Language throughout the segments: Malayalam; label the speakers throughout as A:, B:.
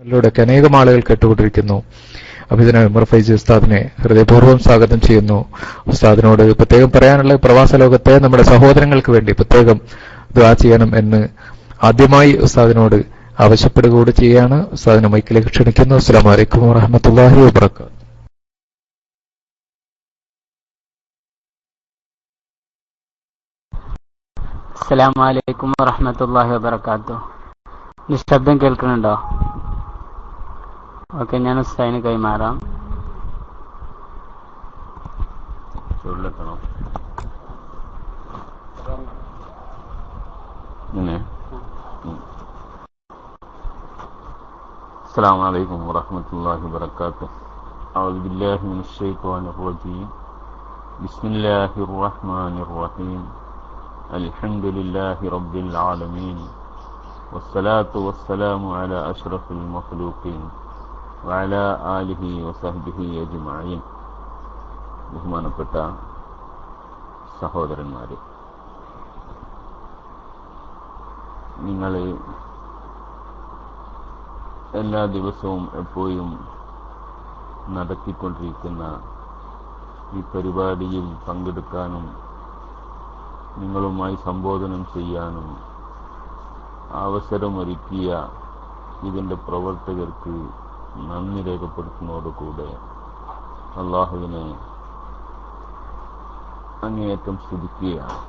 A: ിലൂടെയൊക്കെ അനേകം ആളുകൾ കേട്ടുകൊണ്ടിരിക്കുന്നു. അഭിനയ ഉമർ ഫൈസി ഉസ്താദിനെ ഹൃദയപൂർവ്വം സ്വാഗതം ചെയ്യുന്നു. ഉസ്താദിനോട് പ്രത്യേകം പറയാനുള്ള പ്രവാസ ലോകത്തെ നമ്മുടെ സഹോദരങ്ങൾക്ക് വേണ്ടി പ്രത്യേകം ദുആ ചെയ്യണം എന്ന് ആദ്യമായി ഉസ്താദിനോട് ആവശ്യപ്പെടുക കൂടി ചെയ്യാണ്. ഉസ്താദിനെ മൈക്കിലേക്ക് ക്ഷണിക്കുന്നു. അസ്സലാമു അലൈക്കും വറഹ്മത്തുള്ളാഹി വബറകാതുഹു.
B: അസ്സലാമു അലൈക്കും വറഹ്മത്തുള്ളാഹി വബറകാതുഹു. നിശബ്ദം കേൾക്കുന്നുണ്ടോ? ഓക്കെ, ഞാൻ ഉസ്താദിന് കൈമാറാം.
C: السلام عليكم ورحمة الله وبركاته. أعوذ بالله من الشيطان الرجيم. بسم الله الرحمن الرحيم. الحمد لله رب العالمين والصلاة والسلام على أشرف المخلوقين وعلى آله وصحبه أجمعين. ബഹുമാനപ്പെട്ട സഹോദരന്മാരെ, നിങ്ങൾ എല്ലാ ദിവസവും എപ്പോഴും നടത്തിക്കൊണ്ടിരിക്കുന്ന ഈ പരിപാടിയിൽ പങ്കെടുക്കാനും നിങ്ങളുമായി സംബോധനം ചെയ്യാനും അവസരമൊരുക്കിയ ഇതിൻ്റെ പ്രവർത്തകർക്ക് നന്ദി രേഖപ്പെടുത്തുന്നതോടുകൂടെ അള്ളാഹുവിനെ അങ്ങേയറ്റം സ്തുതിക്കുകയാണ്.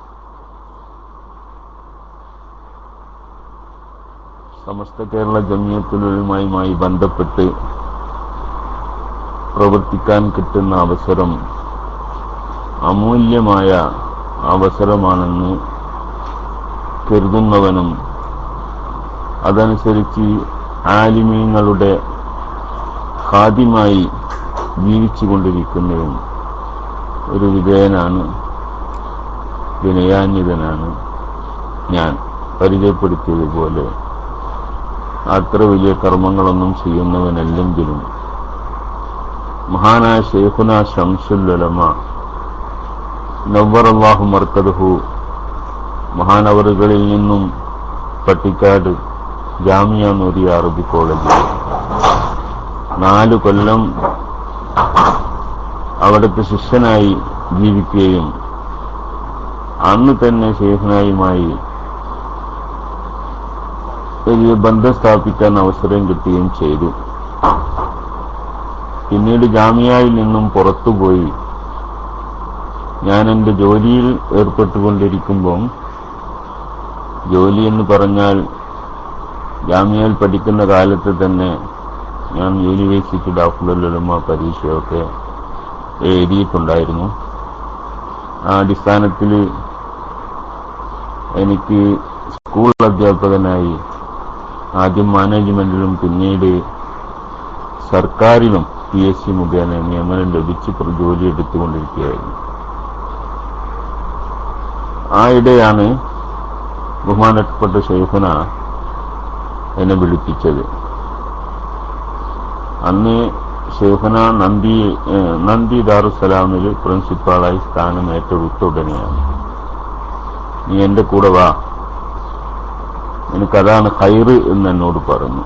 C: സമസ്ത കേരള ജമിയത്തുൽ ഉലമയുമായി ബന്ധപ്പെട്ട് പ്രവർത്തിക്കാൻ കിട്ടുന്ന അവസരം അമൂല്യമായ അവസരമാണെന്ന് കരുതുന്നവനും അതനുസരിച്ച് ആലിമീങ്ങളുടെ ഖാദിമായി ജീവിച്ചുകൊണ്ടിരിക്കുന്നതും ഒരു വിധേയനാണ്, വിനയാന്വിതനാണ്. ഞാൻ പരിചയപ്പെടുത്തിയതുപോലെ അത്ര വലിയ കർമ്മങ്ങളൊന്നും ചെയ്യുന്നവനല്ലെങ്കിലും മഹാനായ ശൈഖുന ശംസുൽ ഉലമ നവ്വറല്ലാഹു മർക്കദഹു മഹാനവറുകളിൽ നിന്നും പട്ടിക്കാട് ജാമിയ നൂരിയ അറബി കോളേജിൽ 4 കൊല്ലം അവിടുത്തെ ശിഷ്യനായി ജീവിക്കുകയും അന്ന് തന്നെ ശൈഖുനായുമായി വലിയ ബന്ധം സ്ഥാപിക്കാൻ അവസരം കിട്ടുകയും ചെയ്തു. പിന്നീട് ജാമിയയിൽ നിന്നും പുറത്തുപോയി ഞാൻ എൻ്റെ ജോലിയിൽ ഏർപ്പെട്ടുകൊണ്ടിരിക്കുമ്പം, ജോലി എന്ന് പറഞ്ഞാൽ ജാമിയയിൽ പഠിക്കുന്ന കാലത്ത് തന്നെ ഞാൻ യൂണിവേഴ്സിറ്റി ദാറുൽ ഉലൂം പരീക്ഷയൊക്കെ എഴുതിയിട്ടുണ്ടായിരുന്നു. ആ അടിസ്ഥാനത്തിൽ എനിക്ക് സ്കൂൾ അധ്യാപകനായി ആദ്യം മാനേജ്മെന്റിലും പിന്നീട് സർക്കാരിലും PSC മുഖേന നിയമനം ലഭിച്ച് ജോലി എടുത്തുകൊണ്ടിരിക്കുകയായിരുന്നു. ആ ഇടെയാണ് ബഹുമാനപ്പെട്ട ശൈഖുന എന്നെ വിളിപ്പിച്ചത്. അന്ന് ശൈഖുന നന്ദി ദാറുസ്സലാമിൽ പ്രിൻസിപ്പാളായി സ്ഥാനം ഏറ്റെടുത്ത ഉടനെയാണ്, നീ എന്റെ കൂടെ വാ, എനിക്കതാണ് ഖൈറ് എന്ന് എന്നോട് പറഞ്ഞു.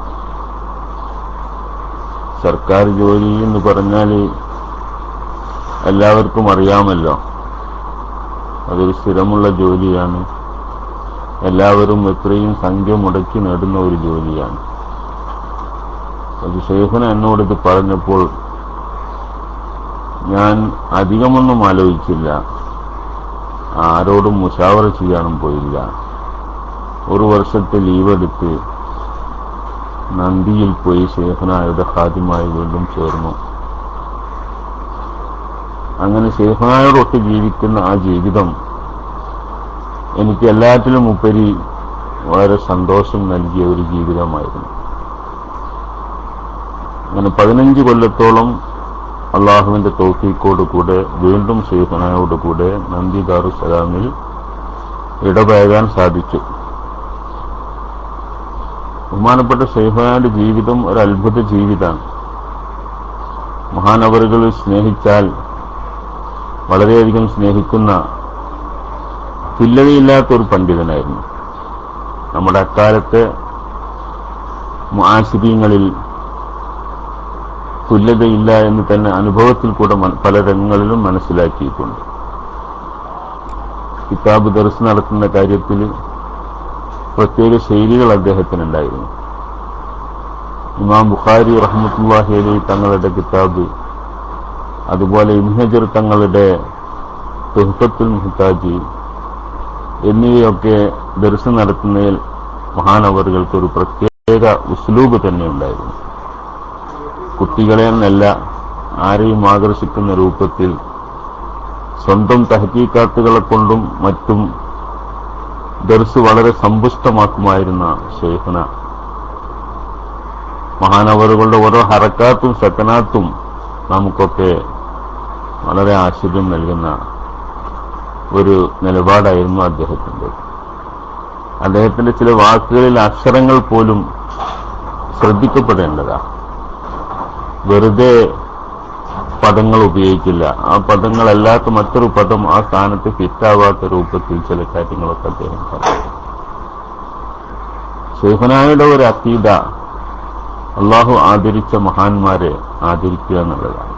C: സർക്കാർ ജോലി എന്ന് പറഞ്ഞാൽ എല്ലാവർക്കും അറിയാമല്ലോ, അതൊരു സ്ഥിരമുള്ള ജോലിയാണ്. എല്ലാവരും എത്രയും സംഖ്യ മുടക്കി നേടുന്ന ഒരു ജോലിയാണ്. അത് ശൈഖുന എന്നോടിത് പറഞ്ഞപ്പോൾ ഞാൻ അധികമൊന്നും ആലോചിച്ചില്ല, ആരോടും മുശാവറ ചെയ്യാനും പോയില്ല. 1 വർഷത്തെ ലീവെടുത്ത് നന്ദിയിൽ പോയി ശൈഖുനായുടെ ഖാദിമായി വീണ്ടും ചേർന്നു. അങ്ങനെ ശൈഖുനായോടൊത്ത് ജീവിക്കുന്ന ആ ജീവിതം എനിക്ക് എല്ലാറ്റിലും ഉപരി വളരെ സന്തോഷം നൽകിയ ഒരു ജീവിതമായിരുന്നു. അങ്ങനെ 15 കൊല്ലത്തോളം അള്ളാഹുവിന്റെ തൗഫീഖോട് കൂടെ വീണ്ടും ശൈഖുനായോട് കൂടെ നന്ദി ദാറുസ്സലാമിൽ ഇടപഴകാൻ സാധിച്ചു. ബഹുമാനപ്പെട്ട ശൈഖുനായുടെ ജീവിതം ഒരു അത്ഭുത ജീവിതമാണ്. മഹാനവറുകൾ സ്നേഹിച്ചാൽ വളരെയധികം സ്നേഹിക്കുന്ന തുല്യതയില്ലാത്തൊരു പണ്ഡിതനായിരുന്നു. നമ്മുടെ അക്കാലത്തെ മുആസിരീങ്ങളിൽ തുല്യതയില്ല എന്ന് തന്നെ അനുഭവത്തിൽ കൂടെ പല രംഗങ്ങളിലും മനസ്സിലാക്കിയിട്ടുണ്ട്. കിതാബ് ദർസ് നടത്തുന്ന കാര്യത്തിൽ പ്രത്യേക ശൈലികൾ അദ്ദേഹത്തിനുണ്ടായിരുന്നു. ഇമാം ബുഖാരി റഹ്മത്തുള്ളാഹി അലൈഹി തങ്ങളുടെ കിതാബ്, അതുപോലെ ഇബ്നു ഹജർ തങ്ങളുടെ തുഹ്ഫത്തുൽ മുഹ്താജ് എന്നിവയൊക്കെ ദർസ് നടത്തുന്നതിൽ മഹാനവറുകൾക്ക് ഒരു പ്രത്യേക ഉസ്ലൂബ് തന്നെ ഉണ്ടായിരുന്നു. കുട്ടികളെ എന്നല്ല, ആരെയും ആകർഷിക്കുന്ന രൂപത്തിൽ സ്വന്തം തഹ്കീഖാത്തുകളെ കൊണ്ടും മറ്റും ദർസ് വളരെ സമ്പുഷ്ടമാക്കുമായിരുന്ന ശൈഖുന. മഹാനവറുകളുടെ ഓരോ ഹറക്കാത്തും സക്കനാത്തും നമുക്കൊക്കെ വളരെ ആശ്ചര്യം നൽകുന്ന ഒരു നിലപാടായിരുന്നു അദ്ദേഹത്തിന്റെ. അദ്ദേഹത്തിന്റെ ചില വാക്കുകളിൽ അക്ഷരങ്ങൾ പോലും ശ്രദ്ധിക്കപ്പെടേണ്ടതാണ്. വെറുതെ പദങ്ങൾ ഉപയോഗിക്കില്ല. ആ പദങ്ങളല്ലാത്ത മറ്റൊരു പദം ആ സ്ഥാനത്ത് ഫിറ്റാവാത്ത രൂപത്തിൽ ചില കാര്യങ്ങളൊക്കെ അദ്ദേഹം പറയും. ശൈഖുനായുടെ ഒരു അഖീദ അള്ളാഹു ആദരിച്ച മഹാന്മാരെ ആദരിക്കുക എന്നുള്ളതാണ്.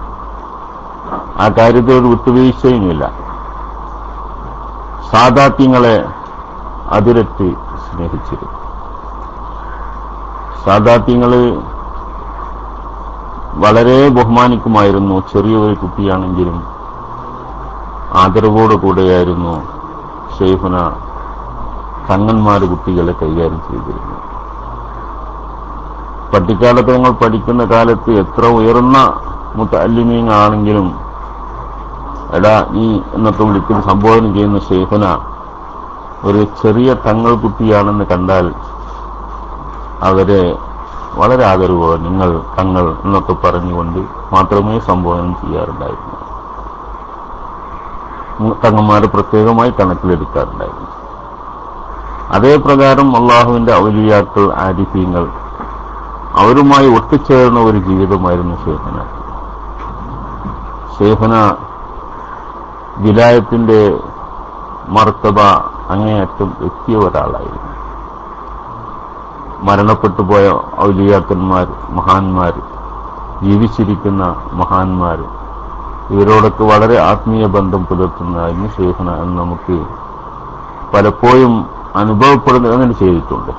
C: ആ കാര്യത്തിൽ ഒരു വിട്ടുവീഴ്ചയുമില്ല. സാദാത്യങ്ങളെ അതിരറ്റ് സ്നേഹിച്ചിരുന്നു. സാദാത്യങ്ങള് വളരെ ബഹുമാനിക്കുമായിരുന്നു. ചെറിയൊരു കുട്ടിയാണെങ്കിലും ആദരവോടുകൂടെയായിരുന്നു ശൈഖുന തങ്ങന്മാര് കുട്ടികളെ കൈകാര്യം ചെയ്തിരുന്നു. പട്ടിക്കാലത്ത് ഞങ്ങൾ പഠിക്കുന്ന കാലത്ത് എത്ര ഉയർന്ന മുതഅല്ലിമീൻ ആണെങ്കിലും എടാ നീ എന്നൊക്കെ വിളിക്കുന്ന സംബോധന ചെയ്യുന്ന ശൈഖുന ഒരു ചെറിയ തങ്ങൾ കുട്ടിയാണെന്ന് കണ്ടാൽ അവരെ വളരെ ആദരവോടെ നിങ്ങൾ തങ്ങൾ എന്നൊക്കെ പറഞ്ഞുകൊണ്ട് മാത്രമേ സംബോധന ചെയ്യാറുണ്ടായിരുന്നു. തങ്ങന്മാരെ പ്രത്യേകമായി കണക്കിലെടുക്കാറുണ്ടായിരുന്നു. അതേപ്രകാരം അള്ളാഹുവിന്റെ ഔലിയാക്കൾ, ആരിഫീങ്ങൾ അവരുമായി ഒത്തുചേർന്ന ഒരു ജീവിതമായിരുന്നു ശൈഖുന. ശൈഖുന വിലായത്തിന്റെ മർത്തബ അങ്ങേയറ്റം എത്തിയ ഒരാളായിരുന്നു. മരണപ്പെട്ടുപോയ ഔലിയാക്കന്മാർ, മഹാന്മാർ, ജീവിച്ചിരിക്കുന്ന മഹാന്മാർ, ഇവരോടൊക്കെ വളരെ ആത്മീയ ബന്ധം പുലർത്തുന്നതായിരുന്നു ശൈഖുന എന്ന് നമുക്ക് പലപ്പോഴും അനുഭവപ്പെടുന്നതിന് ചെയ്തിട്ടുണ്ട്.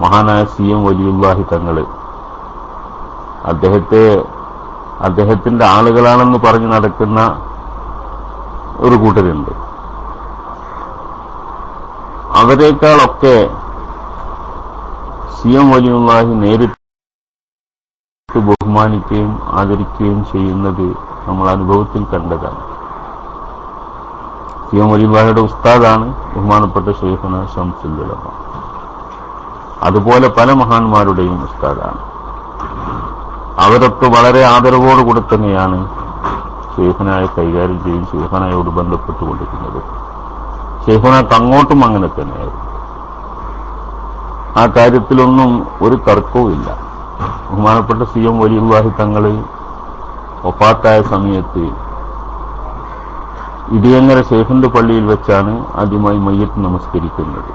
C: മഹാനായ CM വലിയുല്ലാഹി തങ്ങള് അദ്ദേഹത്തിന്റെ ആളുകളാണെന്ന് പറഞ്ഞു നടക്കുന്ന ഒരു കൂട്ടരുണ്ട്. അവരെക്കാളൊക്കെ CM വലിയുല്ലാഹി നേരിട്ട് ബഹുമാനിക്കുകയും ആദരിക്കുകയും ചെയ്യുന്നത് നമ്മൾ അനുഭവത്തിൽ കണ്ടതാണ്. CM വലിയുല്ലാഹിയുടെ ഉസ്താദാണ് ബഹുമാനപ്പെട്ട ശൈഖുന ശംസുൽ ഉലമ. അതുപോലെ പല മഹാന്മാരുടെയും ഉസ്താദാണ്. അവരൊക്കെ വളരെ ആദരവോടുകൂടെ തന്നെയാണ് ശൈഖുനായെ കൈകാര്യം ചെയ്യും, ശൈഖുനായോട് ബന്ധപ്പെട്ടുകൊണ്ടിരിക്കുന്നത്. ശൈഖുനാക്ക് അങ്ങോട്ടും അങ്ങനെ തന്നെയായിരുന്നു. ആ കാര്യത്തിലൊന്നും ഒരു തർക്കവുമില്ല. ബഹുമാനപ്പെട്ട CM വലിയുല്ലാഹി തങ്ങള് വഫാത്തായ സമയത്ത് ഇടിയങ്ങര ശൈഖിന്റെ പള്ളിയിൽ വെച്ചാണ് ആദ്യമായി മയ്യത്ത് നമസ്കരിക്കുന്നത്.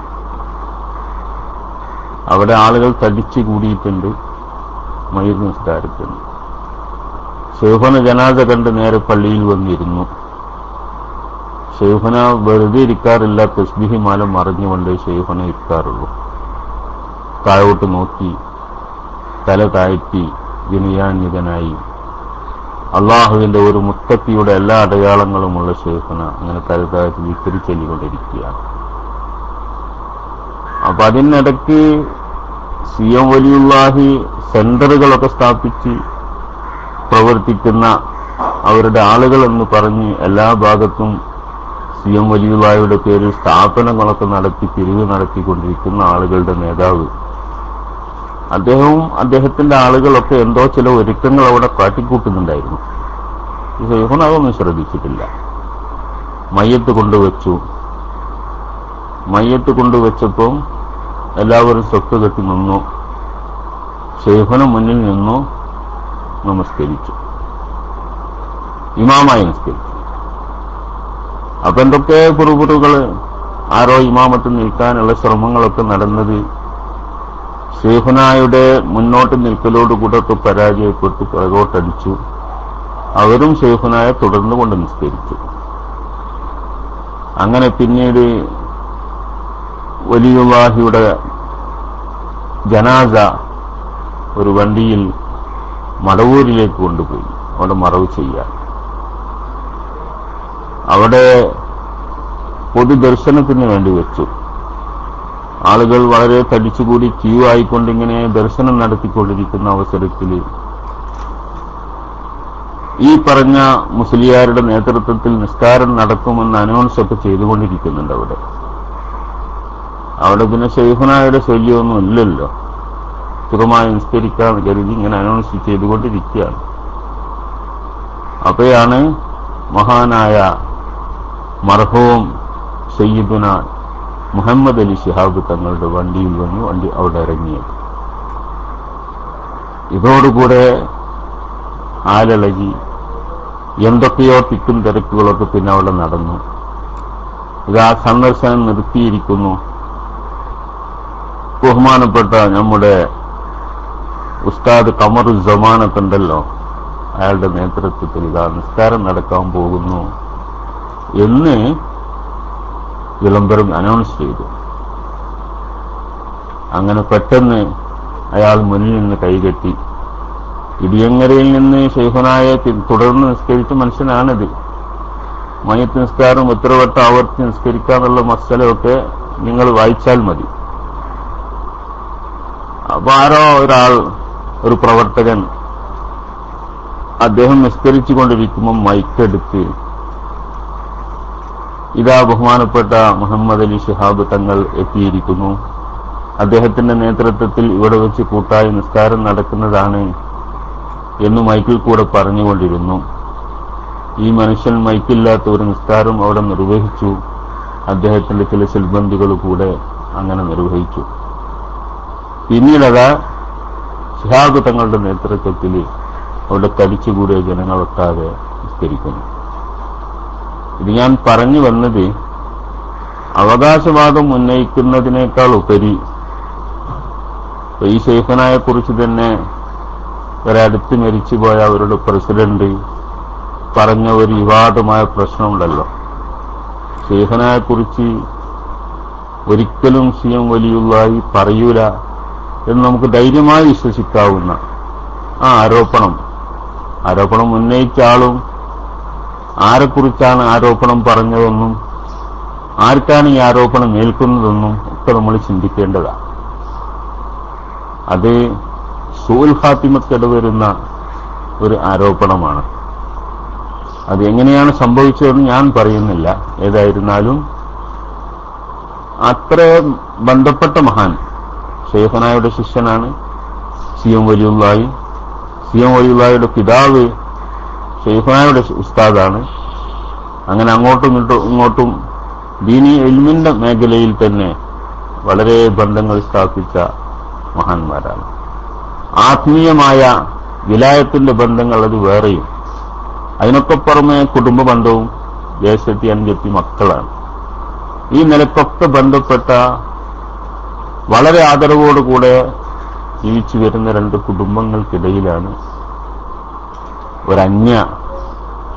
C: അവിടെ ആളുകൾ തടിച്ചു കൂടിയിട്ടുണ്ട് മയ്യത്ത് നിസ്കാരത്തിന്. ശൈഖുന ജനാസ കണ്ട് നേരെ പള്ളിയിൽ വന്നിരുന്നു. ശൈഖുന വെറുതെ ഇരിക്കാറില്ല, തസ്ബീഹ് മാല മറിഞ്ഞുകൊണ്ട് ശൈഖുന ഇരിക്കാറുള്ളൂ. താഴോട്ട് നോക്കി തല താഴ്ത്തി വിനയാന്വിതനായി അള്ളാഹുവിന്റെ ഒരു മുത്തക്കിയുടെ എല്ലാ അടയാളങ്ങളുമുള്ള ശൈഖുന അങ്ങനെ തല താഴ്ത്തി വിക്രി ചൊല്ലിക്കൊണ്ടിരിക്കുകയാണ്. അപ്പൊ അതിനിടയ്ക്ക് CM വലിയുല്ലാഹി സെന്ററുകളൊക്കെ സ്ഥാപിച്ച് പ്രവർത്തിക്കുന്ന അവരുടെ ആളുകൾ എന്ന് പറഞ്ഞ് എല്ലാ ഭാഗത്തും CM വലിയുല്ലാഹിയുടെ പേരിൽ സ്ഥാപനങ്ങളൊക്കെ നടത്തി പിരിവ് നടത്തിക്കൊണ്ടിരിക്കുന്ന ആളുകളുടെ നേതാവ് അദ്ദേഹവും അദ്ദേഹത്തിന്റെ ആളുകളൊക്കെ എന്തോ ചില ഒരുക്കങ്ങൾ അവിടെ കാട്ടിക്കൂട്ടുന്നുണ്ടായിരുന്നു. ശൈഖുന അതൊന്നും ശ്രദ്ധിച്ചിട്ടില്ല. മയ്യത്ത് കൊണ്ടുവച്ചു. മയ്യത്ത് കൊണ്ടുവച്ചപ്പം എല്ലാവരും സ്വത്ത് കെട്ടി നിന്നു. ശൈഖുന മുന്നിൽ നിന്നു നമസ്കരിച്ചു, ഇമാമായി നമസ്കരിച്ചു. അപ്പൊ എന്തൊക്കെ പുറപുറുകൾ, ആരോ ഇമാമത്ത് നിൽക്കാനുള്ള ശ്രമങ്ങളൊക്കെ നടന്നത് ഷെയ്ഖുനായുടെ മുന്നോട്ട് നിൽക്കലോടുകൂടെ പരാജയപ്പെട്ടു പുറകോട്ടടിച്ചു. അവരും ഷെയ്ഖുനായെ തുടർന്നു കൊണ്ട് നിസ്കരിച്ചു. അങ്ങനെ പിന്നീട് വലിയുള്ളാഹിയുടെ ജനാസ ഒരു വണ്ടിയിൽ മടവൂരിലേക്ക് കൊണ്ടുപോയി അവിടെ മറവ് ചെയ്യാൻ. അവിടെ പൊതുദർശനത്തിന് വേണ്ടി വെച്ചു. ആളുകൾ വളരെ തടിച്ചുകൂടി ക്യൂ ആയിക്കൊണ്ടിങ്ങനെ ദർശനം നടത്തിക്കൊണ്ടിരിക്കുന്ന അവസരത്തിൽ ഈ പറഞ്ഞ മുസ്ലിയാരുടെ നേതൃത്വത്തിൽ നിസ്കാരം നടക്കുമെന്ന് അനൗൺസ് ഒക്കെ ചെയ്തുകൊണ്ടിരിക്കുന്നുണ്ട്. അവിടെ പിന്നെ ഷെയ്ഖുനായുടെ ശല്യമൊന്നും ഇല്ലല്ലോ, സ്ഥിരമായി നിസ്കരിക്കാൻ കരുതി ഇങ്ങനെ അനൗൺസ് ചെയ്തുകൊണ്ടിരിക്കുകയാണ്. അപ്പോഴാണ് മഹാനായ മർഹൂം സയ്യിദുന മുഹമ്മദ് അലി ശിഹാബ് തങ്ങളുടെ വണ്ടിയിൽ വന്ന് വണ്ടി അവിടെ ഇറങ്ങിയത്. ഇതോടുകൂടെ ആലിളകി, എന്തൊക്കെയോ തിക്കും തിരക്കുകളൊക്കെ പിന്നെ അവിടെ നടന്നു. ഇതാ സന്ദർശനം നിർത്തിയിരിക്കുന്നു. ബഹുമാനപ്പെട്ട നമ്മുടെ ഉസ്താദ് ഖമറുസ്സമാനത്തുണ്ടല്ലോ, അയാളുടെ നേതൃത്വത്തിൽ ഇതാ നിസ്കാരം നടക്കാൻ പോകുന്നു എന്ന് വിളംബരം അനൗൺസ് ചെയ്തു. അങ്ങനെ പെട്ടെന്ന് അയാൾ മുന്നിൽ നിന്ന് കൈകെട്ടി. ഇടിയങ്ങരയിൽ നിന്ന് ഷെയ്ഖുനായെ തുടർന്ന് നിസ്കരിച്ച മനുഷ്യനാണിത്. മയ്യത്ത് നിസ്കാരം എത്ര വട്ടം ആവർത്തി നിസ്കരിക്കാന്നുള്ള മസലയൊക്കെ നിങ്ങൾ വായിച്ചാൽ മതി. അപ്പൊ ആരോ ഒരാൾ, ഒരു പ്രവർത്തകൻ, അദ്ദേഹം നിസ്കരിച്ചു കൊണ്ടിരിക്കുമ്പോൾ മൈക്കെടുത്ത് ഇതാ ബഹുമാനപ്പെട്ട മുഹമ്മദ് അലി ശിഹാബ് തങ്ങൾ എത്തിയിരിക്കുന്നു, അദ്ദേഹത്തിന്റെ നേതൃത്വത്തിൽ ഇവിടെ വെച്ച് കൂട്ടായി നിസ്കാരം നടക്കുന്നതാണ് എന്ന് മൈക്കിൽ കൂടെ പറഞ്ഞുകൊണ്ടിരുന്നു. ഈ മനുഷ്യൻ മൈക്കില്ലാത്ത ഒരു നിസ്കാരം അവിടെ നിർവഹിച്ചു. അദ്ദേഹത്തിന്റെ ചില സിൽബന്ധികൾ കൂടെ അങ്ങനെ നിർവഹിച്ചു. പിന്നീടതാ ശിഹാബ് തങ്ങളുടെ നേതൃത്വത്തിൽ അവിടെ തടിച്ചുകൂടിയ ജനങ്ങളൊട്ടാകെ നിസ്കരിക്കുന്നു. ഇത് ഞാൻ പറഞ്ഞു വന്നത് അവകാശവാദം ഉന്നയിക്കുന്നതിനേക്കാൾ ഉപരി ഈ ഷെയ്ഖുനായെ കുറിച്ച് തന്നെ ഒരടുത്ത് മരിച്ചുപോയ അവരുടെ പ്രസിഡന്റ് പറഞ്ഞ ഒരു വിവാദമായ പ്രശ്നമുണ്ടല്ലോ. ഷെയ്ഖുനായെ കുറിച്ച് ഒരിക്കലും സിയം വലിയുള്ളായി പറയൂല എന്ന് നമുക്ക് ധൈര്യമായി വിശ്വസിക്കാവുന്ന ആ ആരോപണം ഉന്നയിച്ച ആളും ആരെക്കുറിച്ചാണ് ആരോപണം പറഞ്ഞതെന്നും ആർക്കാണ് ഈ ആരോപണം ഏൽക്കുന്നതെന്നും ഒക്കെ നമ്മൾ ചിന്തിക്കേണ്ടതാണ്. അത് സൂൽ ഖാത്തിമത്തിടവരുന്ന ഒരു ആരോപണമാണ്. അത് എങ്ങനെയാണ് സംഭവിച്ചതെന്ന് ഞാൻ പറയുന്നില്ല. ഏതായിരുന്നാലും അത്ര ബന്ധപ്പെട്ട മഹാൻ ഷെയ്ഖുനായുടെ ശിഷ്യനാണ് സിയം വലിയുള്ളായി. സിയം വലിയുള്ളായുടെ പിതാവ് ഷെയ്ഖുനായുടെ ഉസ്താദാണ്. അങ്ങനെ അങ്ങോട്ടും ഇങ്ങോട്ടും ദീനി ഇൽമിന്റെ മേഖലയിൽ തന്നെ വളരെ ബന്ധങ്ങൾ സ്ഥാപിച്ച മഹാന്മാരാണ്. ആത്മീയമായ വിലായത്തിന്റെ ബന്ധങ്ങൾ അത് വേറെയും. അതിനൊക്കെ പുറമെ കുടുംബ ബന്ധവും ദേശത്തി അഞ്ചെത്തി മക്കളാണ്. ഈ നിലക്കൊക്കെ ബന്ധപ്പെട്ട വളരെ ആദരവോടുകൂടെ ജീവിച്ചു വരുന്ന രണ്ട് കുടുംബങ്ങൾക്കിടയിലാണ് ഒരന്യ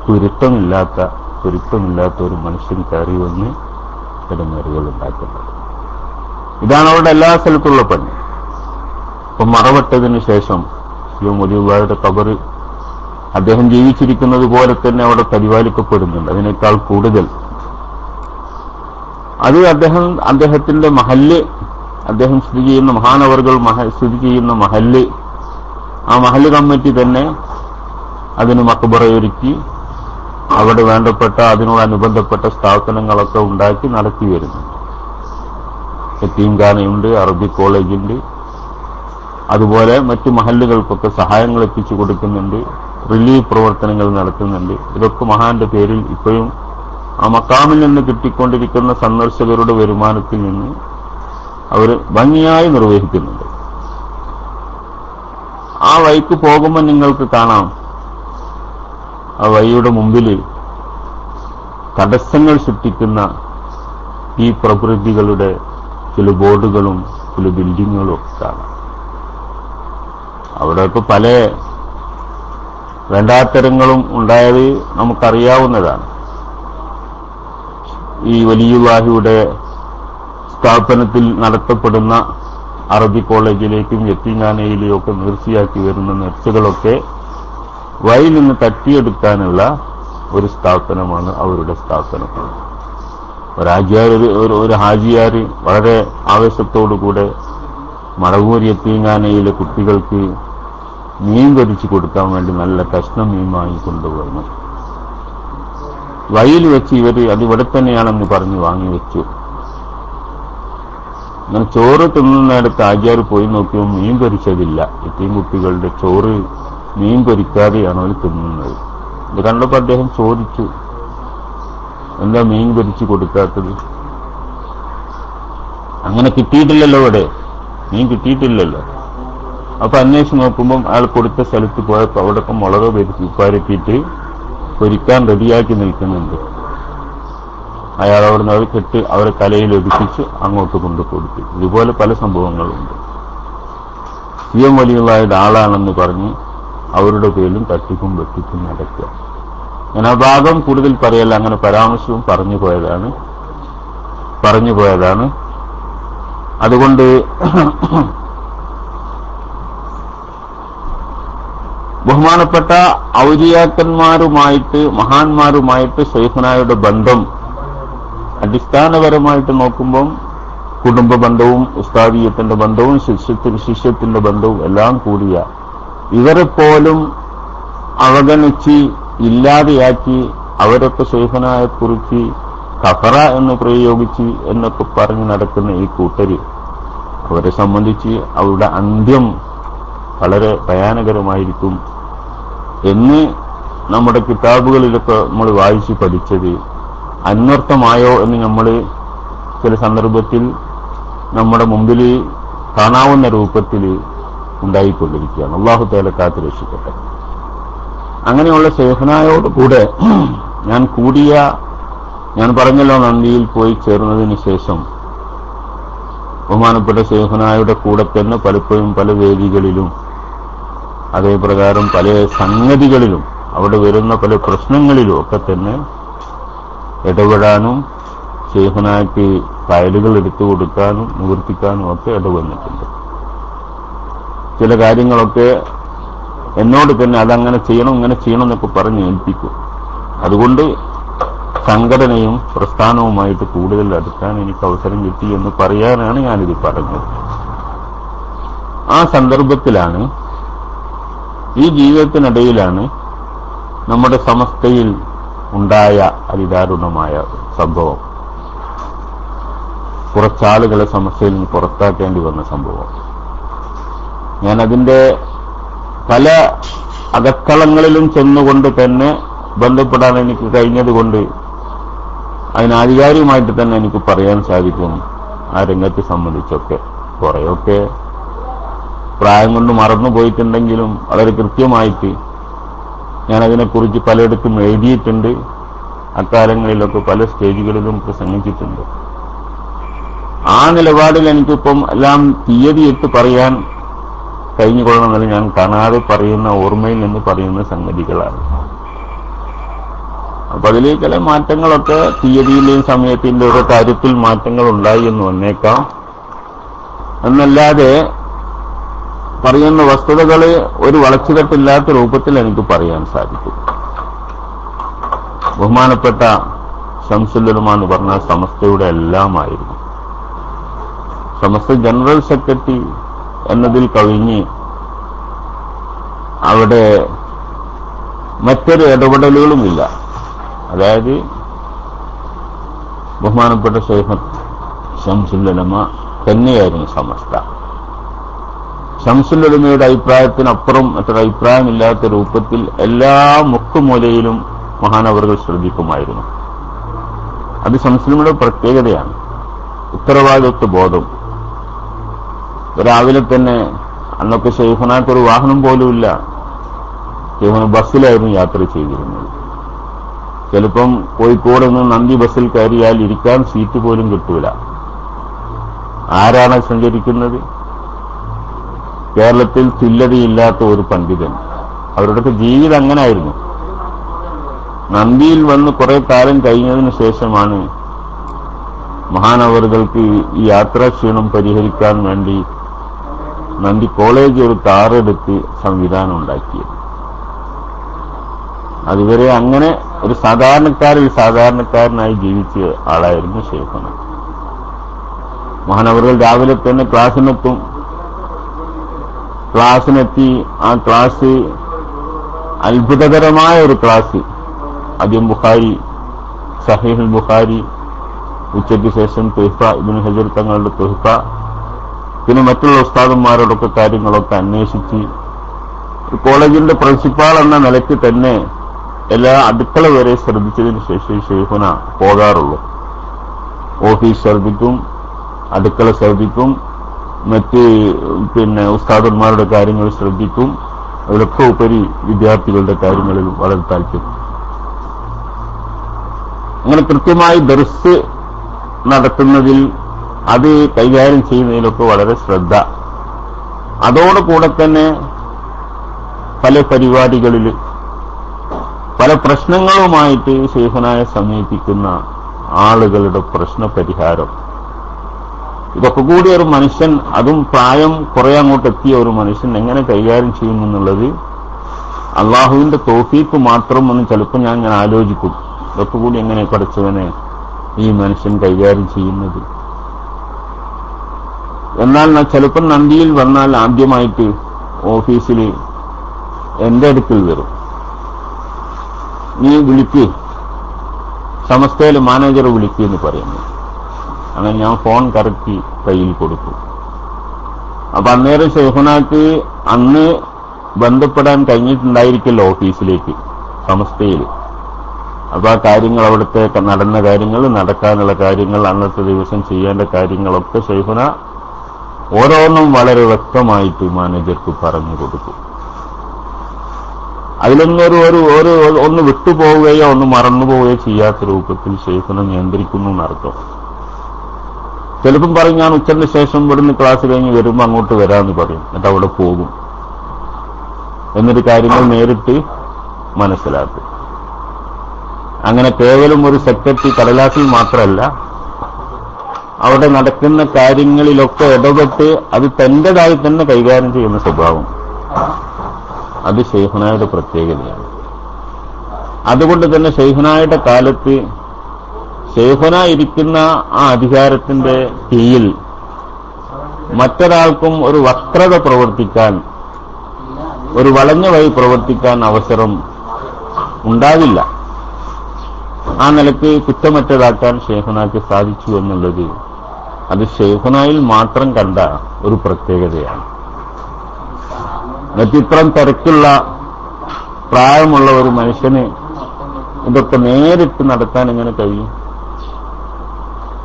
C: പൊരുത്തമില്ലാത്ത ഒരു മനുഷ്യൻ കയറി വന്ന് ഇടമേറുകൾ ഉണ്ടാക്കുന്നത്. ഇതാണ് അവരുടെ എല്ലാ സ്ഥലത്തുള്ള പണി. ഇപ്പൊ മറവട്ടതിന് ശേഷം വലിയുള്ളവരുടെ ഖബർ അദ്ദേഹം ജീവിച്ചിരിക്കുന്നത് പോലെ തന്നെ അവിടെ പരിപാലിക്കപ്പെടുന്നുണ്ട്. അതിനേക്കാൾ കൂടുതൽ അത് അദ്ദേഹത്തിന്റെ മഹല്ല്, അദ്ദേഹം സ്ഥിതി ചെയ്യുന്ന മഹാനവറുകൾ സ്ഥിതി ചെയ്യുന്ന മഹല്ല്, ആ മഹല്ല് കമ്മിറ്റി തന്നെ അതിന് മക്ബറയൊരുക്കി അവിടെ വേണ്ടപ്പെട്ട അതിനോടനുബന്ധപ്പെട്ട സ്ഥാപനങ്ങളൊക്കെ ഉണ്ടാക്കി നടത്തി വരുന്നുണ്ട്. യതീംഖാനയുണ്ട്, അറബി കോളേജുണ്ട്, അതുപോലെ മറ്റു മഹല്ലുകൾക്കൊക്കെ സഹായങ്ങൾ എത്തിച്ചു കൊടുക്കുന്നുണ്ട്, റിലീഫ് പ്രവർത്തനങ്ങൾ നടത്തുന്നുണ്ട്. ഇതൊക്കെ മഹാന്റെ പേരിൽ ഇപ്പോഴും ആ മക്കാമിൽ നിന്ന് കിട്ടിക്കൊണ്ടിരിക്കുന്ന സന്ദർശകരുടെ വരുമാനത്തിൽ നിന്ന് അവർ ഭംഗിയായി നിർവഹിക്കുന്നുണ്ട്. ആ വഴിക്ക് പോകുമ്പോൾ നിങ്ങൾക്ക് കാണാം, ആ വഴിയുടെ മുമ്പിൽ തടസ്സങ്ങൾ സൃഷ്ടിക്കുന്ന ഈ പ്രകൃതികളുടെ ചില ബോർഡുകളും ചില ബിൽഡിങ്ങുകളും ഒക്കെ കാണാം. അവിടെ ഇപ്പൊ പല വേണ്ടാത്തരങ്ങളും ഉണ്ടായത് നമുക്കറിയാവുന്നതാണ്. ഈ വലിയുല്ലാഹിയുടെ സ്ഥാപനത്തിൽ നടത്തപ്പെടുന്ന അറബി കോളേജിലേക്കും യത്തീംഖാനയിലേക്കും ഒക്കെ നേർച്ചയാക്കി വരുന്ന നേർച്ചകളൊക്കെ വഴിയിൽ നിന്ന് തട്ടിയെടുക്കാനുള്ള ഒരു സ്ഥാപനമാണ് അവരുടെ സ്ഥാപനം. ഒരു ഹാജിയാര് വളരെ ആവേശത്തോടുകൂടെ മടവൂർ യത്തീംഖാനയിലെ കുട്ടികൾക്ക് മീൻ പൊരിച്ചു കൊടുക്കാൻ വേണ്ടി നല്ല കഷ്ണം മീനുമായി കൊണ്ടുവന്നു. വഴിയിൽ വെച്ച് ഇവര് അത് ഇവിടെ തന്നെയാണെന്ന് പറഞ്ഞ് വാങ്ങി വെച്ചു. അങ്ങനെ ചോറ് തിന്നുന്നിടത്ത് ആചാര് പോയി നോക്കിയപ്പോൾ മീൻ പൊരിച്ചതില്ല. യത്തീം കുട്ടികളുടെ ചോറ് മീൻ പൊരിക്കാതെയാണ് അവർ തിന്നുന്നത്. ഇത് കണ്ടപ്പോൾ അദ്ദേഹം ചോദിച്ചു, എന്താ മീൻ പൊരിച്ചു കൊടുക്കാത്തത്? അങ്ങനെ കിട്ടിയിട്ടില്ലല്ലോ, ഇവിടെ മീൻ കിട്ടിയിട്ടില്ലല്ലോ. അപ്പൊ അന്വേഷിച്ച് നോക്കുമ്പോൾ അയാൾ കൊടുത്ത സ്ഥലത്ത് പോയപ്പോൾ അവിടെയൊക്കെ മുളക് പരത്തിയിട്ട് പൊരിക്കാൻ റെഡിയാക്കി നിൽക്കുന്നുണ്ട്. അയാൾ അവിടുന്ന് അവർ കെട്ട് അവരെ തലയിൽ ഒതുക്കിച്ച് അങ്ങോട്ട് കൊണ്ടു കൊടുത്തു. ഇതുപോലെ പല സംഭവങ്ങളുണ്ട്. സിയം വലിയുള്ളായുടെ ആളാണെന്ന് പറഞ്ഞ് അവരുടെ പേരിലും തട്ടിപ്പും വെട്ടിപ്പും നടക്കുക. ഞാൻ ആ ഭാഗം കൂടുതൽ പറയല്ല, അങ്ങനെ പരാമർശവും പറഞ്ഞു പോയതാണ്. അതുകൊണ്ട് ബഹുമാനപ്പെട്ട ഔലിയാക്കന്മാരുമായിട്ട് മഹാന്മാരുമായിട്ട് ശൈഖുനായുടെ ബന്ധം അടിസ്ഥാനപരമായിട്ട് നോക്കുമ്പം കുടുംബ ബന്ധവും ഉസ്താദീയത്തിന്റെ ബന്ധവും ശിഷ്യത്തിന്റെ ബന്ധവും എല്ലാം കൂടിയ ഇവരെ പോലും അവഗണിച്ച് ഇല്ലാതെയാക്കി അവരൊക്കെ ശൈഖുനായെ കുറിച്ച് കഫറ എന്ന് പ്രയോഗിച്ച് എന്നൊക്കെ പറഞ്ഞ് നടക്കുന്ന ഈ കൂട്ടര്, അവരെ സംബന്ധിച്ച് അവരുടെ അന്ത്യം വളരെ ഭയാനകരമായിരിക്കും എന്ന് നമ്മുടെ കിതാബുകളിലൊക്കെ നമ്മൾ വായിച്ച് പഠിച്ചത് അന്വർത്ഥമായോ എന്ന് നമ്മൾ ചില സന്ദർഭത്തിൽ നമ്മുടെ മുമ്പിൽ കാണാവുന്ന രൂപത്തിൽ ഉണ്ടായിക്കൊണ്ടിരിക്കുകയാണ്. അല്ലാഹു തആല കാത്ത് രക്ഷിക്കട്ടെ. അങ്ങനെയുള്ള ശൈഖുനായോട് കൂടെ ഞാൻ പറഞ്ഞല്ലോ, നന്ദിയിൽ പോയി ചേർന്നതിന് ശേഷം ബഹുമാനപ്പെട്ട ശൈഖുനായുടെ കൂടെ തന്നെ പലപ്പോഴും പല വേദികളിലും അതേപ്രകാരം പല സംഗതികളിലും അവിടെ വരുന്ന പല പ്രശ്നങ്ങളിലും ഒക്കെ തന്നെ ഇടപെടാനും ശൈഖുനായ്ക്ക് ഫയലുകൾ എടുത്തു കൊടുക്കാനും നിവർത്തിക്കാനും ഒക്കെ ഇടവന്നിട്ടുണ്ട്. ചില കാര്യങ്ങളൊക്കെ എന്നോട് തന്നെ അതങ്ങനെ ചെയ്യണം ഇങ്ങനെ ചെയ്യണം എന്നൊക്കെ പറഞ്ഞ് ഏൽപ്പിക്കും. അതുകൊണ്ട് സംഘടനയും പ്രസ്ഥാനവുമായിട്ട് കൂടുതൽ അടുക്കാൻ എനിക്ക് അവസരം കിട്ടി എന്ന് പറയാനാണ് ഞാനിത് പറഞ്ഞത്. ആ സന്ദർഭത്തിലാണ്, ഈ ജീവിതത്തിനിടയിലാണ് നമ്മുടെ സമസ്തയിൽ ഉണ്ടായ അതിദാരുണമായ സംഭവം, കുറച്ചാളുകളെ സമസ്തയിൽ നിന്ന് പുറത്താക്കേണ്ടി വന്ന സംഭവം. ഞാൻ അതിന്റെ പല അകത്തളങ്ങളിലും ചെന്നുകൊണ്ട് തന്നെ ബന്ധപ്പെടാൻ എനിക്ക് കഴിഞ്ഞതുകൊണ്ട് അതിനാധികാരികമായിട്ട് തന്നെ എനിക്ക് പറയാൻ സാധിക്കും. ആ രംഗത്തെ സംബന്ധിച്ചൊക്കെ കുറെയൊക്കെ പ്രായം കൊണ്ട് മറന്നു പോയിട്ടുണ്ടെങ്കിലും വളരെ കൃത്യമായിട്ട് ഞാനതിനെക്കുറിച്ച് പലയിടത്തും എഴുതിയിട്ടുണ്ട്. അക്കാലങ്ങളിലൊക്കെ പല സ്റ്റേജുകളിലും പ്രസംഗിച്ചിട്ടുണ്ട്. ആ നിലപാടിൽ എനിക്കിപ്പം എല്ലാം തീയതി ഇട്ട് പറയാൻ കഴിഞ്ഞുകൊള്ളണമെന്നല്ല, ഞാൻ കാണാതെ പറയുന്ന ഓർമ്മയിൽ നിന്ന് പറയുന്ന സംഗതികളാണ്. അപ്പൊ അതിലെ ചില മാറ്റങ്ങളൊക്കെ തീയതിയിലെയും സമയത്തിന്റെയും ഒക്കെ കാര്യത്തിൽ മാറ്റങ്ങൾ ഉണ്ടായി എന്ന് വന്നേക്കാം. എന്നല്ലാതെ പറയുന്ന വസ്തുതകള് ഒരു വളച്ചുകെട്ടില്ലാത്ത രൂപത്തിൽ എനിക്ക് പറയാൻ സാധിക്കും. ബഹുമാനപ്പെട്ട ശംസുൽ ഉലമ എന്ന് പറഞ്ഞാൽ സമസ്തയുടെ എല്ലാമായിരുന്നു. സമസ്ത ജനറൽ സെക്രട്ടറി എന്നതിൽ കവിഞ്ഞ് അവിടെ മറ്റൊരു ഇടപെടലുകളുമില്ല. അതായത് ബഹുമാനപ്പെട്ട ശൈഖ് ശംസുൽ ഉലമ തന്നെയായിരുന്നു സമസ്ത. ശംസുൽ ഉലമയുടെ അഭിപ്രായത്തിനപ്പുറം മറ്റൊരു അഭിപ്രായമില്ലാത്ത രൂപത്തിൽ എല്ലാ മുക്കുമൂലയിലും മഹാനവറുകൾ ശ്രദ്ധിക്കുമായിരുന്നു. അത് ശംസുൽ ഉലമയുടെ പ്രത്യേകതയാണ്. ഉത്തരവാദിത്വ ബോധം. രാവിലെ തന്നെ, അന്നൊക്കെ ശൈഖുനാക്കൊരു വാഹനം പോലുമില്ല, ശൈഖുന ബസ്സിലായിരുന്നു യാത്ര ചെയ്തിരുന്നത്. ചിലപ്പം കോഴിക്കോട് നിന്ന് നന്ദി ബസ്സിൽ കയറിയാൽ ഇരിക്കാൻ സീറ്റ് പോലും കിട്ടൂല. ആരാണ് സഞ്ചരിക്കുന്നത്? കേരളത്തിൽ തുല്യതയില്ലാത്ത ഒരു പണ്ഡിതൻ. അവരുടെയൊക്കെ ജീവിതം അങ്ങനായിരുന്നു. നന്ദിയിൽ വന്ന് കുറെ കാലം കഴിഞ്ഞതിന് ശേഷമാണ് മഹാനവറുകൾക്ക് ഈ യാത്രാക്ഷീണം പരിഹരിക്കാൻ വേണ്ടി നന്ദി കോളേജ് ഒരു കാറെടുത്ത് സംവിധാനം ഉണ്ടാക്കിയത്. അതുവരെ അങ്ങനെ ഒരു സാധാരണക്കാരിൽ സാധാരണക്കാരനായി ജീവിച്ച ആളായിരുന്നു ശൈഖുന. മഹാനവറുകൾ രാവിലെ തന്നെ ക്ലാസ്സിനെത്തി ആ ക്ലാസ് അത്ഭുതകരമായ ഒരു ക്ലാസ്. ആദ്യം ബുഖാരി, സഹീഹുൽ ബുഖാരി, ഉച്ചയ്ക്ക് ശേഷം തുഹ്ഫ, ഇബ്നു ഹജർ തങ്ങളുടെ തുഹ്ഫ, പിന്നെ മറ്റുള്ള ഉസ്താദന്മാരോടൊക്കെ കാര്യങ്ങളൊക്കെ അന്വേഷിച്ച് കോളേജിന്റെ പ്രിൻസിപ്പാൾ എന്ന നിലയ്ക്ക് തന്നെ എല്ലാ അടുക്കള വരെ ശ്രദ്ധിച്ചതിന് ശേഷം ശൈഖുന പോകാറുള്ളൂ. ഓഫീസ് ശ്രദ്ധിക്കും, അടുക്കള ശ്രദ്ധിക്കും, മറ്റ് ഉസ്താദന്മാരുടെ കാര്യങ്ങൾ ശ്രദ്ധിക്കും. അതിലൊക്കെ ഉപരി വിദ്യാർത്ഥികളുടെ കാര്യങ്ങളിൽ വളരെ താല്പര്യം. അങ്ങനെ കൃത്യമായി ദർസ് നടത്തുന്നതിൽ, അത് കൈകാര്യം ചെയ്യുന്നതിലൊക്കെ വളരെ ശ്രദ്ധ. അതോടുകൂടെ തന്നെ പല പരിപാടികളിൽ പല പ്രശ്നങ്ങളുമായിട്ട് ശൈഖുനായെ സമീപിക്കുന്ന ആളുകളുടെ പ്രശ്ന പരിഹാരം, ഇതൊക്കെ കൂടി ഒരു മനുഷ്യൻ, അതും പ്രായം കുറെ അങ്ങോട്ട് എത്തിയ ഒരു മനുഷ്യൻ എങ്ങനെ കൈകാര്യം ചെയ്യുമെന്നുള്ളത് അള്ളാഹുവിന്റെ തൗഫീഖ് മാത്രം എന്ന് ചിലപ്പോൾ ഞാൻ ആലോചിക്കും. ഇതൊക്കെ കൂടി എങ്ങനെ പഠിച്ചവനെ ഈ മനുഷ്യൻ കൈകാര്യം ചെയ്യുന്നത്. എന്നാൽ ചിലപ്പോൾ നന്ദിയിൽ വന്നാൽ ആദ്യമായിട്ട് ഓഫീസിൽ എന്റെ അടുക്കൽ വരും. നീ വിളിക്ക്, സമസ്തയിലെ മാനേജർ വിളിക്കുമെന്ന് പറയുന്നു. അങ്ങനെ ഞാൻ ഫോൺ കറക്റ്റ് കയ്യിൽ കൊടുക്കും. അപ്പൊ അന്നേരം ശൈഖുനാക്ക് അന്ന് ബന്ധപ്പെടാൻ കഴിഞ്ഞിട്ടുണ്ടായിരിക്കല്ലോ ഓഫീസിലേക്ക്, സമസ്തയിൽ. അപ്പൊ ആ കാര്യങ്ങൾ, അവിടുത്തെ നടന്ന കാര്യങ്ങൾ, നടക്കാനുള്ള കാര്യങ്ങൾ, അന്നത്തെ ദിവസം ചെയ്യേണ്ട കാര്യങ്ങളൊക്കെ ശൈഖുന ഓരോന്നും വളരെ വ്യക്തമായിട്ട് മാനേജർക്ക് പറഞ്ഞു കൊടുക്കും. അതിലൊന്നും ഒന്ന് വിട്ടുപോവുകയോ ഒന്ന് മറന്നുപോവുകയോ ചെയ്യാത്ത രൂപത്തിൽ ശൈഖുന നിയന്ത്രിക്കുന്നു എന്നർത്ഥം. ചിലപ്പം പറയും, ഞാൻ ഉച്ചയ്ക്ക് ശേഷം ഇവിടുന്ന് ക്ലാസ് കഴിഞ്ഞ് വരുമ്പോൾ അങ്ങോട്ട് വരാമെന്ന് പറയും. എന്നിട്ട് അവിടെ പോകും. എന്നിട്ട് കാര്യങ്ങൾ നേരിട്ട് മനസ്സിലാക്കും. അങ്ങനെ കേവലം ഒരു സെക്രട്ടറി കടലാസിൽ മാത്രമല്ല, അവിടെ നടക്കുന്ന കാര്യങ്ങളിലൊക്കെ ഇടപെട്ട് അത് തന്റേതായി തന്നെ കൈകാര്യം ചെയ്യുന്ന സ്വഭാവം, അത് ശൈഖുനായുടെ പ്രത്യേകതയാണ്. അതുകൊണ്ട് തന്നെ ശൈഖുനായുടെ കാലത്ത് ശൈഖുന ഇരിക്കുന്ന ആ അധികാരത്തിന്റെ കീഴിൽ മറ്റൊരാൾക്കും ഒരു വക്രത പ്രവർത്തിക്കാൻ, ഒരു വളഞ്ഞ വഴി പ്രവർത്തിക്കാൻ അവസരം ഉണ്ടാവില്ല. ആ നിലയ്ക്ക് കുറ്റമറ്റതാക്കാൻ ശൈഖുനാക്ക് സാധിച്ചു എന്നുള്ളത് അത് ശൈഖുനായിൽ മാത്രം കണ്ട ഒരു പ്രത്യേകതയാണ്. മറ്റിത്രം തിരക്കുള്ള പ്രായമുള്ള ഒരു മനുഷ്യന് ഇതൊക്കെ നേരിട്ട് നടത്താൻ എങ്ങനെ കഴിയും?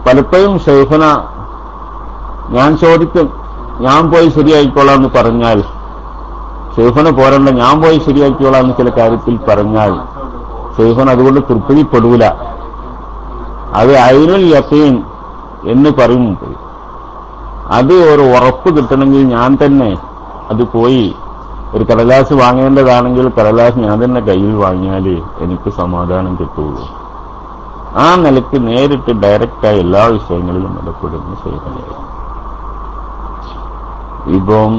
C: പലപ്പോഴും ശൈഖുന, ഞാൻ ചോദിക്കും, ഞാൻ പോയി ശരിയായിക്കോളാം എന്ന് പറഞ്ഞാൽ, ശൈഖുന പോരണ്ട, ഞാൻ പോയി ശരിയാക്കിക്കോളാം എന്ന് ചില കാര്യത്തിൽ പറഞ്ഞാൽ ശൈഖുന അതുകൊണ്ട് തൃപ്തിപ്പെടൂല. അത് ഐനുൽ യഖീൻ എന്ന് പറയുന്നുണ്ട്. അത് ഒരു ഉറപ്പ് കിട്ടണമെങ്കിൽ ഞാൻ തന്നെ അത് പോയി, ഒരു കടലാസ് വാങ്ങേണ്ടതാണെങ്കിൽ കടലാസ് ഞാൻ തന്നെ കയ്യിൽ വാങ്ങിയാലേ എനിക്ക് സമാധാനം കിട്ടുള്ളൂ. ആ നിലയ്ക്ക് നേരിട്ട് ഡയറക്റ്റായി എല്ലാ വിഷയങ്ങളിലും ഇടപെടുന്ന ശൈഖുനയായി. ഇപ്പം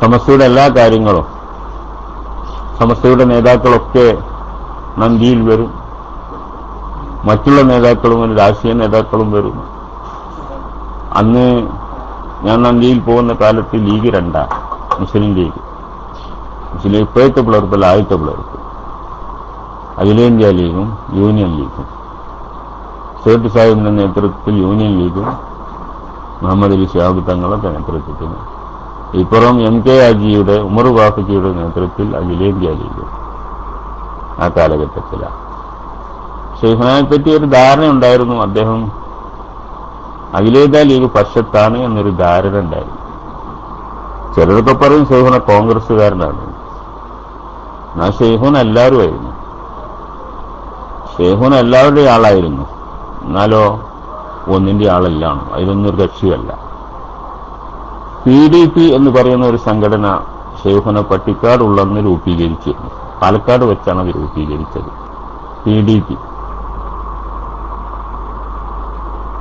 C: സമസ്തയുടെ എല്ലാ കാര്യങ്ങളും, സമസ്തയുടെ നേതാക്കളൊക്കെ നന്ദിയിൽ വരും. മറ്റുള്ള നേതാക്കളും രാഷ്ട്രീയ നേതാക്കളും വരും. അന്ന് ഞാൻ നന്ദിയിൽ പോകുന്ന കാലത്ത് ലീഗ് 2, മുസ്ലിം ലീഗ് ഇപ്പോഴത്തെ പിളർപ്പല്ല, ആദ്യത്തെ പിളർപ്പ്. അഖിലേന്ത്യാ ലീഗും യൂണിയൻ ലീഗും, സേട്ട് സാഹിബിന്റെ നേതൃത്വത്തിൽ യൂണിയൻ ലീഗും മുഹമ്മദ് അലി ശിഹാബ് തങ്ങളുടെ നേതൃത്വത്തിൽ, ഇപ്പുറം MK ഹാജിയുടെ, ഉമർ വാഫിജിയുടെ നേതൃത്വത്തിൽ അഖിലേന്ത്യാ ലീഗ്. ആ കാലഘട്ടത്തിലാണ് ശൈഖുനായെ പറ്റി ഒരു ധാരണ ഉണ്ടായിരുന്നു. അദ്ദേഹം അഖിലേന്ത്യാ ലീഗ് പക്ഷത്താണ് എന്നൊരു ധാരണ ഉണ്ടായിരുന്നു. ചിലരൊക്കെ പറയും ശൈഖുന കോൺഗ്രസ്സുകാരനാണ്. ആ ശൈഖുന എല്ലാവരുമായിരുന്നു. ശൈഖുന എല്ലാവരുടെയും ആളായിരുന്നു. എന്നാലോ ഒന്നിന്റെ ആളല്ലാണ്, അതിലൊന്നും ഒരു കക്ഷിയല്ല. PDP എന്ന് പറയുന്ന ഒരു സംഘടന ശൈഖുന പട്ടിക്കാടുള്ളന്ന് രൂപീകരിച്ചിരുന്നു. പാലക്കാട് വെച്ചാണ് അത് രൂപീകരിച്ചത്, PDP.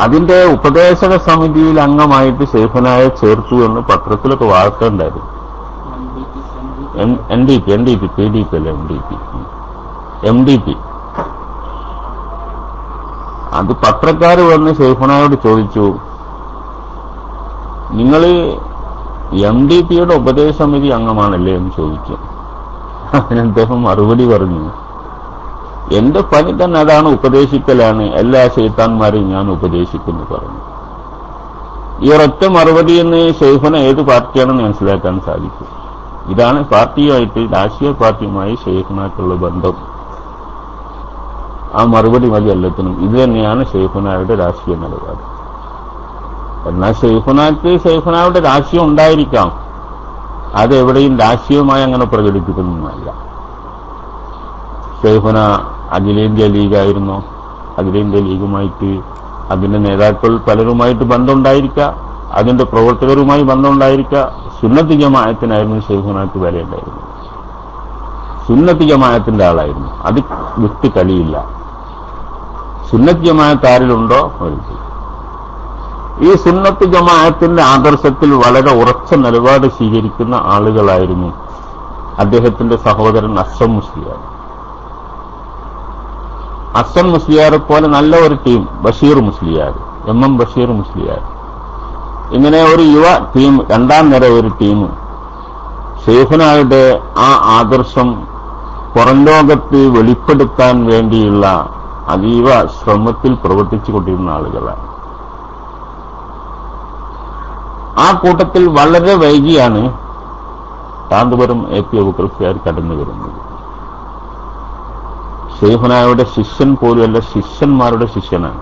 C: അതിന്റെ ഉപദേശക സമിതിയിൽ അംഗമായിട്ട് ശൈഖുനായെ ചേർത്തു എന്ന് പത്രത്തിലൊക്കെ വാർത്ത ഉണ്ടായിരുന്നു. NDP PDP അല്ല MDP. അത് പത്രക്കാർ വന്ന് ശൈഖുനായോട് ചോദിച്ചു, നിങ്ങൾ MDPയുടെ ഉപദേശ സമിതി അംഗമാണല്ലേ എന്ന് ചോദിച്ചു. അതിന് അദ്ദേഹം മറുപടി പറഞ്ഞു, എന്റെ പണി തന്നെ അതാണ്, ഉപദേശിക്കലാണ്. എല്ലാ ശൈത്താന്മാരെയും ഞാൻ ഉപദേശിക്കുന്നു പറഞ്ഞു. ഈ ഒരൊറ്റ മറുപടി എന്ന് ശൈഖുന ഏത് പാർട്ടിയാണെന്ന് മനസ്സിലാക്കാൻ സാധിക്കും. ഇതാണ് പാർട്ടിയുമായിട്ട്, രാഷ്ട്രീയ പാർട്ടിയുമായി ശൈഖുനാക്കുള്ള ബന്ധം. ആ മറുപടി മതി എല്ലാത്തിനും. ഇത് തന്നെയാണ് ശൈഖുനായുടെ രാഷ്ട്രീയ നിലപാട്. എന്നാൽ ശൈഖുനായുടെ രാഷ്ട്രീയം ഉണ്ടായിരിക്കാം, അതെവിടെയും രാഷ്ട്രീയമായി അങ്ങനെ പ്രകടിപ്പിക്കുന്നതല്ല. ശൈഖുന അഖിലേന്ത്യാ ലീഗായിരുന്നോ? അഖിലേന്ത്യാ ലീഗുമായിട്ട് അതിന്റെ നേതാക്കൾ പലരുമായിട്ട് ബന്ധമുണ്ടായിരിക്കാം, അതിന്റെ പ്രവർത്തകരുമായി ബന്ധമുണ്ടായിരിക്കാം. സുന്നത്ത് ജമാഅത്തിനായിരുന്നു ശൈഖുനാക്ക് വിലയുണ്ടായിരുന്നു, സുന്നത്ത് ജമാഅത്തിന്റെ ആളായിരുന്നു. അത് വിട്ട് കളിയില്ല. സുന്നത്ത് ജമാഅത്ത് ആരിലുണ്ടോ അവർക്ക്. ഈ സുന്നത്ത് ജമാഅത്തിന്റെ ആദർശത്തിൽ വളരെ ഉറച്ച നിലപാട് സ്വീകരിക്കുന്ന ആളുകളായിരുന്നു അദ്ദേഹത്തിന്റെ സഹോദരൻ അസ്സം മുസ്ലിയാർ. അസ്സം മുസ്ലിയാരെ പോലെ നല്ല ഒരു ടീം ബഷീർ മുസ്ലിയാർ, MM ബഷീർ മുസ്ലിയാർ, ഇങ്ങനെ ഒരു യുവ ടീം, രണ്ടാം നിര ഒരു ടീം ശൈഖുനായുടെ ആ ആദർശം പുറം ലോകത്ത് വെളിപ്പെടുത്താൻ വേണ്ടിയുള്ള അതീവ ശ്രമത്തിൽ പ്രവർത്തിച്ചുകൊണ്ടിരുന്ന ആളുകളാണ്. ആ കൂട്ടത്തിൽ വളരെ വൈകിയാണ് കാന്തപുരം AP അബൂബക്കർ കടന്നു വരുന്നത്. ശൈഖുനായുടെ ശിഷ്യൻ പോലുമല്ല, ശിഷ്യന്മാരുടെ ശിഷ്യനാണ്.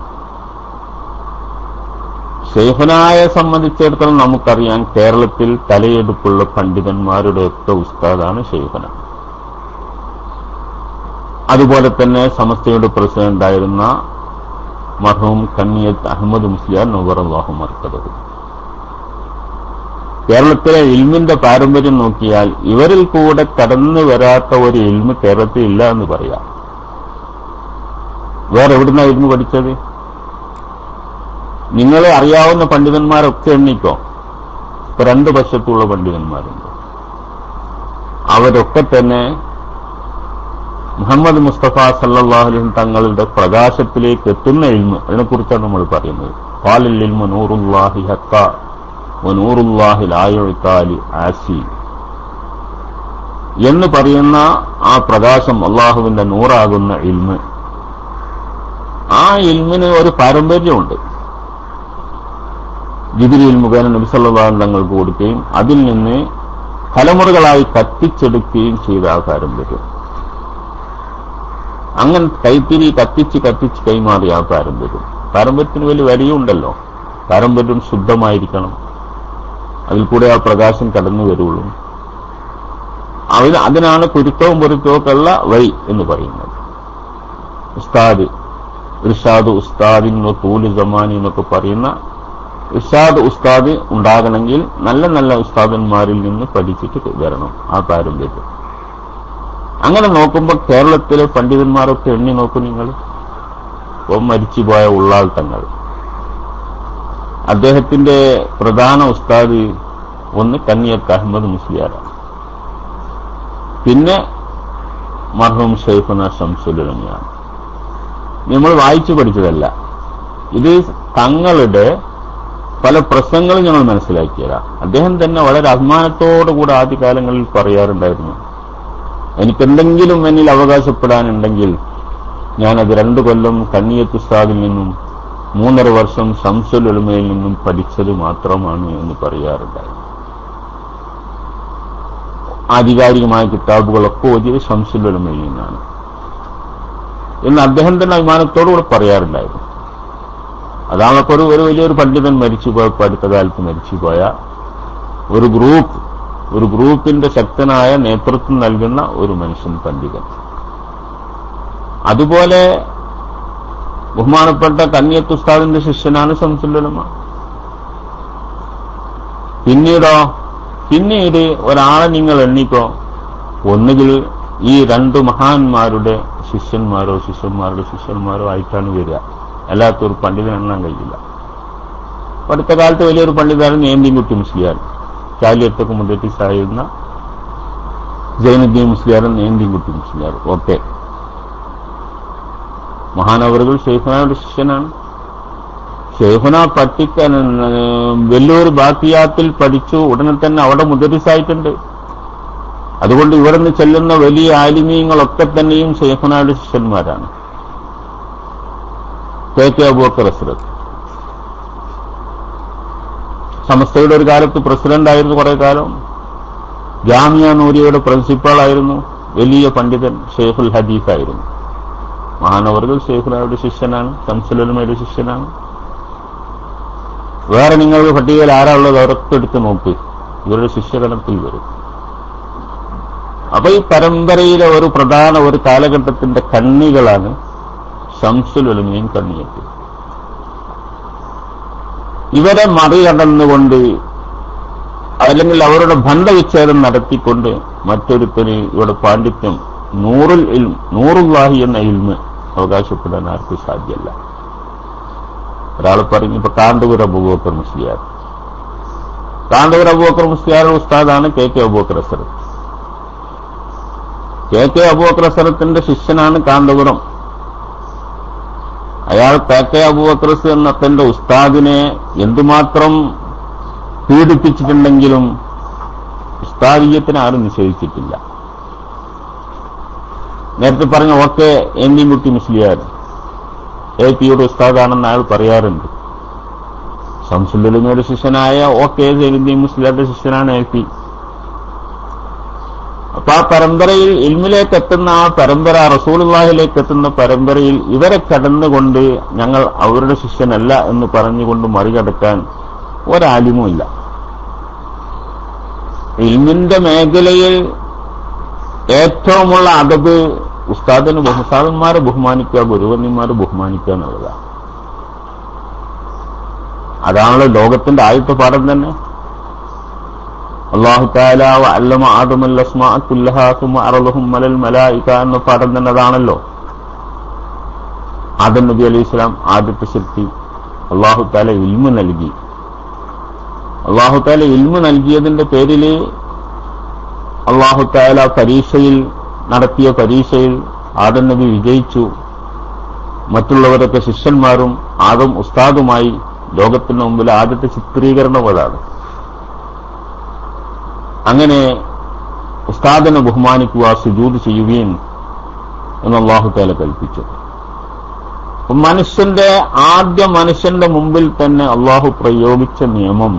C: ശൈഖുനായെ സംബന്ധിച്ചിടത്തോളം നമുക്കറിയാം, കേരളത്തിൽ തലയെടുപ്പുള്ള പണ്ഡിതന്മാരുടെ ഒക്കെ ഉസ്താദാണ് ശൈഖുന. അതുപോലെ തന്നെ സമസ്തയുടെ പ്രസിഡന്റായിരുന്ന മർഹൂം കണ്ണിയത്ത് അഹമ്മദ് മുസ്ലിയാർ നവറല്ലാഹു മർക്കദഹു. കേരളത്തിലെ ഇൽമിന്റെ പാരമ്പര്യം നോക്കിയാൽ ഇവരിൽ കൂടെ കടന്നു വരാത്ത ഒരു ഇൽമ് കേരളത്തിൽ ഇല്ല എന്ന് പറയാം. വേറെ എവിടുന്ന ഇൽമ് പഠിച്ചത്? നിങ്ങളെ അറിയാവുന്ന പണ്ഡിതന്മാരൊക്കെ എണ്ണിക്കോ. ഇപ്പൊ രണ്ട് വശത്തുള്ള പണ്ഡിതന്മാരുണ്ട്. അവരൊക്കെ തന്നെ മുഹമ്മദ് മുസ്തഫ സല്ലല്ലാഹു അലൈഹി വസല്ലം തങ്ങളുടെ പ്രകാശത്തിലേക്ക് എത്തുന്ന ഇൽമ്, അതിനെക്കുറിച്ചാണ് നമ്മൾ പറയുന്നത്. ഖാലൽ ഇൽമു നൂറുല്ലാഹി ഹഖ വനൂറുല്ലാഹി ലാ യുഅ്താലി ആസി എന്ന് പറയുന്ന ആ പ്രകാശം, അള്ളാഹുവിന്റെ നൂറാകുന്ന ഇൽമ്, ആ ഇൽമിന് ഒരു പാരമ്പര്യമുണ്ട്. ജിബ്രീൽ മുഖേന നബി സല്ലല്ലാഹു അലൈഹി വസല്ലം തങ്ങൾക്ക് കൊടുക്കുകയും അതിൽ നിന്ന് തലമുറകളായി കത്തിച്ചെടുക്കുകയും ചെയ്ത ആ പാരമ്പര്യം, അങ്ങനെ കൈത്തിരി കത്തിച്ച് കൈമാറിയ ആ പാരമ്പര്യത്തിന് വലിയ വിലയുണ്ടല്ലോ. പാരമ്പര്യം ശുദ്ധമായിരിക്കണം, അതിൽ കൂടെ ആ പ്രകാശം കടന്നു വരുള്ളൂ. അതിനാണ് കുരുത്തവും പൊരുത്തവും ഒക്കെ ഉള്ള വഴി എന്ന് പറയുന്നത്. ഉസ്താദ്, ഇർഷാദ് ഉസ്താദിനോ തൂല് സമാനി എന്നൊക്കെ പറയുന്ന ഇർഷാദ് ഉസ്താദ് ഉണ്ടാകണമെങ്കിൽ നല്ല നല്ല ഉസ്താദന്മാരിൽ നിന്ന് പഠിച്ചിട്ട് വരണം ആ പാരമ്പര്യം. അങ്ങനെ നോക്കുമ്പോൾ കേരളത്തിലെ പണ്ഡിതന്മാരൊക്കെ എണ്ണി നോക്കും നിങ്ങൾ. മരിച്ചുപോയ ഉള്ളാൾ തങ്ങൾ, അദ്ദേഹത്തിന്റെ പ്രധാന ഉസ്താദ് ഒന്ന് കണ്ണിയത്ത് അഹമ്മദ് മുസ്ലിയാരാണ്. പിന്നെ മർഹൂം ശൈഖുന ശംസുൽ ഉലമയാണ്. നമ്മൾ വായിച്ചു പഠിച്ചതല്ല, ഇത് തങ്ങളുടെ പല പ്രസംഗങ്ങളും ഞങ്ങൾ മനസ്സിലാക്കിയതാണ്. അദ്ദേഹം തന്നെ വളരെ അഭിമാനത്തോടുകൂടെ ആദ്യകാലങ്ങളിൽ പറയാറുണ്ടായിരുന്നു, എനിക്കെന്തെങ്കിലും എന്നിൽ അവകാശപ്പെടാനുണ്ടെങ്കിൽ ഞാനത് 2 കൊല്ലം കണ്ണിയത്ത് ഉസ്താദിൽ നിന്നും 3.5 വർഷം ശംസുൽ ഉലമയിൽ നിന്നും പഠിച്ചത് മാത്രമാണ് എന്ന് പറയാറുണ്ടായിരുന്നു. ആധികാരികമായ കിതാബുകളൊക്കെ ഓതിയത് ശംസുൽ ഉലമയിൽ നിന്നാണ് എന്ന് അദ്ദേഹം തന്നെ അഭിമാനത്തോടുകൂടെ പറയാറുണ്ടായിരുന്നു. അതാണൊക്കെ ഒരു വലിയൊരു പണ്ഡിതൻ മരിച്ചുപോയപ്പോൾ അടുത്ത കാലത്ത് മരിച്ചുപോയ ഒരു ഗ്രൂപ്പിന്റെ ശക്തനായ നേതൃത്വം നൽകുന്ന ഒരു മനുഷ്യൻ, പണ്ഡിതൻ. അതുപോലെ ബഹുമാനപ്പെട്ട കണ്ണിയത്ത് ഉസ്താദിന്റെ ശിഷ്യനാണ് ശംസുൽ ഉലമ. പിന്നീട് ഒരാളെ നിങ്ങൾ എണ്ണിക്കോ, ഒന്നുകിൽ ഈ രണ്ടു മഹാന്മാരുടെ ശിഷ്യന്മാരുടെ ശിഷ്യന്മാരോ ആയിട്ടാണ് വരിക. അല്ലാത്തൊരു പണ്ഡിതൻ എണ്ണാൻ കഴിയില്ല. അടുത്ത കാലത്ത് വലിയൊരു പണ്ഡിതൻ ഏന്തിൻകുട്ടി മുസ്ലിയാർ, ചാലിയത്തൊക്കെ മുതറ്റിസായിരുന്ന ജൈനുദ്ദീൻ മുസ്ലിയാരും ഏന്തിൻകുട്ടി മുസ്ലിയാർ. ഓക്കെ, മഹാനവറുകൾ ശൈഖുനായുടെ ശിഷ്യനാണ്. ശൈഖുന പഠിക്കാൻ വലിയൊരു ബാക്കിയാത്തിൽ പഠിച്ചു, ഉടനെ തന്നെ അവിടെ മുദരിസായിട്ടുണ്ട്. അതുകൊണ്ട് ഇവിടുന്ന് ചെല്ലുന്ന വലിയ ആലിമീങ്ങളൊക്കെ തന്നെയും ശൈഖുനായുടെ ശിഷ്യന്മാരാണ്. കെ അബൂബക്കർ ഹസ്രത്ത് സമസ്തയുടെ ഒരു കാലത്ത് പ്രസിഡന്റ് ആയിരുന്നു, കുറെ കാലം ജാമിയ നൂരിയയുടെ പ്രിൻസിപ്പാളായിരുന്നു, വലിയ പണ്ഡിതൻ, ഷെയ്ഖുൽ ഹദീസായിരുന്നു. മഹാനവറുകൾ ശൈഖുനായുടെ ശിഷ്യനാണ്, ശംസുൽ ഉലമയുടെ ശിഷ്യനാണ്. വേറെ നിങ്ങൾക്ക് പട്ടികയിൽ ആരാ ഉള്ളത് അവരൊക്കെ എടുത്ത് നോക്ക്, ഇവരുടെ ശിഷ്യഗണത്തിൽ വരും. അപ്പൊ ഈ പരമ്പരയിലെ ഒരു പ്രധാന ഒരു കാലഘട്ടത്തിന്റെ കണ്ണികളാണ് ശംസുൽ ഉലമയും കണ്ണിയത്ത്. ഇവരെ മറികടന്നുകൊണ്ട് അല്ലെങ്കിൽ അവരുടെ ബന്ധവിച്ഛേദം നടത്തിക്കൊണ്ട് മറ്റൊരുത്തന് ഇവിടെ പാണ്ഡിത്യം നൂറുല്ലാഹി എന്ന ഇൽമ് അവകാശപ്പെടാൻ ആർക്കും സാധ്യമല്ല. ഒരാൾ പറഞ്ഞു, ഇപ്പൊ കാന്തപുര അബൂബക്കർ മുസ്ലിയാരുടെ ഉസ്താദാണ് കെ അബൂബക്കർ ഹസ്രത്ത്. കെ അബൂബക്കർ ഹസ്രത്തിന്റെ ശിഷ്യനാണ് കാന്തപുരം. അയാൾ കെ അബൂബക്കർ എന്ന തന്റെ ഉസ്താദിനെ എന്തുമാത്രം പീഡിപ്പിച്ചിട്ടുണ്ടെങ്കിലും ഉസ്താദിയത്തിന് ആരും നിഷേധിച്ചിട്ടില്ല. നേരത്തെ പറഞ്ഞ ഓക്കെ ഏന്തിൻകുട്ടി മുസ്ലിയാർ പിയുടെ ഉസ്താദാണെന്ന് അയാൾ പറയാറുണ്ട്. ശംസുൽ ഉലമയുടെ ശിഷ്യനായ ഓക്കെ ഏന്തിൻ മുസ്ലിയാരുടെ ശിഷ്യനാണ് പി. അപ്പൊ ആ പരമ്പരയിൽ ഇൽമിലേക്ക് എത്തുന്ന ആ പരമ്പര, റസൂലുള്ളാഹിലേക്ക് എത്തുന്ന പരമ്പരയിൽ ഇവരെ കടന്നുകൊണ്ട് ഞങ്ങൾ അവരുടെ ശിഷ്യനല്ല എന്ന് പറഞ്ഞുകൊണ്ട് മറികടക്കാൻ ഒരാലിമുമില്ല. ഇൽമിന്റെ മേഖലയിൽ ഏറ്റവുമുള്ള അദബ് ഉസ്താദന്മാരെ ബഹുമാനിക്കുക, ഗുരുവന്യന്മാരെ ബഹുമാനിക്കുക എന്നുള്ളതാണ്. അതാണല്ലോ ലോകത്തിന്റെ ആദ്യത്തെ പാഠം തന്നെ. അല്ലാഹു തആല വഅല്ലമ ആദമൽ അസ്മാഅ കുല്ലഹാ സുമ്മ അറളഹും അലൽ മലായിക എന്ന പാഠം തന്നെ അതാണല്ലോ. ആദം നബി അലൈഹിസ്സലാം ആദ്യത്തെ ശക്തി അല്ലാഹു തആല ഇൽമു നൽകി. അല്ലാഹു തആല ഇൽമു നൽകിയതിന്റെ പേരിൽ അല്ലാഹു തആല നടത്തിയ പരീക്ഷയിൽ ആദം നബി വിജയിച്ചു. മറ്റുള്ളവരൊക്കെ ശിഷ്യന്മാരും ആദം ഉസ്താദുമായി. ലോകത്തിന് മുമ്പിൽ ആദ്യത്തെ ചിത്രീകരണം അതാണ്. അങ്ങനെ ഉസ്താദിനെ ബഹുമാനിക്കുക, സുജൂദ് ചെയ്യുകയും എന്ന് അല്ലാഹു തആല കൽപ്പിച്ചു. മനുഷ്യന്റെ മുമ്പിൽ തന്നെ അല്ലാഹു പ്രയോഗിച്ച നിയമം,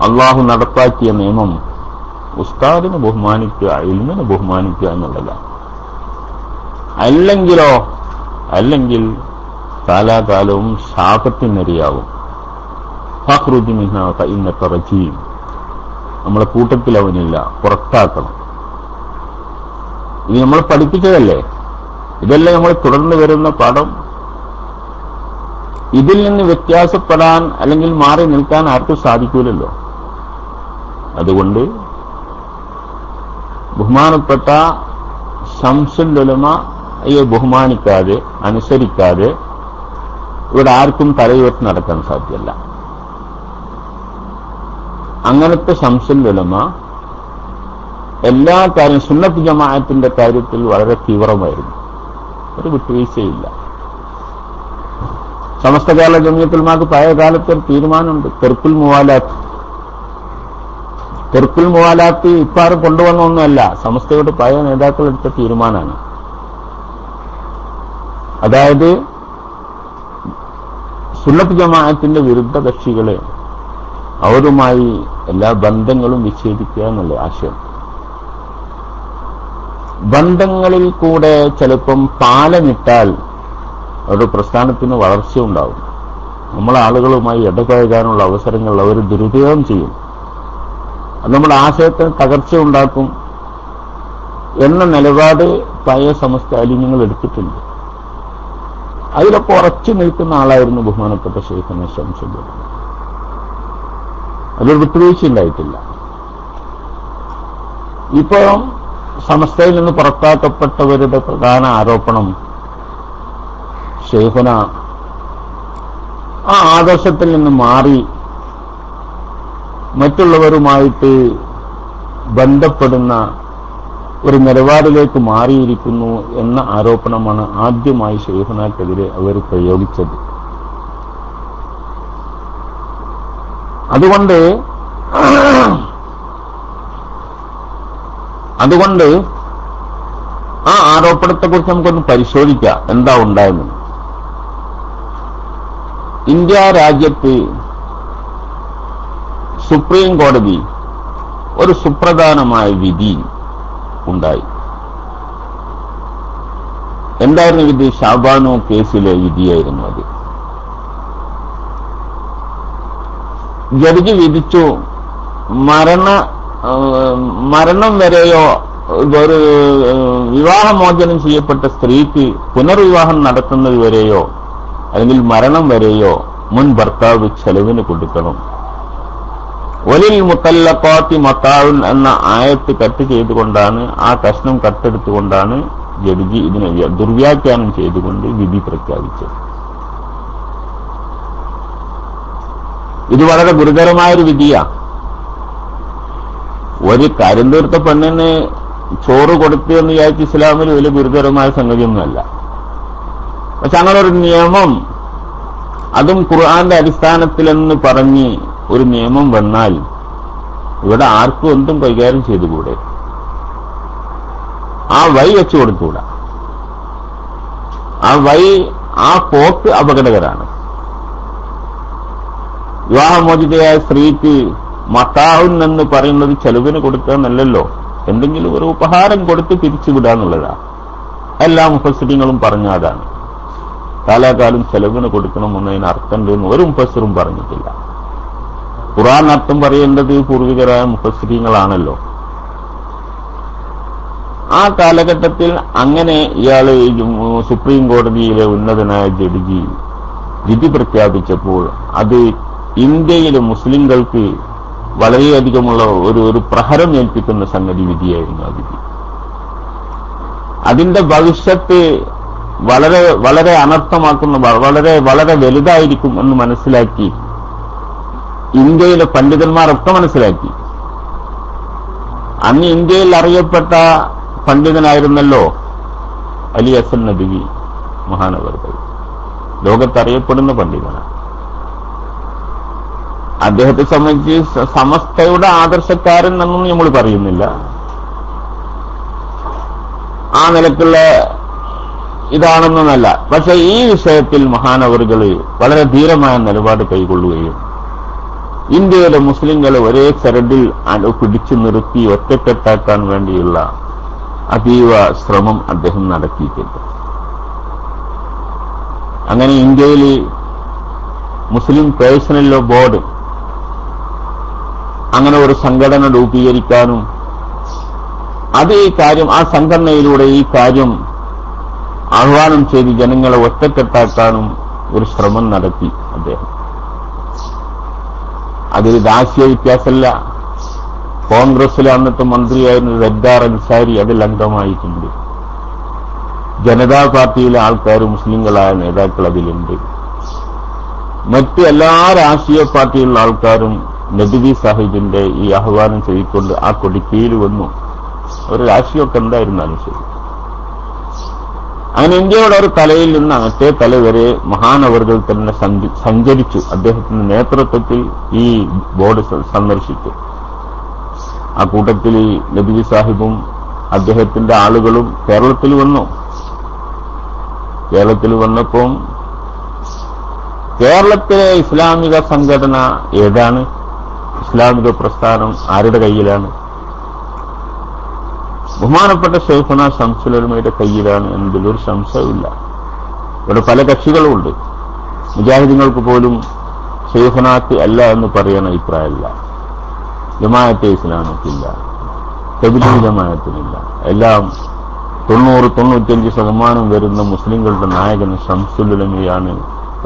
C: അല്ലാഹു നടപ്പാക്കിയ നിയമം ഉസ്താദിനെ ബഹുമാനിക്കുക, ഇൽമിനെ ബഹുമാനിക്കുക എന്നുള്ളതാണ്. അല്ലെങ്കിൽ കാലാകാലവും ശാപത്തിനിരയാവും. ഫഖ്റുജ് മിൻഹാ ഫഇന്നക റജീം, നമ്മളെ കൂട്ടത്തിൽ അവനില്ല, പുറത്താക്കണം. ഇത് നമ്മൾ പഠിപ്പിച്ചതല്ലേ, ഇതല്ലേ നമ്മൾ തുടർന്ന് വരുന്ന പാഠം. ഇതിൽ നിന്ന് വ്യത്യാസപ്പെടാൻ അല്ലെങ്കിൽ മാറി നിൽക്കാൻ ആർക്കും സാധിക്കൂലല്ലോ. അതുകൊണ്ട് ബഹുമാനപ്പെട്ട ശംസുൽ ഉലമയെ ബഹുമാനിക്കാതെ, അനുസരിക്കാതെ ഇവിടെ ആർക്കും തലയുയർത്തി നടക്കാൻ സാധ്യമല്ല. അങ്ങനത്തെ ശംസുൽ ഉലമ എല്ലാ കാര്യം സുന്നത്ത് ജമാഅത്തിന്റെ കാര്യത്തിൽ വളരെ തീവ്രമായിരുന്നു, ഒരു വിട്ടുവീഴ്ചയില്ല. സമസ്ത കേരള ജമിയത്തുൽ ഉലമാക്ക് പഴയ കാലത്ത് ഒരു തീരുമാനമുണ്ട്, തെർക്കുൽ മുവാലാത്ത് ഇപ്പാരും കൊണ്ടുവന്ന ഒന്നുമല്ല, സമസ്തയുടെ പഴയ നേതാക്കൾ എടുത്ത തീരുമാനമാണ്. അതായത് സുന്നത്ത് ജമാഅത്തിന്റെ വിരുദ്ധ കക്ഷികളെ അവരുമായി എല്ലാ ബന്ധങ്ങളും വിച്ഛേദിക്കുക എന്നുള്ള ആശയം. ബന്ധങ്ങളിൽ കൂടെ ചിലപ്പം പാലമിട്ടാൽ അവരുടെ പ്രസ്ഥാനത്തിന് വളർച്ചയുണ്ടാവും. നമ്മളെ ആളുകളുമായി ഇടപഴകാനുള്ള അവസരങ്ങൾ അവർ ദുരുപയോഗം ചെയ്യും. അത് നമ്മുടെ ആശയത്തിന് തകർച്ച ഉണ്ടാക്കും എന്ന നിലപാട് പഴയ സമസ്ത അലിമ്യങ്ങൾ എടുത്തിട്ടുണ്ട്. അതിലൊക്കെ ഉറച്ചു നിൽക്കുന്ന ആളായിരുന്നു ബഹുമാനപ്പെട്ട ശൈഖുനാ ശംസുൽ ഉലമ. അതൊരു വിട്ടുവീഴ്ച ഉണ്ടായിട്ടില്ല. ഇപ്പോ സമസ്തയിൽ നിന്ന് പുറത്താക്കപ്പെട്ടവരുടെ പ്രധാന ആരോപണം ശൈഖുന ആ ആദർശത്തിൽ നിന്ന് മാറി മറ്റുള്ളവരുമായിട്ട് ബന്ധപ്പെടുന്ന ഒരു നിലപാടിലേക്ക് മാറിയിരിക്കുന്നു എന്ന ആരോപണമാണ് ആദ്യമായി ശൈഖുനക്കെതിരെ അവർ പ്രയോഗിച്ചത്. അതുകൊണ്ട് ആ ആരോപണത്തെക്കുറിച്ച് നമുക്കൊന്ന് പരിശോധിക്കാം എന്താ ഉണ്ടായെന്ന്. ഇന്ത്യ രാജ്യത്ത് സുപ്രീം കോടതി ഒരു സുപ്രധാനമായ വിധി ഉണ്ടായി. എന്തായിരുന്നു വിധി? ഷാബാനു കേസിലെ വിധിയായിരുന്നു അത്. ജഡ്ജി വിധിച്ചു, മരണം വരെയോ ഒരു വിവാഹമോചനം ചെയ്യപ്പെട്ട സ്ത്രീക്ക് പുനർവിവാഹം നടത്തുന്നത് വരെയോ അല്ലെങ്കിൽ മരണം വരെയോ മുൻ ഭർത്താവ് ചെലവിന് കൊടുക്കണം. വലിൽ മുത്തല്ലഖാത്തി മതാഉൻ എന്ന ആയത്ത് കട്ട് ചെയ്തുകൊണ്ടാണ്, ആ കഷ്ണം കട്ടെടുത്തുകൊണ്ടാണ് ജഡ്ജി ഇതിനെ ദുർവ്യാഖ്യാനം ചെയ്തുകൊണ്ട് വിധി പ്രഖ്യാപിച്ചത്. ഇത് വളരെ ഗുരുതരമായൊരു വിധിയാണ്. ഒരു കാര്യം തീർത്ത പെണ്ണിന് ചോറ് കൊടുത്തു എന്ന് വിചാരിച്ച് ഇസ്ലാമിൽ വലിയ ഗുരുതരമായ സംഗതിയൊന്നുമല്ല. പക്ഷെ അങ്ങനെ ഒരു നിയമം, അതും ഖുർആന്റെ അടിസ്ഥാനത്തിലെന്ന് പറഞ്ഞ് ഒരു നിയമം വന്നാൽ ഇവിടെ ആർക്കും എന്തും കൈകാര്യം ചെയ്തുകൂടെ? ആ വഴി വെച്ചു കൊടുത്തുകൂടാ. ആ പോക്ക് അപകടകരാണ്. വിവാഹമോചിതയായ സ്ത്രീക്ക് മതാഉൻ എന്ന് പറയുന്നത് ചെലവിന് കൊടുക്കാന്നല്ലല്ലോ, എന്തെങ്കിലും ഒരു ഉപഹാരം കൊടുത്ത് പിരിച്ചുവിടാന്നുള്ളതാണ്. എല്ലാ മുഫസ്സിറുകളും പറഞ്ഞ അതാണ്. കാലാകാലം ചെലവിന് കൊടുക്കണമെന്നതിന് അർത്ഥമുണ്ട് എന്ന് ഒരു മുഫസ്സിറും പറഞ്ഞിട്ടില്ല. ഖുർആൻ അർത്ഥം പറയേണ്ടത് പൂർവികരായ മുഫസ്സിറുകളാണല്ലോ. ആ കാലഘട്ടത്തിൽ അങ്ങനെ ഇയാള് സുപ്രീം കോടതിയിലെ ഉന്നതനായ ജഡ്ജി വിധി പ്രഖ്യാപിച്ചപ്പോൾ അത് ഇന്ത്യയിലെ മുസ്ലിങ്ങൾക്ക് വളരെയധികമുള്ള ഒരു പ്രഹരം ഏൽപ്പിക്കുന്ന സംഗതി വിധിയായിരുന്നു ആ വിധി. അതിന്റെ ഭവിഷ്യത്ത് വളരെ വളരെ അനർത്ഥമാക്കുന്ന, വളരെ വലുതായിരിക്കും എന്ന് മനസ്സിലാക്കി ഇന്ത്യയിലെ പണ്ഡിതന്മാരൊക്കെ മനസ്സിലാക്കി. അന്ന് ഇന്ത്യയിൽ അറിയപ്പെട്ട പണ്ഡിതനായിരുന്നല്ലോ അലി ഹസൻ നദ്വി മഹാനവർകൾ. ലോകത്തറിയപ്പെടുന്ന പണ്ഡിതനാണ്. അദ്ദേഹത്തെ സംബന്ധിച്ച് സമസ്തയുടെ ആദർശക്കാരൻ എന്നൊന്നും നമ്മൾ പറയുന്നില്ല. ആ നിലക്കുള്ള ഇതാണെന്നല്ല. പക്ഷെ ഈ വിഷയത്തിൽ മഹാനവറുകൾ വളരെ ധീരമായ നിലപാട് കൈക്കൊള്ളുകയും ഇന്ത്യയിലെ മുസ്ലിങ്ങളെ ഒരേ ചരടിൽ പിടിച്ചു നിർത്തി ഒറ്റക്കെട്ടാക്കാൻ വേണ്ടിയുള്ള അതീവ ശ്രമം അദ്ദേഹം നടത്തിയിട്ടുണ്ട്. അങ്ങനെ ഇന്ത്യയിൽ മുസ്ലിം പേഴ്സണൽ ലോ ബോർഡ് അങ്ങനെ ഒരു സംഘടന രൂപീകരിക്കാനും അത് ഈ കാര്യം, ആ സംഘടനയിലൂടെ ഈ കാര്യം ആഹ്വാനം ചെയ്ത് ജനങ്ങളെ ഒറ്റക്കെട്ടാക്കാനും ഒരു ശ്രമം നടത്തി അദ്ദേഹം. അതിൽ രാഷ്ട്രീയ വ്യത്യാസമല്ല. കോൺഗ്രസിലെ അന്നത്തെ മന്ത്രിയായിരുന്ന റദ്ദാർ അൻസാരി അതിൽ അംഗമായിട്ടുണ്ട്. ജനതാ പാർട്ടിയിലെ ആൾക്കാർ, മുസ്ലിങ്ങളായ നേതാക്കൾ അതിലുണ്ട്. മറ്റ് എല്ലാ രാഷ്ട്രീയ പാർട്ടിയിലുള്ള ആൾക്കാരും നദ്വി സാഹിബിന്റെ ഈ ആഹ്വാനം ചെയ്തുകൊണ്ട് ആ കൊടിക്കീഴിൽ വന്നു. ഒരു രാഷ്ട്രീയമൊക്കെ എന്തായിരുന്നാലും ശരി. അങ്ങനെ ഇന്ത്യയുടെ ഒരു തലയിൽ നിന്ന് മറ്റേ തല വരെ മഹാനവറുകൾ തന്നെ സഞ്ചരിച്ചു. അദ്ദേഹത്തിന്റെ നേതൃത്വത്തിൽ ഈ ബോർഡ് സന്ദർശിച്ചു. ആ കൂട്ടത്തിൽ നദ്വി സാഹിബും അദ്ദേഹത്തിന്റെ ആളുകളും കേരളത്തിൽ വന്നു. കേരളത്തിൽ വന്നപ്പോൾ കേരളത്തിലെ ഇസ്ലാമിക സംഘടന ഏതാണ്? ഇസ്ലാമിക പ്രസ്ഥാനം ആരുടെ കയ്യിലാണ്? ബഹുമാനപ്പെട്ട ശൈഖുന ശംസുൽ ഉലമയുടെ കയ്യിലാണ് എന്നതിലൊരു സംശയമില്ല. ഇവിടെ പല കക്ഷികളുമുണ്ട്. മുജാഹിദീങ്ങൾക്ക് പോലും ശൈഖുനാക്ക് അല്ല എന്ന് പറയുന്ന അഭിപ്രായമല്ല. ജമാഅത്തെ ഇസ്ലാമിക്കില്ല, തബ്ലീഗ് ജമാഅത്തിനില്ല. എല്ലാം 90-95% വരുന്ന മുസ്ലിങ്ങളുടെ നായകൻ ശംസുൽ ഉലമയാണ്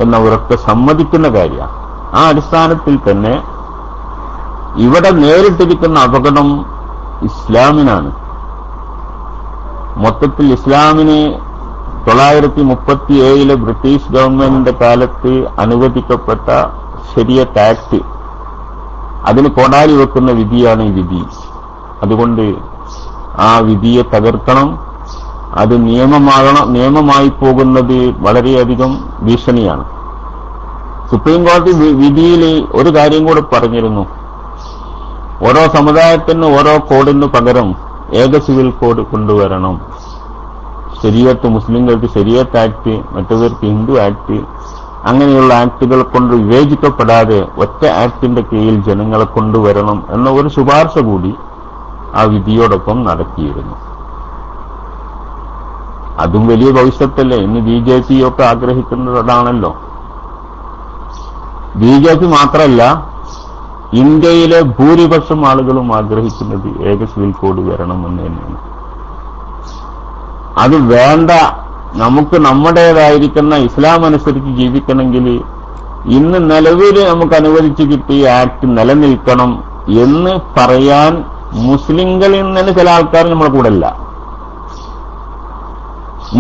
C: എന്നവരൊക്കെ സമ്മതിക്കുന്ന കാര്യമാണ്. ആ അടിസ്ഥാനത്തിൽ തന്നെ ഇവിടെ നേരിട്ടിരിക്കുന്ന അപകടം ഇസ്ലാമിനാണ്. മൊത്തത്തിൽ ഇസ്ലാമിന് 937 ബ്രിട്ടീഷ് ഗവൺമെന്റിന്റെ കാലത്ത് അനുവദിക്കപ്പെട്ട ശരിയത്ത് ആക്ട്, അതിന് കൊടാലി വെക്കുന്ന വിധിയാണ് ഈ വിധി. അതുകൊണ്ട് ആ വിധിയെ തകർക്കണം. അത് നിയമമായി പോകുന്നത് വളരെയധികം ഭീഷണിയാണ്. സുപ്രീം കോടതി വിധിയിൽ ഒരു കാര്യം കൂടെ പറഞ്ഞിരുന്നു. ഓരോ സമുദായത്തിന് ഓരോ കോഡിന് പകരം ഏക സിവിൽ കോഡ് കൊണ്ടുവരണം. ശരീഅത്ത്, മുസ്ലിങ്ങൾക്ക് ശരീഅത്ത് ആക്ട്, മറ്റവർക്ക് ഹിന്ദു ആക്ട്, അങ്ങനെയുള്ള ആക്ടുകൾ കൊണ്ട് വിവേചിക്കപ്പെടാതെ ഒറ്റ ആക്ടിന്റെ കീഴിൽ ജനങ്ങളെ കൊണ്ടുവരണം എന്ന ഒരു ശുപാർശ കൂടി ആ വിധിയോടൊപ്പം നടത്തിയിരുന്നു. അതും വലിയ ഭവിഷ്യത്തല്ലേ. ഇന്ന് BJP ഒക്കെ ആഗ്രഹിക്കുന്നതാണല്ലോ. BJP മാത്രമല്ല, ഇന്ത്യയിലെ ഭൂരിപക്ഷം ആളുകളും ആഗ്രഹിക്കുന്നത് ഏക സിവിൽ കോഡ് വരണമെന്ന് തന്നെയാണ്. അത് വേണ്ട, നമുക്ക് നമ്മുടേതായിരിക്കുന്ന ഇസ്ലാം അനുസരിച്ച് ജീവിക്കണമെങ്കിൽ ഇന്ന് നിലവിൽ നമുക്ക് അനുവദിച്ചു കിട്ടിയ ആക്ട് നിലനിൽക്കണം എന്ന് പറയാൻ മുസ്ലിങ്ങളിൽ നിന്ന് ചില ആൾക്കാർ നമ്മളെ കൂടെ ഇല്ല.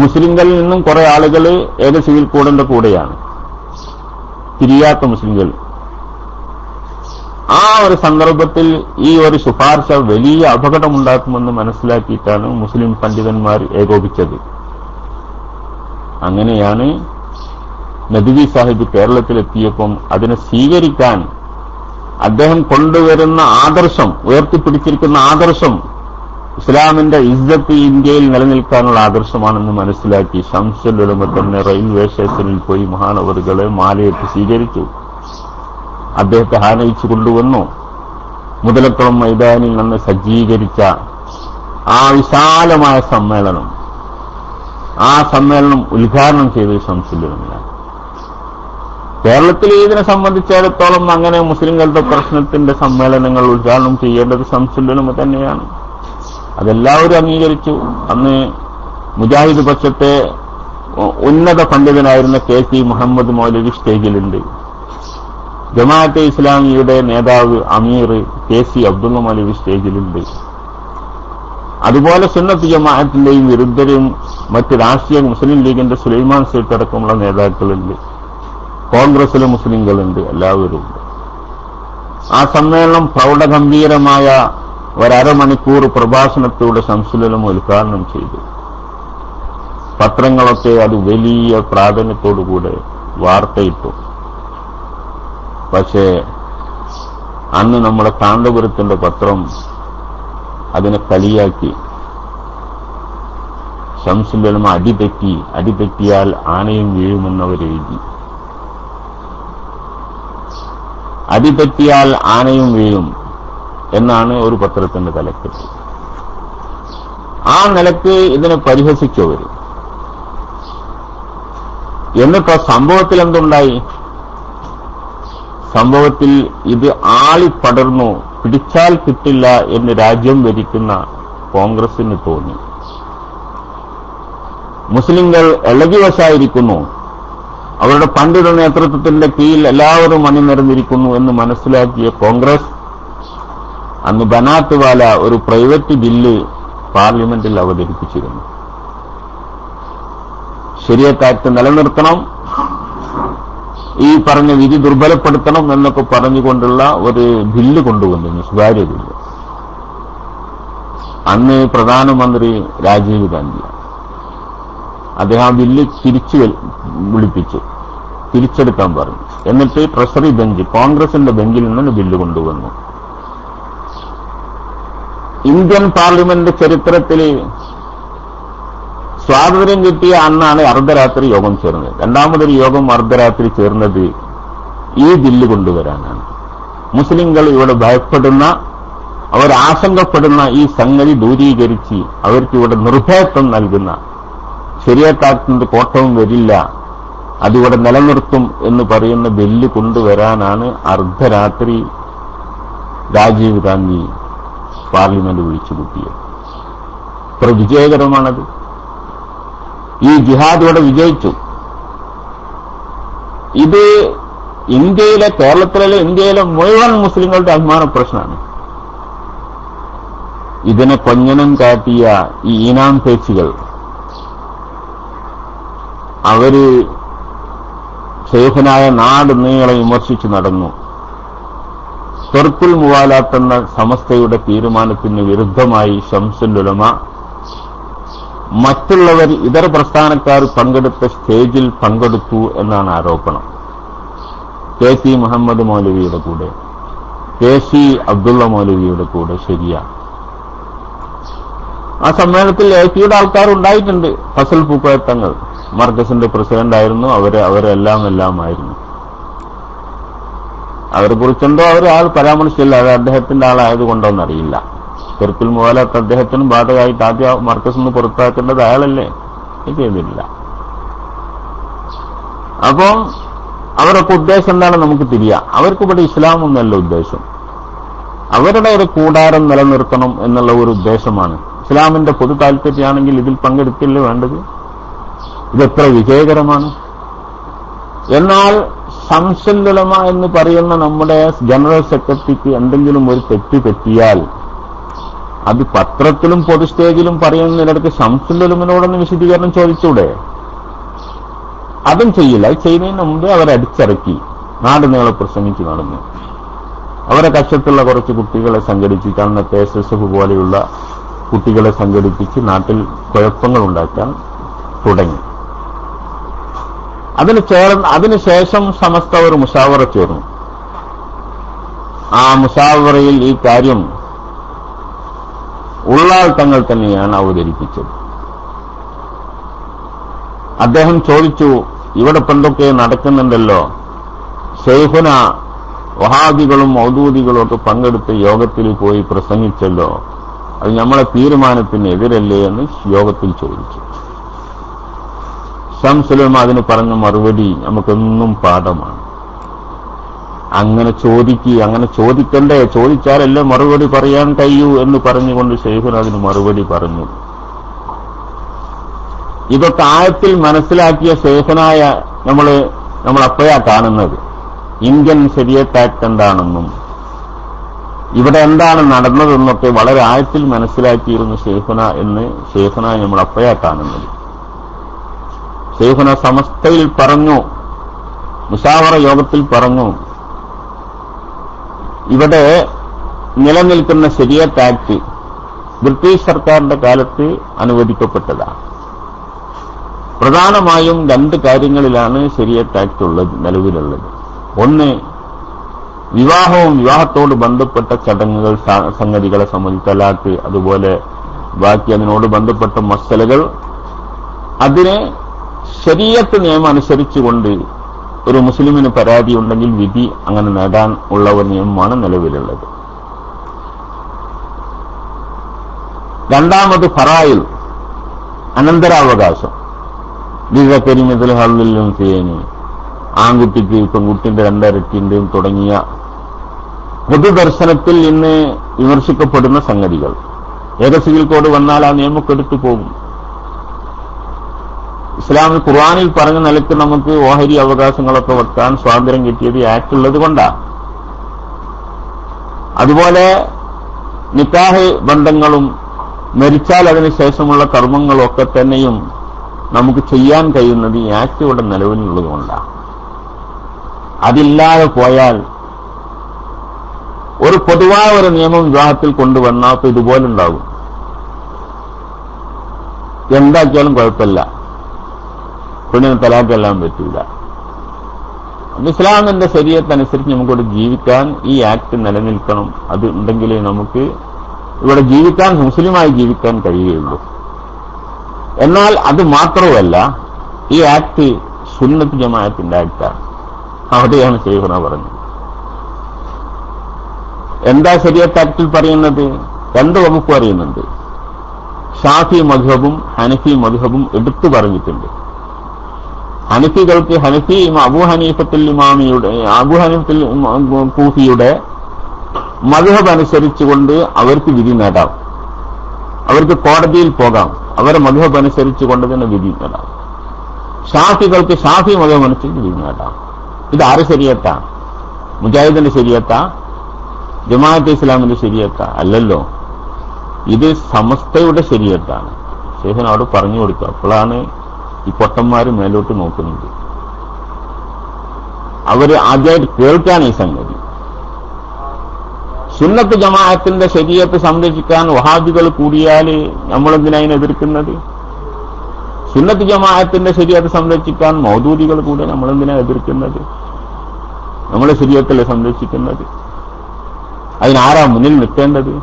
C: മുസ്ലിങ്ങളിൽ നിന്നും കുറെ ആളുകൾ ഏക സിവിൽ കോഡിന്റെ കൂടെയാണ്, തിരിയാത്ത മുസ്ലിങ്ങൾ. ആ ഒരു സന്ദർഭത്തിൽ ഈ ഒരു ശുപാർശ വലിയ അപകടമുണ്ടാക്കുമെന്ന് മനസ്സിലാക്കിയിട്ടാണ് മുസ്ലിം പണ്ഡിതന്മാർ ഏകോപിച്ചത്. അങ്ങനെയാണ് നദ്വി സാഹിബ് കേരളത്തിലെത്തിയപ്പം അതിനെ സ്വീകരിക്കാൻ അദ്ദേഹം കൊണ്ടുവരുന്ന ആദർശം, ഉയർത്തിപ്പിടിച്ചിരിക്കുന്ന ആദർശം ഇസ്ലാമിന്റെ ഇസ്സത്ത് ഇന്ത്യയിൽ നിലനിൽക്കാനുള്ള ആദർശമാണെന്ന് മനസ്സിലാക്കി ശംസുൽ ഉലമ തന്നെ റെയിൽവേ സ്റ്റേഷനിൽ പോയി മഹാനവറുകളെ മാലയിട്ട് സ്വീകരിച്ചു. അദ്ദേഹത്തെ ആനയിച്ചു കൊണ്ടുവന്നു. മുതലക്കുളം മൈതാനിൽ നിന്ന് സജ്ജീകരിച്ച ആ വിശാലമായ സമ്മേളനം, ആ സമ്മേളനം ഉദ്ഘാടനം ചെയ്തത് ശംസുൽ ഉലമയാണ്. കേരളത്തിൽ ഇതിനെ സംബന്ധിച്ചിടത്തോളം അങ്ങനെ മുസ്ലിങ്ങളുടെ പ്രശ്നത്തിന്റെ സമ്മേളനങ്ങൾ ഉദ്ഘാടനം ചെയ്യേണ്ടത് ശംസുൽ ഉലമ തന്നെയാണ്. അതെല്ലാവരും അംഗീകരിച്ചു. അന്ന് മുജാഹിദ് പക്ഷത്തെ ഉന്നത പണ്ഡിതനായിരുന്ന KC മുഹമ്മദ് മൗലവി സ്റ്റേജിലുണ്ട്. ജമാഅത്തെ ഇസ്ലാമിയുടെ നേതാവ് അമീർ KC അബ്ദുള്ള മൗലവി സ്റ്റേജിലുണ്ട്. അതുപോലെ സുന്നത്ത് ജമാഅത്തിന്റെയും വിരുദ്ധരും മറ്റ് രാഷ്ട്രീയ മുസ്ലിം ലീഗിന്റെ സുലൈമാൻ സേട്ട് അടക്കമുള്ള നേതാക്കളുണ്ട്. കോൺഗ്രസിലെ മുസ്ലിങ്ങളുണ്ട്. എല്ലാവരും ഉണ്ട്. ആ സമ്മേളനം പ്രൗഢഗംഭീരമായ ഒരമണിക്കൂർ പ്രഭാഷണത്തോടെ ശംസുൽ ഉലമ ഉദ്ഘാടനം ചെയ്തു. പത്രങ്ങളൊക്കെ അത് വലിയ പ്രാധാന്യത്തോടുകൂടെ വാർത്തയിട്ടു. പക്ഷേ അന്ന് നമ്മുടെ കാന്തപുരത്തിന്റെ പത്രം അതിനെ കളിയാക്കി. ശംസുൽ ഉലമ അടിതെറ്റിയാൽ ആനയും വീഴുമെന്നവരെഴുതി. അടിതെറ്റിയാൽ ആനയും വീഴും എന്നാണ് ഒരു പത്രത്തിന്റെ തലക്കെട്ട്. ആ നിലക്ക് ഇതിനെ പരിഹസിച്ചവർ. എന്നിട്ടോ സംഭവത്തിൽ എന്തുണ്ടായി? സംഭവത്തിൽ ഇത് ആളിപ്പടർന്നു. പിടിച്ചാൽ കിട്ടില്ല എന്ന് രാജ്യം ഭരിക്കുന്ന കോൺഗ്രസിന് തോന്നി. മുസ്ലിങ്ങൾ ഇളകിവശായിരിക്കുന്നു, അവരുടെ പണ്ഡിത നേതൃത്വത്തിന്റെ കീഴിൽ എല്ലാവരും അണിനിരന്നിരിക്കുന്നു എന്ന് മനസ്സിലാക്കിയ കോൺഗ്രസ് അന്ന് ബനാത്ത് വാല ഒരു പ്രൈവറ്റ് ബില്ല് പാർലമെന്റിൽ അവതരിപ്പിച്ചിരുന്നു. ശരീഅത്ത് ആക്ട് നിലനിർത്തണം, ഈ പറഞ്ഞ വിധി ദുർബലപ്പെടുത്തണം എന്നൊക്കെ പറഞ്ഞുകൊണ്ടുള്ള ഒരു ബില്ല് കൊണ്ടുവന്നിരുന്നു, സ്വകാര്യ ബില്ല്. അന്ന് പ്രധാനമന്ത്രി രാജീവ് ഗാന്ധി. അദ്ദേഹം ആ ബില്ല് വിളിപ്പിച്ചു, തിരിച്ചെടുക്കാൻ പറഞ്ഞു. എന്നിട്ട് ട്രഷറി ബെഞ്ച്, കോൺഗ്രസിന്റെ ബെഞ്ചിൽ നിന്ന് ബില്ല് കൊണ്ടുവന്നു. ഇന്ത്യൻ പാർലമെന്റ് ചരിത്രത്തിൽ സ്വാതന്ത്ര്യം കിട്ടിയ അന്നാണ് അർദ്ധരാത്രി യോഗം ചേർന്നത്. രണ്ടാമതൊരു യോഗം അർദ്ധരാത്രി ചേർന്നത് ഈ ബില്ല് കൊണ്ടുവരാനാണ്. മുസ്ലിങ്ങൾ ഇവിടെ ഭയപ്പെടുന്ന, അവർ ആശങ്കപ്പെടുന്ന ഈ സംഗതി ദൂരീകരിച്ച് അവർക്ക് ഇവിടെ നിർഭയത്വം നൽകുന്ന, ശരീഅത്ത് ആക്ടിന്റെ കോട്ടവും വരില്ല, അതിവിടെ നിലനിർത്തും എന്ന് പറയുന്ന ബില്ല് കൊണ്ടുവരാനാണ് അർദ്ധരാത്രി രാജീവ് ഗാന്ധി പാർലമെന്റ് വിളിച്ചുകൂട്ടിയത്. ഇത്ര വിജയകരമാണത്. ഈ ജിഹാദ് ഇവിടെ വിജയിച്ചു. ഇത് ഇന്ത്യയിലെ, കേരളത്തിലെ, ഇന്ത്യയിലെ മുഴുവൻ മുസ്ലിങ്ങളുടെ അഭിമാന പ്രശ്നമാണ്. ഇതിനെ കൊഞ്ഞനം കാട്ടിയ ഈ ഈനാം പേച്ചികൾ അവര് ശൈഖുനായ നാട് നീളെ വിമർശിച്ചു നടന്നു. തർക്കുൽ മുവാലാത്ത് എന്ന സമസ്തയുടെ തീരുമാനത്തിന് വിരുദ്ധമായി ശംസുൽ ഉലമ മറ്റുള്ളവർ ഇതര പ്രസ്ഥാനക്കാർ പങ്കെടുത്ത സ്റ്റേജിൽ പങ്കെടുത്തു എന്നാണ് ആരോപണം. കെ സി മുഹമ്മദ് മൗലവിയുടെ കൂടെ, കെ സി അബ്ദുള്ള മൗലവിയുടെ കൂടെ. ശരിയാണ്. ആ സമ്മേളനത്തിൽ എപിയുടെ ആൾക്കാരുണ്ടായിട്ടുണ്ട്. ഫസൽ പൂക്കോയത്തങ്ങൾ മർക്കസിന്റെ പ്രസിഡന്റായിരുന്നു. അവരെല്ലാമായിരുന്നു. അവരെ കുറിച്ചെന്തോ ആൾ പരാമർശിച്ചില്ല. അത് അദ്ദേഹത്തിന്റെ ആളായതുകൊണ്ടോന്നറിയില്ല. തെർക്കുൽ മുവാലാത്ത് അദ്ദേഹത്തിനും ബാധകമായിട്ട് ആദ്യം മർക്കസ് നിന്ന് പുറത്താക്കേണ്ടത് അയാളല്ലേ? ചെയ്തില്ല. അപ്പോ അവരൊക്കെ ഉദ്ദേശം എന്താണ് നമുക്ക് തിരിയാം. അവർക്ക് ഇവിടെ ഇസ്ലാമൊന്നല്ല ഉദ്ദേശം. അവരുടെ ഒരു കൂടാരം നിലനിർത്തണം എന്നുള്ള ഒരു ഉദ്ദേശമാണ്. ഇസ്ലാമിന്റെ പൊതു താല്പര്യമാണെങ്കിൽ ഇതിൽ പങ്കെടുക്കില്ല വേണ്ടത്. ഇതെത്ര വിജയകരമാണ്. എന്നാൽ ശംസുൽ ഉലമ എന്ന് പറയുന്ന നമ്മുടെ ജനറൽ സെക്രട്ടറിക്ക് എന്തെങ്കിലും ഒരു തെറ്റ് പറ്റിയാൽ അത് പത്രത്തിലും പൊതു സ്റ്റേജിലും പറയുന്നതിനിടയ്ക്ക് ശംസുൽ ഉലമയോടൊന്ന് വിശദീകരണം ചോദിച്ചൂടെ? അതും ചെയ്യില്ല. അത് ചെയ്യുന്നതിന് മുമ്പ് അവരെ അടിച്ചിറക്കി നാട് നീളെ പ്രസംഗിച്ച് നടന്നു. അവരെ കക്ഷത്തുള്ള കുറച്ച് കുട്ടികളെ സംഘടിപ്പിച്ച്, അന്നത്തെ SSF പോലെയുള്ള കുട്ടികളെ സംഘടിപ്പിച്ച് നാട്ടിൽ കുഴപ്പങ്ങൾ ഉണ്ടാക്കാൻ തുടങ്ങി. അതിനുശേഷം സമസ്ത ഒരു മുഷാവറ ചേർന്നു. ആ മുഷാവറയിൽ ഈ കാര്യം ഉള്ളാൾ തങ്ങൾ തന്നെയാണ് അവതരിപ്പിച്ചത്. അദ്ദേഹം ചോദിച്ചു, ഇവിടെ എന്തൊക്കെ നടക്കുന്നുണ്ടല്ലോ, ശൈഖുന വഹാബികളും മൗദൂദികളും ഒക്കെ പങ്കെടുത്ത യോഗത്തിൽ പോയി പ്രസംഗിച്ചല്ലോ, അത് നമ്മളെ തീരുമാനത്തിന് എതിരല്ലേ എന്ന് യോഗത്തിൽ ചോദിച്ചു. ശംസുൽ ഉലമ അതിന് പറഞ്ഞ മറുപടി നമുക്കെന്നും പാഠമാണ്. അങ്ങനെ ചോദിക്കണ്ടേ, ചോദിച്ചാലല്ലേ മറുപടി പറയാൻ കഴിയൂ എന്ന് പറഞ്ഞുകൊണ്ട് ശൈഖുന അതിന് മറുപടി പറഞ്ഞു. ഇതൊക്കെ ആഴത്തിൽ മനസ്സിലാക്കിയ ശൈഖുനായ നമ്മൾ അപ്പോഴാ കാണുന്നത് ഇന്ത്യൻ ശരിയത്ത് ആക്ട് എന്താണെന്നും ഇവിടെ എന്താണ് നടന്നതെന്നൊക്കെ വളരെ ആഴത്തിൽ മനസ്സിലാക്കിയിരുന്നു ശൈഖുന നമ്മൾ അപ്പോഴാ കാണുന്നത്. ശൈഖുന സമസ്തയിൽ പറഞ്ഞു, മുശാവറ യോഗത്തിൽ പറഞ്ഞു, ഇവിടെ നിലനിൽക്കുന്ന ശരിയത്ത് ആക്ട് ബ്രിട്ടീഷ് സർക്കാരിന്റെ കാലത്ത് അനുവദിക്കപ്പെട്ടതാണ്. പ്രധാനമായും രണ്ട് കാര്യങ്ങളിലാണ് ശരിയത്ത് ആക്ട് നിലവിലുള്ളത്. ഒന്ന്, വിവാഹവും വിവാഹത്തോട് ബന്ധപ്പെട്ട ചടങ്ങുകൾ, സംഗതികളെ സംബന്ധിച്ച് തലാഖ്, അതുപോലെ ബാക്കി അതിനോട് ബന്ധപ്പെട്ട മസലകൾ, അതിനെ ശരീഅത്ത് നിയമം അനുസരിച്ചുകൊണ്ട് ഒരു മുസ്ലിമിന് പരാതി ഉണ്ടെങ്കിൽ വിധി അങ്ങനെ നേടാൻ ഉള്ള ഒരു നിയമമാണ് നിലവിലുള്ളത്. രണ്ടാമത് ഫറായിൽ, അനന്തരാവകാശം, ലിസക്കരിമിഥിൽ ഹള്ളിലും ചെയ്യുന്നു, ആൺകുട്ടിക്ക് പെൺകുട്ടിന്റെ രണ്ടരട്ടിന്റെയും തുടങ്ങിയ പൊതുദർശനത്തിൽ ഇന്ന് വിമർശിക്കപ്പെടുന്ന സംഗതികൾ. ഏക സിവിൽ കോഡ് വന്നാൽ ആ നിയമമൊക്കെ എടുത്തു പോകും. ഇസ്ലാമിൽ ഖുർആനിൽ പറഞ്ഞ നിലയ്ക്ക് നമുക്ക് ഓഹരി അവകാശങ്ങളൊക്കെ വെക്കാൻ സ്വാതന്ത്ര്യം കിട്ടിയത് ആക്ട് ഉള്ളത് കൊണ്ടാണ്. അതുപോലെ നിക്കാഹ് ബന്ധങ്ങളും മരിച്ചാൽ അതിനുശേഷമുള്ള കർമ്മങ്ങളും ഒക്കെ തന്നെയും നമുക്ക് ചെയ്യാൻ കഴിയുന്നത് ഈ ആക്ട് ഇവിടെ നിലവിലുള്ളത് കൊണ്ടാണ്. അതില്ലാതെ പോയാൽ ഒരു പൊതുവായ ഒരു നിയമം വിവാഹത്തിൽ കൊണ്ടുവന്നാൽ അപ്പൊ ഇതുപോലെ ഉണ്ടാകും. എന്താക്കിയാലും കുഴപ്പമില്ല, പെണ്ണിന് തലാഖെല്ലാം പറ്റില്ല. ഇസ്ലാമിന്റെ ശരീഅത്ത് അനുസരിച്ച് നമുക്കിവിടെ ജീവിക്കാൻ ഈ ആക്ട് നിലനിൽക്കണം. അത് ഉണ്ടെങ്കിലേ നമുക്ക് ഇവിടെ ജീവിക്കാൻ, മുസ്ലിമായി ജീവിക്കാൻ കഴിയുകയുള്ളൂ. എന്നാൽ അത് മാത്രമല്ല, ഈ ആക്ട് സുന്നത്ത് ജമാഅത്തിന്റെ ആക്ടാണ്. അവിടെയാണ് ശൈഖുന പറഞ്ഞത്. എന്താ ശരീഅത്ത് ആക്ടിൽ പറയുന്നത്? രണ്ട് വകുപ്പ് പറയുന്നുണ്ട്. ഷാഫി മദ്ഹബും ഹനഫി മദ്ഹബും എടുത്തു പറഞ്ഞിട്ടുണ്ട്. ഹനഫികൾക്ക് അബൂ ഹനീഫത്തുൽ കൂഫിയുടെ മദ്ഹബ് അനുസരിച്ചുകൊണ്ട് അവർക്ക് വിധി നേടാം, അവർക്ക് കോടതിയിൽ പോകാം, അവരെ മദ്ഹബ് അനുസരിച്ചുകൊണ്ട് തന്നെ വിധി നേടാം. ഷാഫികൾക്ക് ഷാഫി മദ്ഹബ് അനുസരിച്ച് വിധി നേടാം. ഇത് ആര് ശരീഅത്താ? മുജാഹിദിന്റെ ശരീഅത്താ? ജമാഅത്തെ ഇസ്ലാമിന്റെ ശരീഅത്താ? അല്ലല്ലോ, ഇത് സമസ്തയുടെ ശരീഅത്താണ്. ശൈഖുനോട് പറഞ്ഞു കൊടുത്തു. അപ്പോഴാണ് ഈ പൊട്ടന്മാര് മേലോട്ട് നോക്കുന്നത്. അവര് ആദ്യമായിട്ട് കേൾക്കാൻ ഈ സംഗതി. സുന്നത്ത് ജമാഅത്തിന്റെ ശരീഅത്ത് സംരക്ഷിക്കാൻ വഹാബികൾ കൂടിയാൽ നമ്മളെന്തിനാ അതിനെ എതിർക്കുന്നത്? സുന്നത്ത് ജമാഅത്തിന്റെ ശരീഅത്ത് സംരക്ഷിക്കാൻ മൗദൂദികൾ കൂടെ നമ്മളെന്തിനാ എതിർക്കുന്നത്? നമ്മളെ ശരീഅത്തല്ലേ സംരക്ഷിക്കുന്നത്? അതിനാരാ മുന്നിൽ നിൽക്കേണ്ടത്?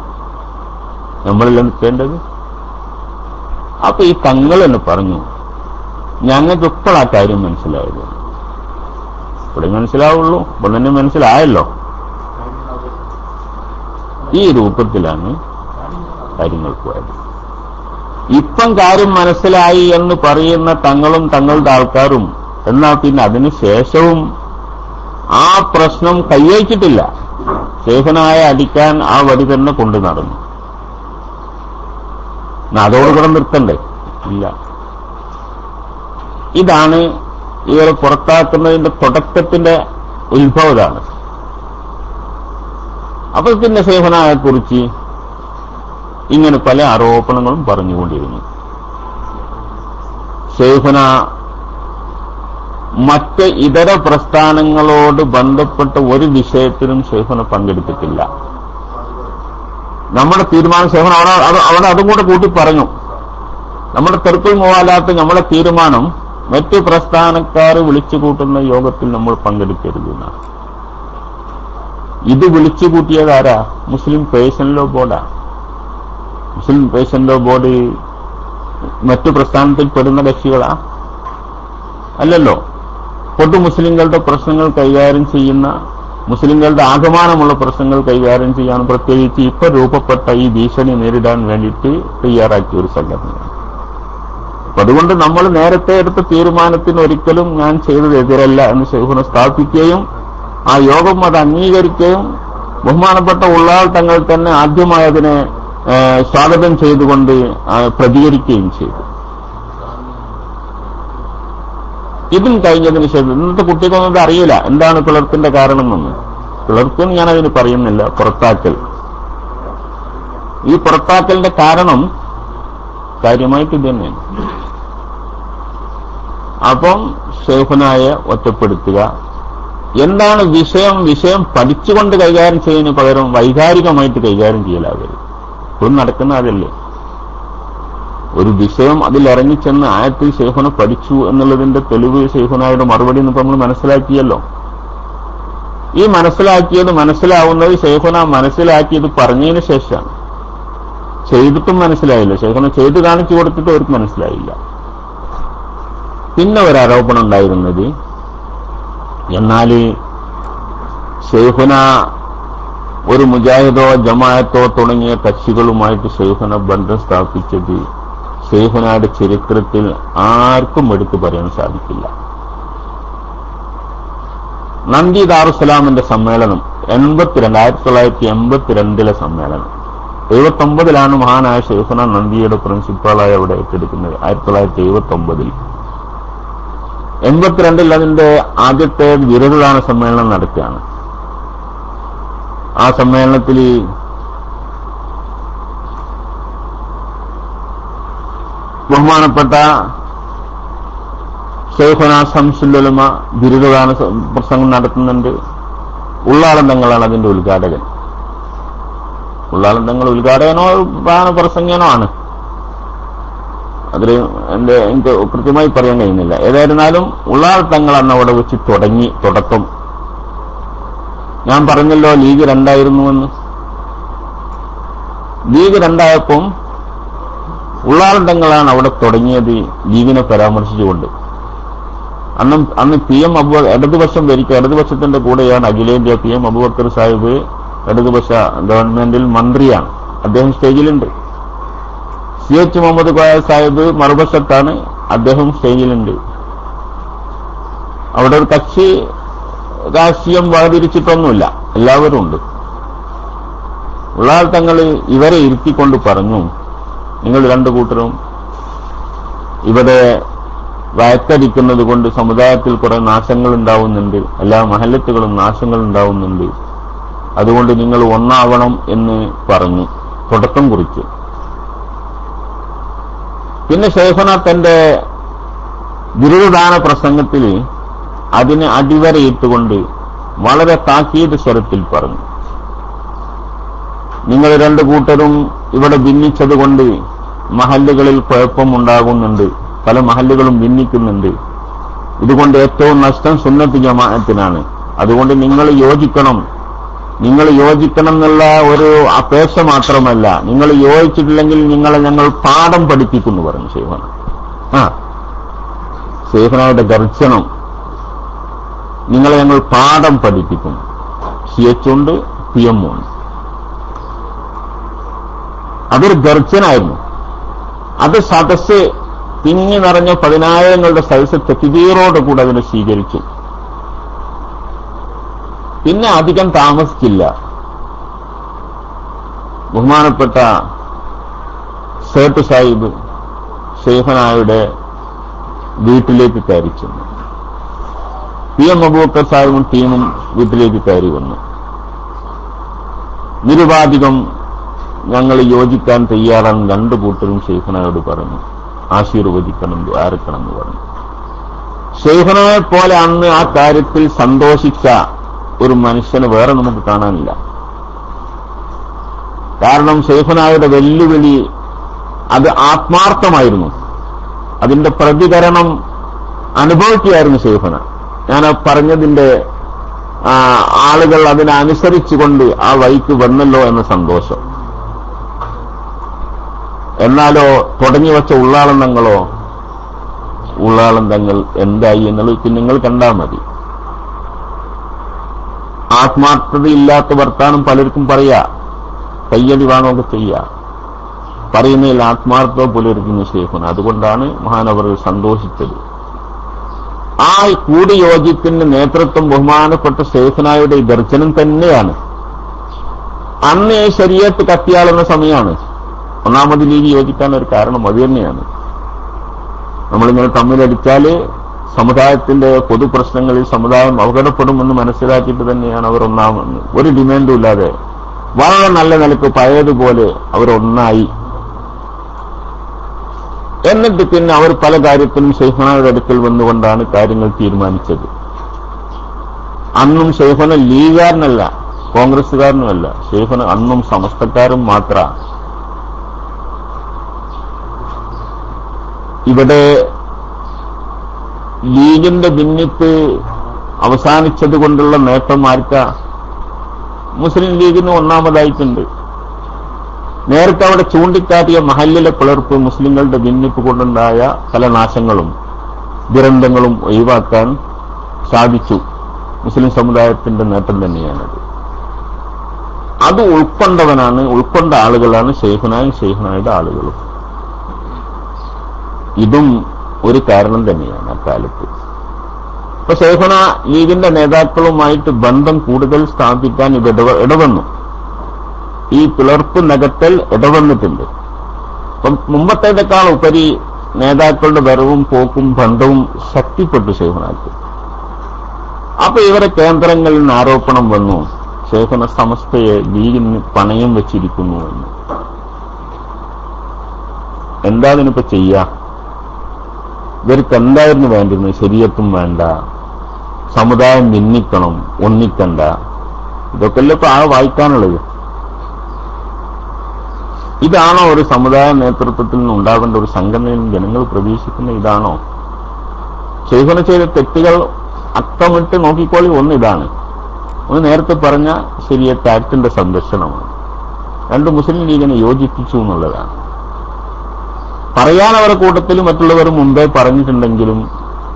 C: നമ്മളല്ല നിൽക്കേണ്ടത്. അപ്പൊ ഈ തങ്ങൾ എന്ന് പറഞ്ഞു, ഞങ്ങൾക്ക് ഇപ്പോൾ ആ കാര്യം മനസ്സിലായത്. ഇവിടെ മനസ്സിലാവുള്ളൂ, ഇവിടെ തന്നെ മനസ്സിലായല്ലോ. ഈ രൂപത്തിലാണ് കാര്യങ്ങൾ പോയത്. ഇപ്പം കാര്യം മനസ്സിലായി എന്ന് പറയുന്ന തങ്ങളും തങ്ങളുടെ ആൾക്കാരും എന്നാൽ പിന്നെ അതിന് ശേഷവും ആ പ്രശ്നം കൈവച്ചിട്ടില്ല. ശൈഖുനായ അടിക്കാൻ ആ വടി തന്നെ കൊണ്ടു നടന്നു. അതോടുകൂടെ നിർത്തണ്ടേ? ഇല്ല. ഇതാണ് ഇവരെ പുറത്താക്കുന്നതിന്റെ തുടക്കത്തിന്റെ ഉത്ഭവതാണ്. അപ്പൊ പിന്നെ ശൈഖുനായെ കുറിച്ച് ഇങ്ങനെ പല ആരോപണങ്ങളും പറഞ്ഞുകൊണ്ടിരുന്നു. ശൈഖുന മറ്റ് ഇതര പ്രസ്ഥാനങ്ങളോട് ബന്ധപ്പെട്ട ഒരു വിഷയത്തിലും ശൈഖുന പങ്കെടുത്തിട്ടില്ല. നമ്മുടെ തീരുമാനം ശൈഖുന അവിടെ അതും കൂടെ കൂട്ടി പറഞ്ഞു. നമ്മുടെ തെർക്കുൽ മുവാലാത്ത് നമ്മുടെ തീരുമാനം മറ്റു പ്രസ്ഥാനക്കാർ വിളിച്ചു കൂട്ടുന്ന യോഗത്തിൽ നമ്മൾ പങ്കെടുക്കരുത് എന്നാണ്. ഇത് വിളിച്ചു കൂട്ടിയതാരാ? മുസ്ലിം പേഴ്സൺ ലോ ബോർഡാ. മുസ്ലിം പേഴ്സൺ ലോ ബോർഡ് മറ്റു പ്രസ്ഥാനത്തിൽ പെടുന്ന കക്ഷികളാ? അല്ലല്ലോ. പൊതു മുസ്ലിങ്ങളുടെ പ്രശ്നങ്ങൾ കൈകാര്യം ചെയ്യുന്ന, മുസ്ലിങ്ങളുടെ ആകമാനമുള്ള പ്രശ്നങ്ങൾ കൈകാര്യം ചെയ്യാൻ പ്രത്യേകിച്ച് ഇപ്പൊ രൂപപ്പെട്ട ഈ ഭീഷണി നേരിടാൻ വേണ്ടിയിട്ട് തയ്യാറാക്കിയ ഒരു സംഘടനയാണ്. അപ്പൊ അതുകൊണ്ട് നമ്മൾ നേരത്തെ എടുത്ത തീരുമാനത്തിന് ഒരിക്കലും ഞാൻ ചെയ്തത് എതിരല്ല എന്ന് ശൈഖുന സ്ഥാപിക്കുകയും ആ യോഗം അത് അംഗീകരിക്കുകയും ബഹുമാനപ്പെട്ട ഉള്ളാൾ തങ്ങൾ തന്നെ ആദ്യമായി അതിനെ സ്വാഗതം ചെയ്തുകൊണ്ട് പ്രതികരിക്കുകയും ചെയ്തു. ഇതും കഴിഞ്ഞതിന് ശേഷം ഇന്നത്തെ കുട്ടികളൊന്നും ഇത് അറിയില്ല എന്താണ് പിളർപ്പിന്റെ കാരണം എന്ന്. പിളർപ്പെന്ന് ഞാൻ അതിന് പറയുന്നില്ല, പുറത്താക്കൽ. ഈ പുറത്താക്കലിന്റെ കാരണം കാര്യമായിട്ട് ഇത് തന്നെയാണ്. അപ്പം ശൈഖുനായെ ഒറ്റപ്പെടുത്തുക. എന്താണ് വിഷയം പഠിച്ചുകൊണ്ട് കൈകാര്യം ചെയ്യുന്നതിന് പകരം വൈകാരികമായിട്ട് കൈകാര്യം ചെയ്യലാവരുത്. ഇപ്പോഴും നടക്കുന്ന അതല്ലേ. ഒരു വിഷയം അതിലിറങ്ങിച്ചെന്ന് ആയത്തിൽ ശൈഖുന പഠിച്ചു എന്നുള്ളതിന്റെ തെളിവ് ശൈഖുനായുടെ മറുപടി എന്ന് നമ്മൾ മനസ്സിലാക്കിയല്ലോ. ഈ മനസ്സിലാവുന്നത് ശൈഖുന മനസ്സിലാക്കിയത് പറഞ്ഞതിന് ശേഷമാണ്. ചെയ്തിട്ടും മനസ്സിലായില്ല. ശൈഖുന ചെയ്ത് കാണിച്ചു കൊടുത്തിട്ട് അവർക്ക് മനസ്സിലായില്ല. പിന്നെ ഒരു ആരോപണം ഉണ്ടായിരുന്നത്, എന്നാല് ശൈഖുന ഒരു മുജാഹിദോ ജമാഅത്തോ തുടങ്ങിയ കക്ഷികളുമായിട്ട് ശൈഖുന ബന്ധം സ്ഥാപിച്ചത് ശൈഖുനയുടെ ചരിത്രത്തിൽ ആർക്കും എടുത്തു പറയാൻ സാധിക്കില്ല. നന്ദി ദാറുസലാമിന്റെ സമ്മേളനം 1982 സമ്മേളനം. 79 മഹാനായ ശൈഖുന നന്ദിയുടെ പ്രിൻസിപ്പാളായി അവിടെ ഏറ്റെടുക്കുന്നത്. 1979. 82 അതിന്റെ ആദ്യത്തെ ബിരുദദാന സമ്മേളനം നടക്കുകയാണ്. ആ സമ്മേളനത്തിൽ ബഹുമാനപ്പെട്ട ശൈഖുന ശംസുൽ ഉലമ ബിരുദദാന പ്രസംഗം നടത്തുന്നുണ്ട്. ഉള്ളാളം തങ്ങളാണ് അതിന്റെ ഉദ്ഘാടകൻ. ഉള്ളാളം തങ്ങൾ ഉദ്ഘാടകനോ പ്രധാന പ്രസംഗനോ ആണ്. അതിൽ എനിക്ക് കൃത്യമായി പറയാൻ കഴിയുന്നില്ല. ഏതായിരുന്നാലും ഉള്ളാൾ തങ്ങൾ അന്ന് അവിടെ വെച്ച് തുടക്കം. ഞാൻ പറഞ്ഞല്ലോ ലീഗ് 2 ആയിരുന്നുവെന്ന്. ലീഗ് 2 ആയപ്പം ഉള്ളാൾ തങ്ങളാണ് അവിടെ തുടങ്ങിയത് ലീഗിനെ പരാമർശിച്ചുകൊണ്ട്. അന്ന് PM അബൂബക്കർ ഇടതുപക്ഷം ഭരിക്കുക. ഇടതുപക്ഷത്തിന്റെ കൂടെയാണ് അഖിലേന്ത്യാ PM അബൂബക്കർ സാഹിബ് ഇടതുപക്ഷ ഗവൺമെന്റിൽ മന്ത്രിയാണ്. അദ്ദേഹം സ്റ്റേജിലുണ്ട്. CH മുഹമ്മദ് കോയ സാഹിബ് മറുപക്ഷത്താണ്. അദ്ദേഹം സ്റ്റേജിലുണ്ട്. അവിടെ ഒരു കക്ഷി രാഷ്ട്രീയം വേർതിരിച്ചിട്ടൊന്നുമില്ല, എല്ലാവരും ഉണ്ട്. ഉള്ളാൾ തങ്ങൾ ഇവരെ ഇരുത്തിക്കൊണ്ട് പറഞ്ഞു, നിങ്ങൾ 2 കൂട്ടരും ഇവിടെ വയക്കടിക്കുന്നത് കൊണ്ട് സമുദായത്തിൽ കുറെ നാശങ്ങൾ ഉണ്ടാവുന്നുണ്ട്, എല്ലാ മഹല്ലത്തുകളും നാശങ്ങൾ ഉണ്ടാവുന്നുണ്ട്, അതുകൊണ്ട് നിങ്ങൾ ഒന്നാവണം എന്ന് പറഞ്ഞു തുടക്കം കുറിച്ചു. പിന്നെ ശൈഖുന തന്റെ ബിരുദദാന പ്രസംഗത്തിൽ അതിന് അടിവരയിട്ടുകൊണ്ട് വളരെ താക്കീത് സ്വരത്തിൽ പറഞ്ഞു, നിങ്ങൾ രണ്ടു കൂട്ടരും ഇവിടെ ഭിന്നിച്ചതുകൊണ്ട് മഹല്ലുകളിൽ കുഴപ്പമുണ്ടാകുന്നുണ്ട്, പല മഹല്ലുകളും ഭിന്നിക്കുന്നുണ്ട്. ഇതുകൊണ്ട് ഏറ്റവും നഷ്ടം സുന്നത്ത് ജമാഅത്തിനാണ്. അതുകൊണ്ട് നിങ്ങൾ യോജിക്കണം. നിങ്ങൾ യോജിക്കണം എന്നുള്ള ഒരു അപേക്ഷ മാത്രമല്ല, നിങ്ങൾ യോജിച്ചിട്ടില്ലെങ്കിൽ നിങ്ങളെ ഞങ്ങൾ പാഠം പഠിപ്പിക്കുന്നു പറഞ്ഞു ശൈഖുന. ശൈഖുനയുടെ ദർശനം, നിങ്ങളെ ഞങ്ങൾ പാഠം പഠിപ്പിക്കും. സിയച്ചുണ്ട് പിയമ്മുണ്ട്. അതൊരു ദർശനായിരുന്നു. അത് സദസ്സ് തിങ്ങി നിറഞ്ഞ 10,000ങ്ങളുടെ സദസ്സ് തെക്കുതീറോടുകൂടെ അതിനെ സ്വീകരിച്ചു. പിന്നെ അധികം താമസിച്ചില്ല, ബഹുമാനപ്പെട്ട സേട്ട് സാഹിബ് ശൈഖുനായുടെ വീട്ടിലേക്ക് കയറി ചെന്നു. പി എം അബൂബക്കർ സാഹിബും ടീമും വീട്ടിലേക്ക് കയറി വന്നു. നിരുപാധികം ഞങ്ങൾ യോജിക്കാൻ തയ്യാറാണ് രണ്ടു കൂട്ടരും ശൈഖുനായോട് പറഞ്ഞു. ആശീർവദിക്കണം, ദ്വാരക്കണം എന്ന് പറഞ്ഞു. ശൈഖുനയെ പോലെ അന്ന് ആ കാര്യത്തിൽ സന്തോഷിച്ച ഒരു മനുഷ്യന് വേറെ നമുക്ക് കാണാനില്ല. കാരണം ശൈഖുനായുടെ വെല്ലുവിളി അത് ആത്മാർത്ഥമായിരുന്നു. അതിന്റെ പ്രതികരണം അനുഭവിക്കുകയായിരുന്നു ശൈഖുന. ഞാൻ പറഞ്ഞതിന്റെ ആളുകൾ അതിനനുസരിച്ചുകൊണ്ട് ആ വഴിക്ക് വന്നല്ലോ എന്ന സന്തോഷം. എന്നാലോ തുടങ്ങി വെച്ച ഉള്ളാളന്തങ്ങൾ എന്തായി എന്നുള്ളത് നിങ്ങൾ കണ്ടാൽ മതി. ആത്മാർത്ഥതയില്ലാത്ത വർത്താനം പലർക്കും പറയാ, കയ്യടി വാങ്ങുകയൊക്കെ ചെയ്യാ, പറയുന്നതിൽ ആത്മാർത്ഥത പുലർത്തുന്ന ശൈഖുന. അതുകൊണ്ടാണ് മഹാനവർ സന്തോഷിച്ചത്. ആ കൂടിയോജിപ്പിന്റെ നേതൃത്വം ബഹുമാനപ്പെട്ട ശൈഖുനായുടെ ദർശനം തന്നെയാണ്. അന്ന് ശരീഅത്ത് കത്തിയാളുന്ന സമയമാണ്. ഒന്നാമത് ലീഗ് യോജിക്കാൻ ഒരു കാരണം അത് തന്നെയാണ്. നമ്മളിങ്ങനെ തമ്മിലടിച്ചാല് സമുദായത്തിന്റെ പൊതുപ്രശ്നങ്ങളിൽ സമുദായം അപകടപ്പെടുമെന്ന് മനസ്സിലാക്കിയിട്ട് തന്നെയാണ് അവർ ഒന്നാമെന്ന്. ഒരു ഡിമാൻഡും ഇല്ലാതെ വളരെ നല്ല നിലക്ക് പഴയതുപോലെ അവരൊന്നായി. എന്നിട്ട് പിന്നെ അവർ പല കാര്യത്തിലും ശൈഖുനയുടെ അടുക്കൽ വന്നുകൊണ്ടാണ് കാര്യങ്ങൾ തീരുമാനിച്ചത്. അന്നും ശൈഖുന ലീഗുകാരനല്ല, കോൺഗ്രസുകാരനുമല്ല. ശൈഖുന അന്നും സമസ്തക്കാരും മാത്ര. ഇവിടെ ലീഗിന്റെ ഭിന്നിപ്പ് അവസാനിച്ചത് കൊണ്ടുള്ള നേട്ടം ആർക്കാ? മുസ്ലിം ലീഗിന് ഒന്നാമതായിട്ടുണ്ട്. നേരത്തെ അവിടെ ചൂണ്ടിക്കാട്ടിയ മഹല്ലിലെ പിളർപ്പ്, മുസ്ലിങ്ങളുടെ ഭിന്നിപ്പ് കൊണ്ടുണ്ടായ പല നാശങ്ങളും ദുരന്തങ്ങളും ഒഴിവാക്കാൻ സാധിച്ചു. മുസ്ലിം സമുദായത്തിന്റെ നേട്ടം തന്നെയാണത്. അത് ഉൾക്കൊണ്ട ആളുകളാണ് ശൈഖുനായും ശൈഖുനായുടെ ആളുകളും. ഇതും ഒരു കാരണം തന്നെയാണ് അക്കാലത്ത്. ഇപ്പൊ ശൈഖുന ലീഗിന്റെ നേതാക്കളുമായിട്ട് ബന്ധം കൂടുതൽ സ്ഥാപിക്കാൻ ഇടവന്നു. ഈ പിളർപ്പ് നികത്തൽ ഇടവന്നിട്ടുണ്ട്. അപ്പം മുമ്പത്തേക്കാൾ ഉപരി നേതാക്കളുടെ വരവും പോക്കും ബന്ധവും ശക്തിപ്പെട്ടു ശൈഖുനാക്ക്. അപ്പൊ ഇവരെ കേന്ദ്രങ്ങളിൽ നിന്ന് ആരോപണം വന്നു, ശൈഖുന സമസ്തയെ ലീഗിന് പണയം വെച്ചിരിക്കുന്നു എന്ന്. എന്താ ഇതിനിപ്പോ ചെയ്യാ? ഇവർക്ക് എന്തായിരുന്നു വേണ്ടിരുന്നത്? ശരീഅത്തും വേണ്ട, സമുദായം ഭിന്നിക്കണം, ഒന്നിക്കണ്ട. ഇതൊക്കെയല്ലേ ഇപ്പൊ ആ വായിക്കാനുള്ളത്. ഇതാണോ ഒരു സമുദായ നേതൃത്വത്തിൽ നിന്ന് ഉണ്ടാകേണ്ട ഒരു സംഘടനയിൽ ജനങ്ങൾ പ്രതീക്ഷിക്കുന്ന? ഇതാണോ? ശൈഖുന ചെയ്ത തെറ്റുകൾ അക്കമിട്ട് നോക്കിക്കോളി. ഇതാണ് ഒന്ന് നേരത്തെ പറഞ്ഞ ശരീഅത്ത് ആക്ടിന്റെ സംരക്ഷണമാണ്. രണ്ട് മുസ്ലിം ലീഗിനെ യോജിപ്പിച്ചു എന്നുള്ളതാണ്. പറയാൻ അവരുടെ കൂട്ടത്തിൽ മറ്റുള്ളവർ മുമ്പേ പറഞ്ഞിട്ടുണ്ടെങ്കിലും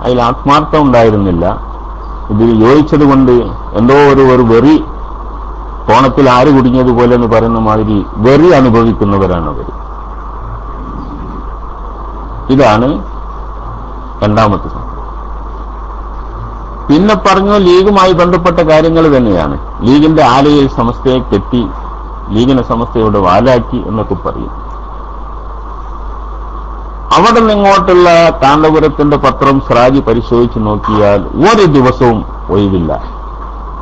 C: അതിൽ ആത്മാർത്ഥം ഉണ്ടായിരുന്നില്ല. ഇതിൽ യോജിച്ചതുകൊണ്ട് എന്തോ ഒരു വെറി, കോണത്തിൽ ആര് കുടുങ്ങിയതുപോലെ എന്ന് പറയുന്ന മാതിരി വെറി അനുഭവിക്കുന്നവരാണ് അവർ. ഇതാണ് രണ്ടാമത്തെ സംഭവം. പിന്നെ പറഞ്ഞു ലീഗുമായി ബന്ധപ്പെട്ട കാര്യങ്ങൾ തന്നെയാണ്. ലീഗിന്റെ ആലയിൽ സമസ്തയെ കെട്ടി, ലീഗിനെ സമസ്തയോട് വാലാക്കി എന്നൊക്കെ പറയും. അവിടെ നിന്നിങ്ങോട്ടുള്ള കാന്തപുരത്തിന്റെ പത്രം സിറാജ് പരിശോധിച്ച് നോക്കിയാൽ ഒരു ദിവസവും ഒഴിവില്ല.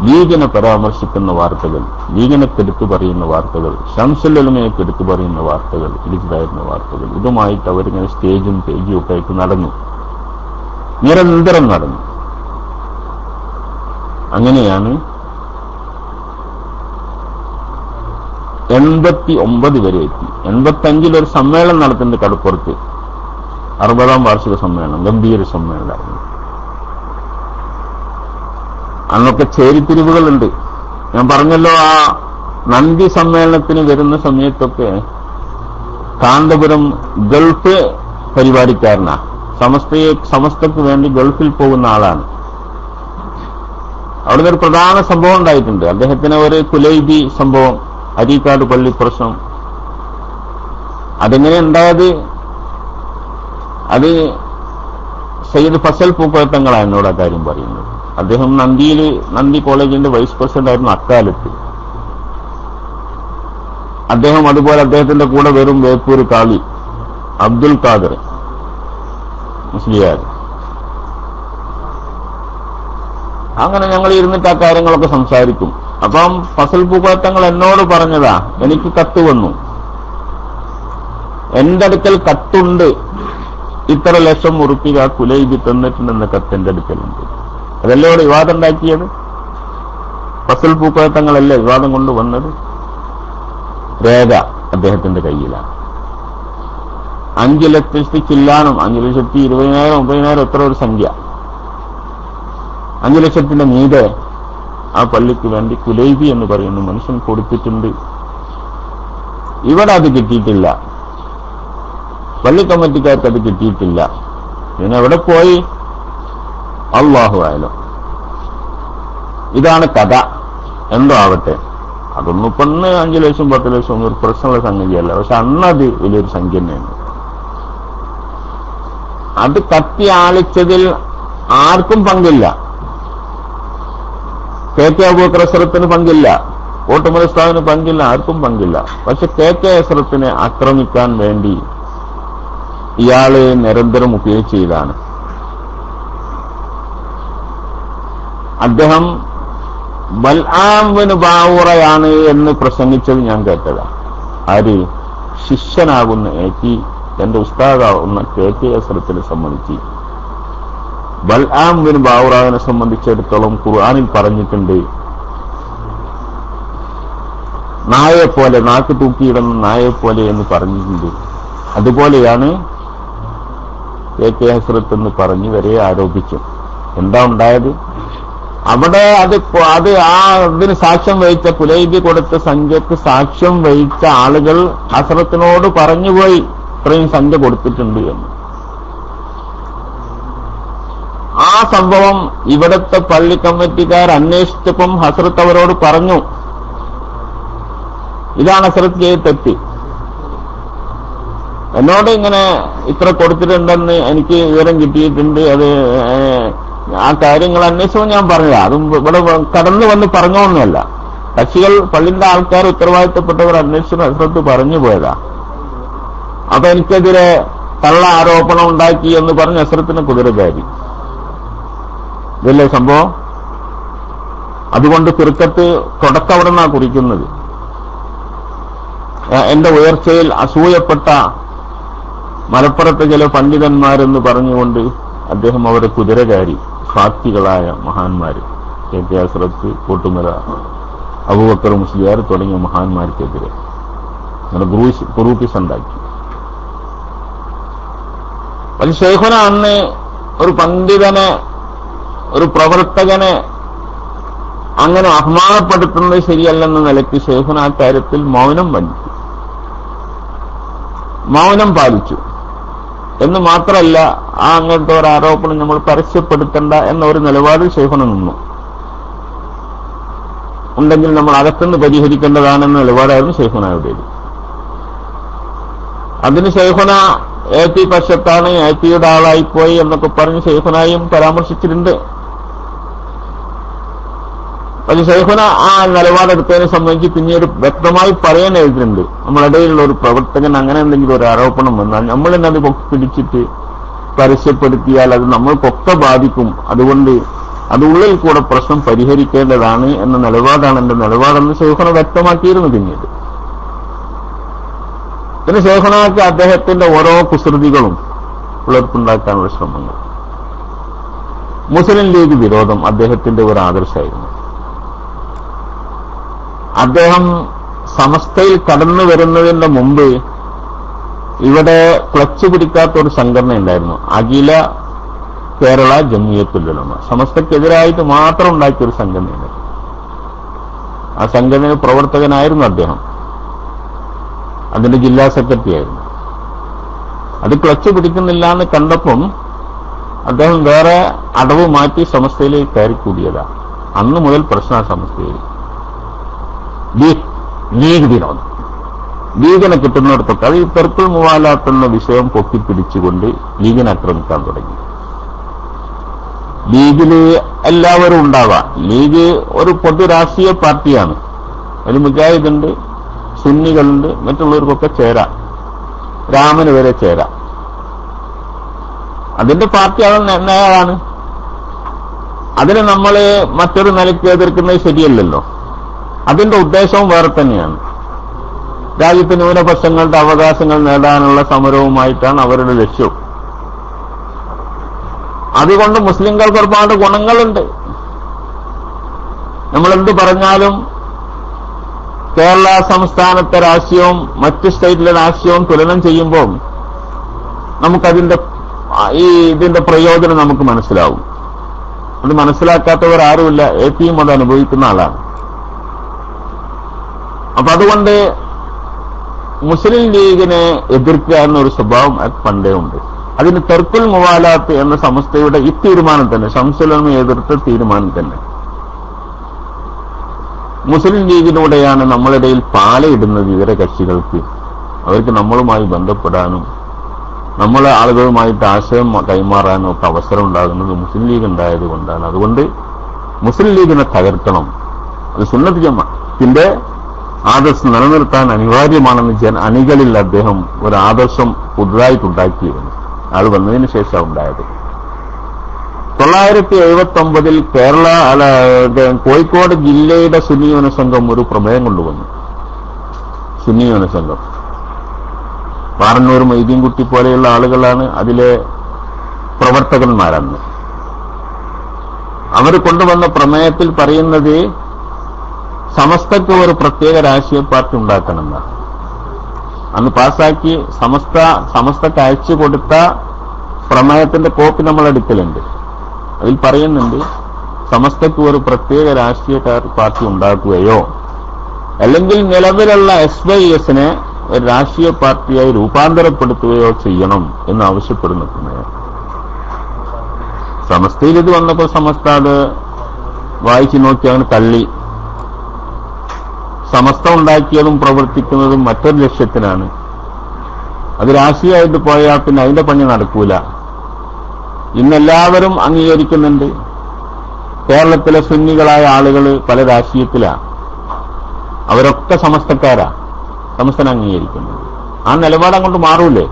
C: ലീഗിനെ പരാമർശിക്കുന്ന വാർത്തകൾ, ലീഗിനെ കെടുത്തു പറയുന്ന വാർത്തകൾ, ശംസുൽ ഉലമയെ കെടുത്തു പറയുന്ന വാർത്തകൾ, ഇടിച്ചതായിരുന്ന വാർത്തകൾ, ഇതുമായിട്ട് അവരിങ്ങനെ സ്റ്റേജും പേജും ഒക്കെ ആയിട്ട് നടന്നു, നിരന്തരം നടന്നു. അങ്ങനെയാണ് 89 വരെ എത്തി. 85 ഒരു സമ്മേളനം നടത്തുന്നുണ്ട് കടപ്പുറത്ത്, 60ാം വാർഷിക സമ്മേളനം, ഗംഭീര സമ്മേളനമായിരുന്നു. അന്നൊക്കെ ചേരിത്തിരിവുകളുണ്ട്. ഞാൻ പറഞ്ഞല്ലോ, ആ നന്ദി സമ്മേളനത്തിന് വരുന്ന സമയത്തൊക്കെ കാന്തപുരം ഗൾഫ് പരിപാടിക്കാരനാ, സമസ്തക്ക് വേണ്ടി ഗൾഫിൽ പോകുന്ന ആളാണ്. അവിടുന്ന് ഒരു പ്രധാന സംഭവം ഉണ്ടായിട്ടുണ്ട്. അദ്ദേഹത്തിന് ഒരു കുലൈബി സംഭവം, അരീക്കാട് പള്ളി പ്രശ്നം. അതെങ്ങനെ ഉണ്ടായത്? അത് സയ്യിദ് ഫസൽ പൂക്കോട്ടങ്ങളാണ് എന്നോട് ആ കാര്യം പറയുന്നത്. അദ്ദേഹം നന്ദി കോളേജിന്റെ വൈസ് പ്രസിഡന്റ് ആയിരുന്നു അക്കാലത്ത്. അദ്ദേഹം അതുപോലെ അദ്ദേഹത്തിന്റെ കൂടെ വരും വേപ്പൂർ കാളി അബ്ദുൽ ഖാദർ മുസ്ലിയാർ. അങ്ങനെ ഞങ്ങൾ ഇരുന്നിട്ട് ആ കാര്യങ്ങളൊക്കെ സംസാരിക്കും. അപ്പം ഫസൽ പൂക്കോട്ടങ്ങൾ എന്നോട് പറഞ്ഞതാ, എനിക്ക് കത്ത് വന്നു, എന്റെ അടുക്കൽ കത്തുണ്ട്, ഇത്ര ലക്ഷം ഉറുപ്പിക കുലൈബി തന്നിട്ടുണ്ടെന്ന കത്ത് എന്റെ അടുക്കലുണ്ട്. അതല്ലേ ഇവിടെ വിവാദം ഉണ്ടാക്കിയത്? ഫസൽ പൂക്കോട്ടങ്ങളല്ലേ വിവാദം കൊണ്ടുവന്നത്? രേഖ അദ്ദേഹത്തിന്റെ കയ്യിലാണ്. 5 ലക്ഷത്തി ചില്ലാനും 5,20,000 30,000 എത്ര ഒരു സംഖ്യ, 5 ലക്ഷത്തിന്റെ മീതെ ആ പള്ളിക്ക് വേണ്ടി കുലൈബി എന്ന് പറയുന്ന മനുഷ്യൻ കൊടുത്തിട്ടുണ്ട്. ഇവിടെ അത് കിട്ടിയിട്ടില്ല, പള്ളി കമ്മിറ്റിക്കാർക്ക് അത് കിട്ടിയിട്ടില്ല. പിന്നെ എവിടെ പോയി? അല്ലാഹു അഅലം. ഇതാണ് കഥ. എന്തോ ആവട്ടെ, അതൊന്നും ഇപ്പൊന്ന് 5 ലക്ഷം 10 ലക്ഷം ഒന്നും ഒരു പ്രശ്നമുള്ള സംഗതിയല്ല. പക്ഷെ അന്നത് വലിയൊരു സംഖ്യ തന്നെയാണ്. അത് കത്തി ആളിച്ചതിൽ ആർക്കും പങ്കില്ല. കെ അബൂബക്കർ അസ്റത്തിന് പങ്കില്ല, കോട്ടുമൽ ഉസ്താദിന് പങ്കില്ല, ആർക്കും പങ്കില്ല. പക്ഷെ കെ അസ്റത്തിനെ ആക്രമിക്കാൻ വേണ്ടി ഇയാള് നിരന്തരം ഉപയോഗിച്ചതാണ്. അദ്ദേഹം ബൽആം ബിൻ ബാവുറയാണ് എന്ന് പ്രസംഗിച്ചത് ഞാൻ കേട്ടതാ. ആര്? ശിഷ്യനാകുന്ന എന്റെ ഉസ്താദാവുന്ന കെ അസ്റത്തിനെ സംബന്ധിച്ച് ബൽആം ബിൻ ബാവുറാവിനെ സംബന്ധിച്ചിടത്തോളം ഖുർആനിൽ പറഞ്ഞിട്ടുണ്ട്, നായെപ്പോലെ, നാക്ക് തൂക്കിയിടുന്ന നായെപ്പോലെ എന്ന് പറഞ്ഞിട്ടുണ്ട്. അതുപോലെയാണ് കെ ഹസ്രത്ത് എന്ന് പറഞ്ഞു വരെ ആരോപിച്ചു. എന്താ ഉണ്ടായത്? അവിടെ അത് അതിന് സാക്ഷ്യം വഹിച്ച കുലൈബി കൊടുത്ത സംഖ്യക്ക് സാക്ഷ്യം വഹിച്ച ആളുകൾ ഹസ്രത്തിനോട് പറഞ്ഞുപോയി ഇത്രയും സംഖ്യ കൊടുത്തിട്ടുണ്ട് എന്ന്. ആ സംഭവം ഇവിടുത്തെ പള്ളി കമ്മിറ്റിക്കാർ അന്വേഷിച്ചപ്പം ഹസ്രത്ത് അവരോട് പറഞ്ഞു, ഇതാണ് ഹസ്രത്ത് ചെയ്ത് തെറ്റ്. എന്നോട് ഇങ്ങനെ ഇത്ര കൊടുത്തിട്ടുണ്ടെന്ന് എനിക്ക് വിവരം കിട്ടിയിട്ടുണ്ട്, അത് ആ കാര്യങ്ങൾ അന്വേഷിച്ചപ്പോൾ ഞാൻ പറഞ്ഞതാ. അതും ഇവിടെ കടന്നു വന്ന് പറഞ്ഞോന്നല്ല, കക്ഷികൾ പള്ളിന്റെ ആൾക്കാർ ഉത്തരവാദിത്തപ്പെട്ടവർ അന്വേഷിച്ചു ഹസ്രത്ത് പറഞ്ഞു പോയതാ. അപ്പൊ എനിക്കെതിരെ കള്ള ആരോപണം ഉണ്ടാക്കി എന്ന് പറഞ്ഞ് ഹസ്രത്തിന് കുതിര കയറി. ഇതല്ലേ സംഭവം? അതുകൊണ്ട് ഫിർഖത്ത് തുടക്കം അവിടെ നിന്നാണ് കുറിക്കുന്നത്. എന്റെ ഉയർച്ചയിൽ അസൂയപ്പെട്ട മലപ്പുറത്തെ ചില പണ്ഡിതന്മാരെന്ന് പറഞ്ഞുകൊണ്ട് അദ്ദേഹം അവരെ കുതിര കയറി. സാത്വികളായ മഹാന്മാര്, കെ അസ്റത്ത്, കോട്ടുമല അബൂബക്കർ മുസ്ലിയാർ തുടങ്ങിയ മഹാന്മാർക്കെതിരെ അങ്ങനെ ഗ്രൂപ്പീസ് ഉണ്ടാക്കി. പക്ഷെ ശൈഖുന അന്ന് ഒരു പണ്ഡിതനെ, ഒരു പ്രവർത്തകനെ അങ്ങനെ അപമാനപ്പെടുത്തുന്നത് ശരിയല്ലെന്ന നിലയ്ക്ക് ശൈഖുന ആ കാര്യത്തിൽ മൗനം പാലിച്ചു. എന്ന് മാത്രമല്ല, ആ അങ്ങനത്തെ ഒരു ആരോപണം നമ്മൾ പരസ്യപ്പെടുത്തേണ്ട എന്ന ഒരു നിലപാടിൽ ശൈഖുന നിന്നു. ഉണ്ടെങ്കിൽ നമ്മൾ അകത്തുനിന്ന് പരിഹരിക്കേണ്ടതാണെന്ന നിലപാടായിരുന്നു ശൈഖുനയുടേത്. അതിന് ശൈഖുന AP പക്ഷത്താണ്, APയുടെ ആളായിപ്പോയി എന്നൊക്കെ പറഞ്ഞ് ശൈഖുനായും പരാമർശിച്ചിട്ടുണ്ട്. പക്ഷെ ശൈഖുന ആ നിലപാടെടുത്തതിനെ സംബന്ധിച്ച് പിന്നീട് വ്യക്തമായി പറയാൻ എഴുതിയിട്ടുണ്ട്. നമ്മളിടയിലുള്ള ഒരു പ്രവർത്തകൻ അങ്ങനെ എന്തെങ്കിലും ഒരു ആരോപണം വന്നാൽ നമ്മൾ തന്നെ അത് പിടിച്ചിട്ട് പരസ്യപ്പെടുത്തിയാൽ അത് നമ്മൾക്കൊക്കെ ബാധിക്കും. അതുകൊണ്ട് അത് ഉള്ളിൽ കൂടെ പ്രശ്നം പരിഹരിക്കേണ്ടതാണ് എന്ന നിലപാടാണ് എന്റെ നിലപാടെന്ന് ശൈഖുന വ്യക്തമാക്കിയിരുന്നു. പിന്നെ ശൈഖുനാക്ക് അദ്ദേഹത്തിന്റെ ഓരോ കുസൃതികളും പുലർത്തുണ്ടാക്കാനുള്ള ശ്രമങ്ങൾ. മുസ്ലിം ലീഗ് വിരോധം അദ്ദേഹത്തിന്റെ ഒരു ആദർശമായിരുന്നു. അദ്ദേഹം സമസ്തയിൽ കടന്നു വരുന്നതിന്റെ മുമ്പ് ഇവിടെ ക്ലച്ച് പിടിക്കാത്ത ഒരു സംഘടന ഉണ്ടായിരുന്നു, അഖില കേരള ജംഇയ്യത്തുൽ ഉലമ. സമസ്തക്കെതിരായിട്ട് മാത്രം ഉണ്ടാക്കിയൊരു സംഘടനയുണ്ട്. ആ സംഘടനയിൽ പ്രവർത്തകനായിരുന്നു അദ്ദേഹം. അതിന്റെ ജില്ലാ സെക്രട്ടറി ആയിരുന്നു. അത് ക്ലച്ച് പിടിക്കുന്നില്ല എന്ന് കണ്ടപ്പം അദ്ദേഹം വേറെ അടവ് മാറ്റി സമസ്തയിലേക്ക് കയറിക്കൂടിയതാ. അന്ന് മുതൽ പ്രശ്ന സമസ്തയിൽ ലീഗ് വിരോധം. ലീഗിനെ കിട്ടുന്നിടത്തൊക്കെ അത് ഈ തെർക്കുൽ മുവാലാത്ത് എന്ന വിഷയം പൊക്കിപ്പിടിച്ചുകൊണ്ട് ലീഗിനെ ആക്രമിക്കാൻ തുടങ്ങി. ലീഗില് എല്ലാവരും ഉണ്ടാവാം. ലീഗ് ഒരു പൊതു രാഷ്ട്രീയ പാർട്ടിയാണ്. അതിൽ മുജാഹിദുണ്ട്, സുന്നികളുണ്ട്, മറ്റുള്ളവർക്കൊക്കെ ചേരാം, രാമന് വരെ ചേരാം. അതിന്റെ പാർട്ടി അത് നേരാണ്. അതിനെ നമ്മൾ മറ്റൊരു നിലയ്ക്ക് എതിർക്കുന്നത് ശരിയല്ലല്ലോ. അതിന്റെ ഉദ്ദേശവും വേറെ തന്നെയാണ്. രാജ്യത്തെ ന്യൂനപക്ഷങ്ങളുടെ അവകാശങ്ങൾ നേടാനുള്ള സമരവുമായിട്ടാണ് അവരുടെ ലക്ഷ്യം. അതുകൊണ്ട് മുസ്ലിങ്ങൾക്ക് ഒരുപാട് ഗുണങ്ങളുണ്ട്. നമ്മളെന്ത് പറഞ്ഞാലും കേരള സംസ്ഥാനത്തെ രാഷ്ട്രീയവും മറ്റ് സ്റ്റേറ്റിലെ രാഷ്ട്രീയവും തുലനം ചെയ്യുമ്പോൾ ഇതിന്റെ പ്രയോജനം നമുക്ക് മനസ്സിലാവും. അത് മനസ്സിലാക്കാത്തവർ ആരുമില്ല. എപിയും അത് അനുഭവിക്കുന്ന ആളാണ്. അപ്പൊ അതുകൊണ്ട് മുസ്ലിം ലീഗിനെ എതിർക്കുക എന്നൊരു സ്വഭാവം പണ്ടേ ഉണ്ട്. അതിന് തെർക്കുൽ മുവാലാത്ത് എന്ന സമസ്തയുടെ ഈ തീരുമാനം തന്നെ, ശംസുലമയെ എതിർത്ത തീരുമാനം തന്നെ. മുസ്ലിം ലീഗിലൂടെയാണ് നമ്മളിടയിൽ പാലയിടുന്നത് ഇതര കക്ഷികൾക്ക്. അവർക്ക് നമ്മളുമായി ബന്ധപ്പെടാനും നമ്മളെ ആളുകളുമായിട്ട് ആശയം കൈമാറാനും ഒക്കെ അവസരം ഉണ്ടാകുന്നത് മുസ്ലിം ലീഗ് ഉണ്ടായത് കൊണ്ടാണ്. അതുകൊണ്ട് മുസ്ലിം ലീഗിനെ തകർക്കണം. അത് സുന്നത്ത് ജമാഅത്തിന്റെ ആദർശം നിലനിർത്താൻ അനിവാര്യമാണെന്ന് അണികളിൽ അദ്ദേഹം ഒരു ആദർശം പുതുതായിട്ടുണ്ടാക്കിയിരുന്നു. ആൾ വന്നതിന് ശേഷം ഉണ്ടായത്. 1979 കോഴിക്കോട് ജില്ലയുടെ സുന്നി യുവനസംഘം ഒരു പ്രമേയം കൊണ്ടുവന്നു. സുന്നി യുവനസംഘം പാറന്നൂർ മൊയ്തീൻകുട്ടി പോലെയുള്ള ആളുകളാണ് അതിലെ പ്രവർത്തകന്മാരന്ന്. അവർ കൊണ്ടുവന്ന പ്രമേയത്തിൽ പറയുന്നത് സമസ്തക്ക് ഒരു പ്രത്യേക രാഷ്ട്രീയ പാർട്ടി ഉണ്ടാക്കണമെന്നാണ്. അന്ന് പാസാക്കി സമസ്തക്ക് അയച്ചു കൊടുത്ത പ്രമേയത്തിന്റെ കോപ്പി നമ്മൾ എടുക്കലുണ്ട്. അതിൽ പറയുന്നുണ്ട് സമസ്തക്ക് ഒരു പ്രത്യേക രാഷ്ട്രീയ പാർട്ടി ഉണ്ടാക്കുകയോ അല്ലെങ്കിൽ നിലവിലുള്ള SYSനെ ഒരു രാഷ്ട്രീയ പാർട്ടിയായി രൂപാന്തരപ്പെടുത്തുകയോ ചെയ്യണം എന്നാവശ്യപ്പെടുന്ന പ്രമേയം. സമസ്തയിൽ ഇത് വന്നപ്പോൾ സമസ്ത അത് വായിച്ചു നോക്കി അങ്ങനെ തള്ളി. സമസ്ത ഉണ്ടാക്കിയതും പ്രവർത്തിക്കുന്നതും മറ്റൊരു ലക്ഷ്യത്തിനാണ്. അത് രാഷ്ട്രീയമായിട്ട് പോയാൽ പിന്നെ അതിന്റെ പണി നടക്കൂല. ഇന്നെല്ലാവരും അംഗീകരിക്കുന്നുണ്ട്. കേരളത്തിലെ സുന്നികളായ ആളുകൾ പല രാഷ്ട്രീയത്തിലാണ്. അവരൊക്കെ സമസ്തക്കാരാ. സമസ്തനെ അംഗീകരിക്കുന്നത്. ആ നിലപാട് അങ്ങോട്ട് മാറൂലേ?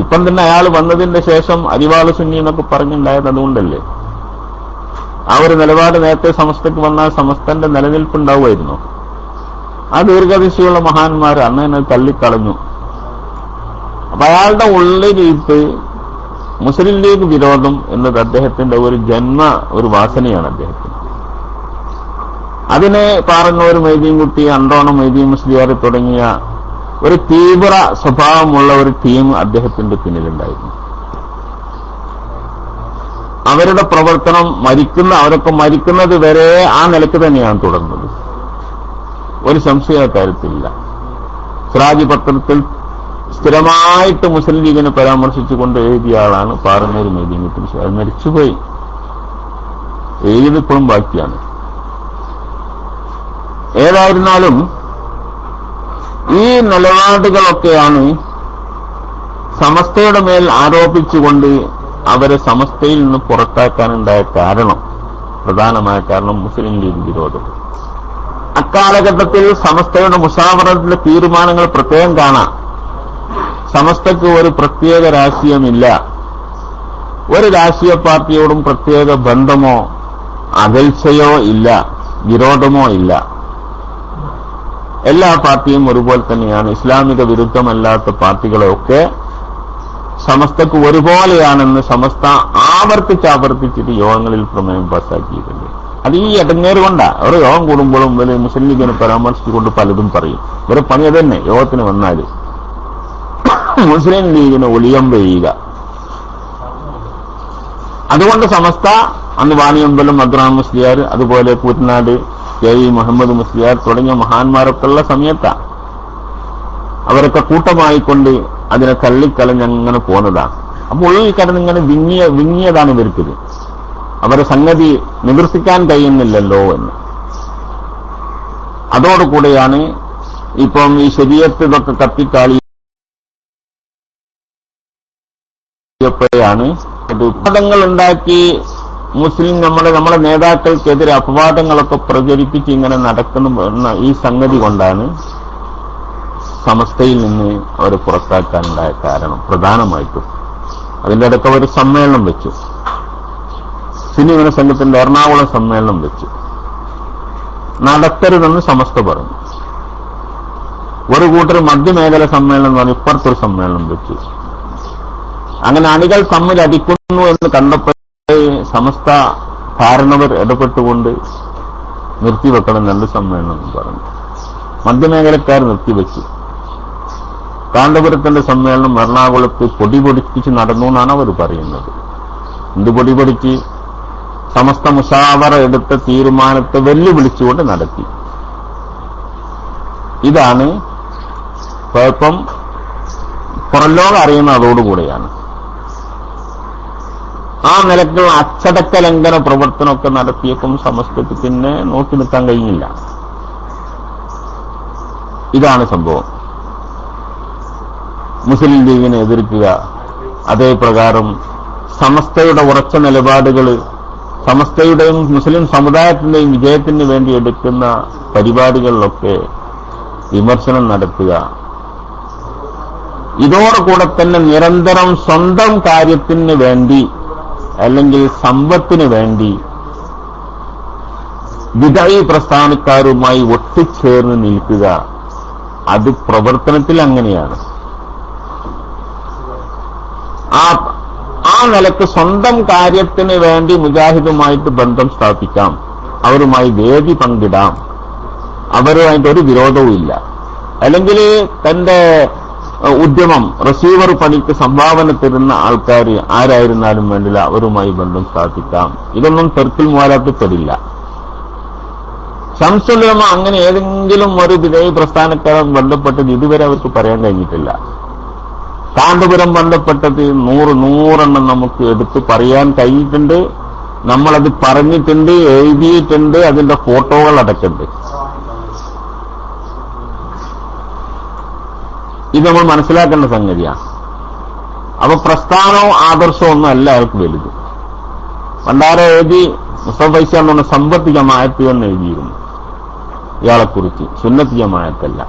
C: ഇപ്പം തന്നെ അയാൾ വന്നതിന്റെ ശേഷം അരിവാള് സുന്നി എന്നൊക്കെ പറഞ്ഞുണ്ടായത് അതുകൊണ്ടല്ലേ. ആ ഒരു നിലപാട് നേരത്തെ സമസ്തക്ക് വന്നാൽ സമസ്തന്റെ നിലനിൽപ്പുണ്ടാവുമായിരുന്നു. ആ ദീർഘദൃഷ്ടിയുള്ള മഹാന്മാർ അന്ന് തന്നെ തള്ളിക്കളഞ്ഞു. അപ്പൊ അയാളുടെ ഉള്ളിലിട്ട് മുസ്ലിം ലീഗ് വിരോധം എന്നത് അദ്ദേഹത്തിന്റെ ഒരു വാസനയാണ് അദ്ദേഹത്തിന്. അതിനെ പാറന്നൂർ മൊയ്തീൻകുട്ടി, അണ്ടോണം മൊയ്തീൻ മുസ്ലിയാർ തുടങ്ങിയ ഒരു തീവ്ര സ്വഭാവമുള്ള ഒരു ടീം അദ്ദേഹത്തിന്റെ പിന്നിലുണ്ടായിരുന്നു. അവരുടെ പ്രവർത്തനം അവരൊക്കെ മരിക്കുന്നത് വരെ ആ നിലയ്ക്ക് തന്നെയാണ് തുടർന്നത്. ഒരു സംശയ കാര്യത്തിലില്ല. സിറാജ് പത്രത്തിൽ സ്ഥിരമായിട്ട് മുസ്ലിം ലീഗിനെ പരാമർശിച്ചുകൊണ്ട് എഴുതിയ ആളാണ് പാറന്നൂർ മൊയ്തീൻകുട്ടി. അത് മരിച്ചുപോയി. എഴുതിപ്പോഴും ബാക്കിയാണ്. ഏതായിരുന്നാലും ഈ നിലപാടുകളൊക്കെയാണ് സമസ്തയുടെ മേൽ ആരോപിച്ചുകൊണ്ട് അവരെ സമസ്തയിൽ നിന്ന് പുറത്താക്കാനുണ്ടായ കാരണം. പ്രധാനമായ കാരണം മുസ്ലിം ലീഗ് വിരോധം. അക്കാലഘട്ടത്തിൽ സമസ്തയുടെ മുശാവറത്തിലെ തീരുമാനങ്ങൾ പ്രത്യേകം കാണാം. സമസ്തയ്ക്ക് ഒരു പ്രത്യേക രാഷ്ട്രീയമില്ല, ഒരു രാഷ്ട്രീയ പാർട്ടിയോടും പ്രത്യേക ബന്ധമോ അകൽച്ചയോ ഇല്ല, വിരോധമോ ഇല്ല. എല്ലാ പാർട്ടിയും ഒരുപോലെ തന്നെയാണ്. ഇസ്ലാമിക വിരുദ്ധമല്ലാത്ത പാർട്ടികളെയൊക്കെ സമസ്തക്ക് ഒരുപോലെയാണെന്ന് സമസ്ത ആവർത്തിച്ചിട്ട് യോഗങ്ങളിൽ പ്രമേയം പാസ്സാക്കിയിട്ടുണ്ട്. അത് ഈ ഇടങ്ങേറ് കൊണ്ടാ. ഒരു യോഗം കൂടുമ്പോഴും ഇവര് മുസ്ലിം ലീഗിനെ പരാമർശിച്ചുകൊണ്ട് പലതും പറയും. ഇവരെ പണി തന്നെ യോഗത്തിന് വന്നാല് മുസ്ലിം ലീഗിന് ഒളിയം ചെയ്യുക. അതുകൊണ്ട് സമസ്ത അന്ന് വാണിയമ്പലം അബ്ദുറഹ്മാൻ മുസ്ലിയാർ, അതുപോലെ കൂറ്റനാട് കെ ഇ മുഹമ്മദ് മുസ്ലിയാർ തുടങ്ങിയ മഹാന്മാരൊക്കെ ഉള്ള സമയത്താണ് അവരൊക്കെ കൂട്ടമായിക്കൊണ്ട് അതിനെ തള്ളിക്കളഞ്ഞങ്ങനെ പോന്നതാണ്. അപ്പോൾ ഉള്ളിൽ കിടന്നിങ്ങനെ വിങ്ങിയതാണ് ഇവർക്കിത്. അവരെ സംഗതി നിവർത്തിക്കാൻ കഴിയുന്നില്ലല്ലോ എന്ന്. അതോടുകൂടെയാണ് ഇപ്പം ഈ ശരീരത്ത് ഇതൊക്കെ കത്തിക്കാളിയപ്പോഴാണ് വിവാദങ്ങൾ ഉണ്ടാക്കി മുസ്ലിം നമ്മളെ നേതാക്കൾക്കെതിരെ അപവാദങ്ങളൊക്കെ പ്രചരിപ്പിച്ച് ഇങ്ങനെ നടക്കുന്ന ഈ സംഗതി കൊണ്ടാണ് സമസ്തയിൽ നിന്ന് അവരെ പുറത്താക്കാനുണ്ടായ കാരണം പ്രധാനമായിട്ടും. അതിന്റെ ഇടയ്ക്ക് ഒരു സമ്മേളനം വെച്ചു, സിനിമ സംഘത്തിന്റെ എറണാകുളം സമ്മേളനം വെച്ചു. നടത്തരുതെന്ന് സമസ്ത പറഞ്ഞു. ഒരു കൂട്ടർ മധ്യമേഖല സമ്മേളനം എന്ന് പറഞ്ഞ് ഇപ്പുറത്തൊരു സമ്മേളനം വെച്ചു. അങ്ങനെ അണികൾ തമ്മിൽ അടിക്കുന്നു എന്ന് കണ്ടപ്പോൾ സമസ്ത കാരണവർ ഇടപെട്ടുകൊണ്ട് നിർത്തിവെക്കണം രണ്ട് സമ്മേളനം എന്ന് പറഞ്ഞു. മധ്യമേഖലക്കാർ നിർത്തിവെച്ചു. കാന്തപുരത്തിന്റെ സമ്മേളനം എറണാകുളത്ത് പൊടിപിടിപ്പിച്ച് നടന്നു എന്നാണ് അവർ പറയുന്നത്. എന്ത് പൊടിപിടിച്ച്? സമസ്ത മുശാവറ എടുത്ത തീരുമാനത്തെ വെല്ലുവിളിച്ചുകൊണ്ട് നടത്തി. ഇതാണ് കുഴപ്പം. പുറംലോകം അറിയുന്ന അതോടുകൂടെയാണ്. ആ നിലക്ക് അച്ചടക്ക ലംഘന പ്രവർത്തനമൊക്കെ നടത്തിയപ്പം സമസ്തയ്ക്ക് പിന്നെ നോക്കി നിൽക്കാൻ കഴിഞ്ഞില്ല. ഇതാണ് സംഭവം. മുസ്ലിം ലീഗിനെ എതിർക്കുക, അതേ പ്രകാരം സമസ്തയുടെ ഉറച്ച നിലപാടുകൾ, സമസ്തയുടെയും മുസ്ലിം സമുദായത്തിന്റെയും വിജയത്തിന് വേണ്ടി എടുക്കുന്ന പരിപാടികളിലൊക്കെ വിമർശനം നടത്തുക. ഇതോടുകൂടെ തന്നെ നിരന്തരം സ്വന്തം കാര്യത്തിന് വേണ്ടി അല്ലെങ്കിൽ സമ്പത്തിന് വേണ്ടി വിദഈ പ്രസ്ഥാനക്കാരുമായി ഒട്ടിച്ചേർന്ന് നിൽക്കുക. അത് പ്രവർത്തനത്തിൽ അങ്ങനെയാണ്. ആ നിലക്ക് സ്വന്തം കാര്യത്തിന് വേണ്ടി മുജാഹിദുമായിട്ട് ബന്ധം സ്ഥാപിക്കാം, അവരുമായി വേദി പങ്കിടാം, അവരുമായിട്ട് ഒരു വിരോധവും ഇല്ല. അല്ലെങ്കിൽ തന്റെ ഉദ്യമം റിസീവർ പണിക്ക് സംഭാവന തരുന്ന ആൾക്കാർ ആരായിരുന്നാലും വേണ്ടില്ല, അവരുമായി ബന്ധം സ്ഥാപിക്കാം. ഇതൊന്നും തെർക്കിൽ മുവാലാത്തിൽ പെടില്ല. ശംസുൽ ഉലമ അങ്ങനെ ഏതെങ്കിലും ഒരു വിധേയ പ്രസ്ഥാനക്കാരൻ ബന്ധപ്പെട്ടത് ഇതുവരെ അവർക്ക് പറയാൻ കഴിഞ്ഞിട്ടില്ല. കാന്തപുരം ബന്ധപ്പെട്ടത് 100 നമുക്ക് എടുത്ത് പറയാൻ കഴിഞ്ഞിട്ടുണ്ട്. നമ്മളത് പറഞ്ഞിട്ടുണ്ട്, എഴുതിയിട്ടുണ്ട്, അതിന്റെ ഫോട്ടോകൾ അടക്കുന്നുണ്ട്. ഇത് നമ്മൾ മനസ്സിലാക്കേണ്ട സംഗതിയാണ്. അപ്പൊ പ്രസ്ഥാനവും ആദർശവും ഒന്നും അല്ല അയാൾക്ക് വലുത്. പണ്ടാരെ എഴുതി മുസ്തഫ ഫൈസി എന്ന് പറഞ്ഞ സമ്പത്ത് ജമാഅത്ത് എന്ന് എഴുതിയിരുന്നു ഇയാളെക്കുറിച്ച്. സുന്നത്ത് ജമാഅത്തല്ല.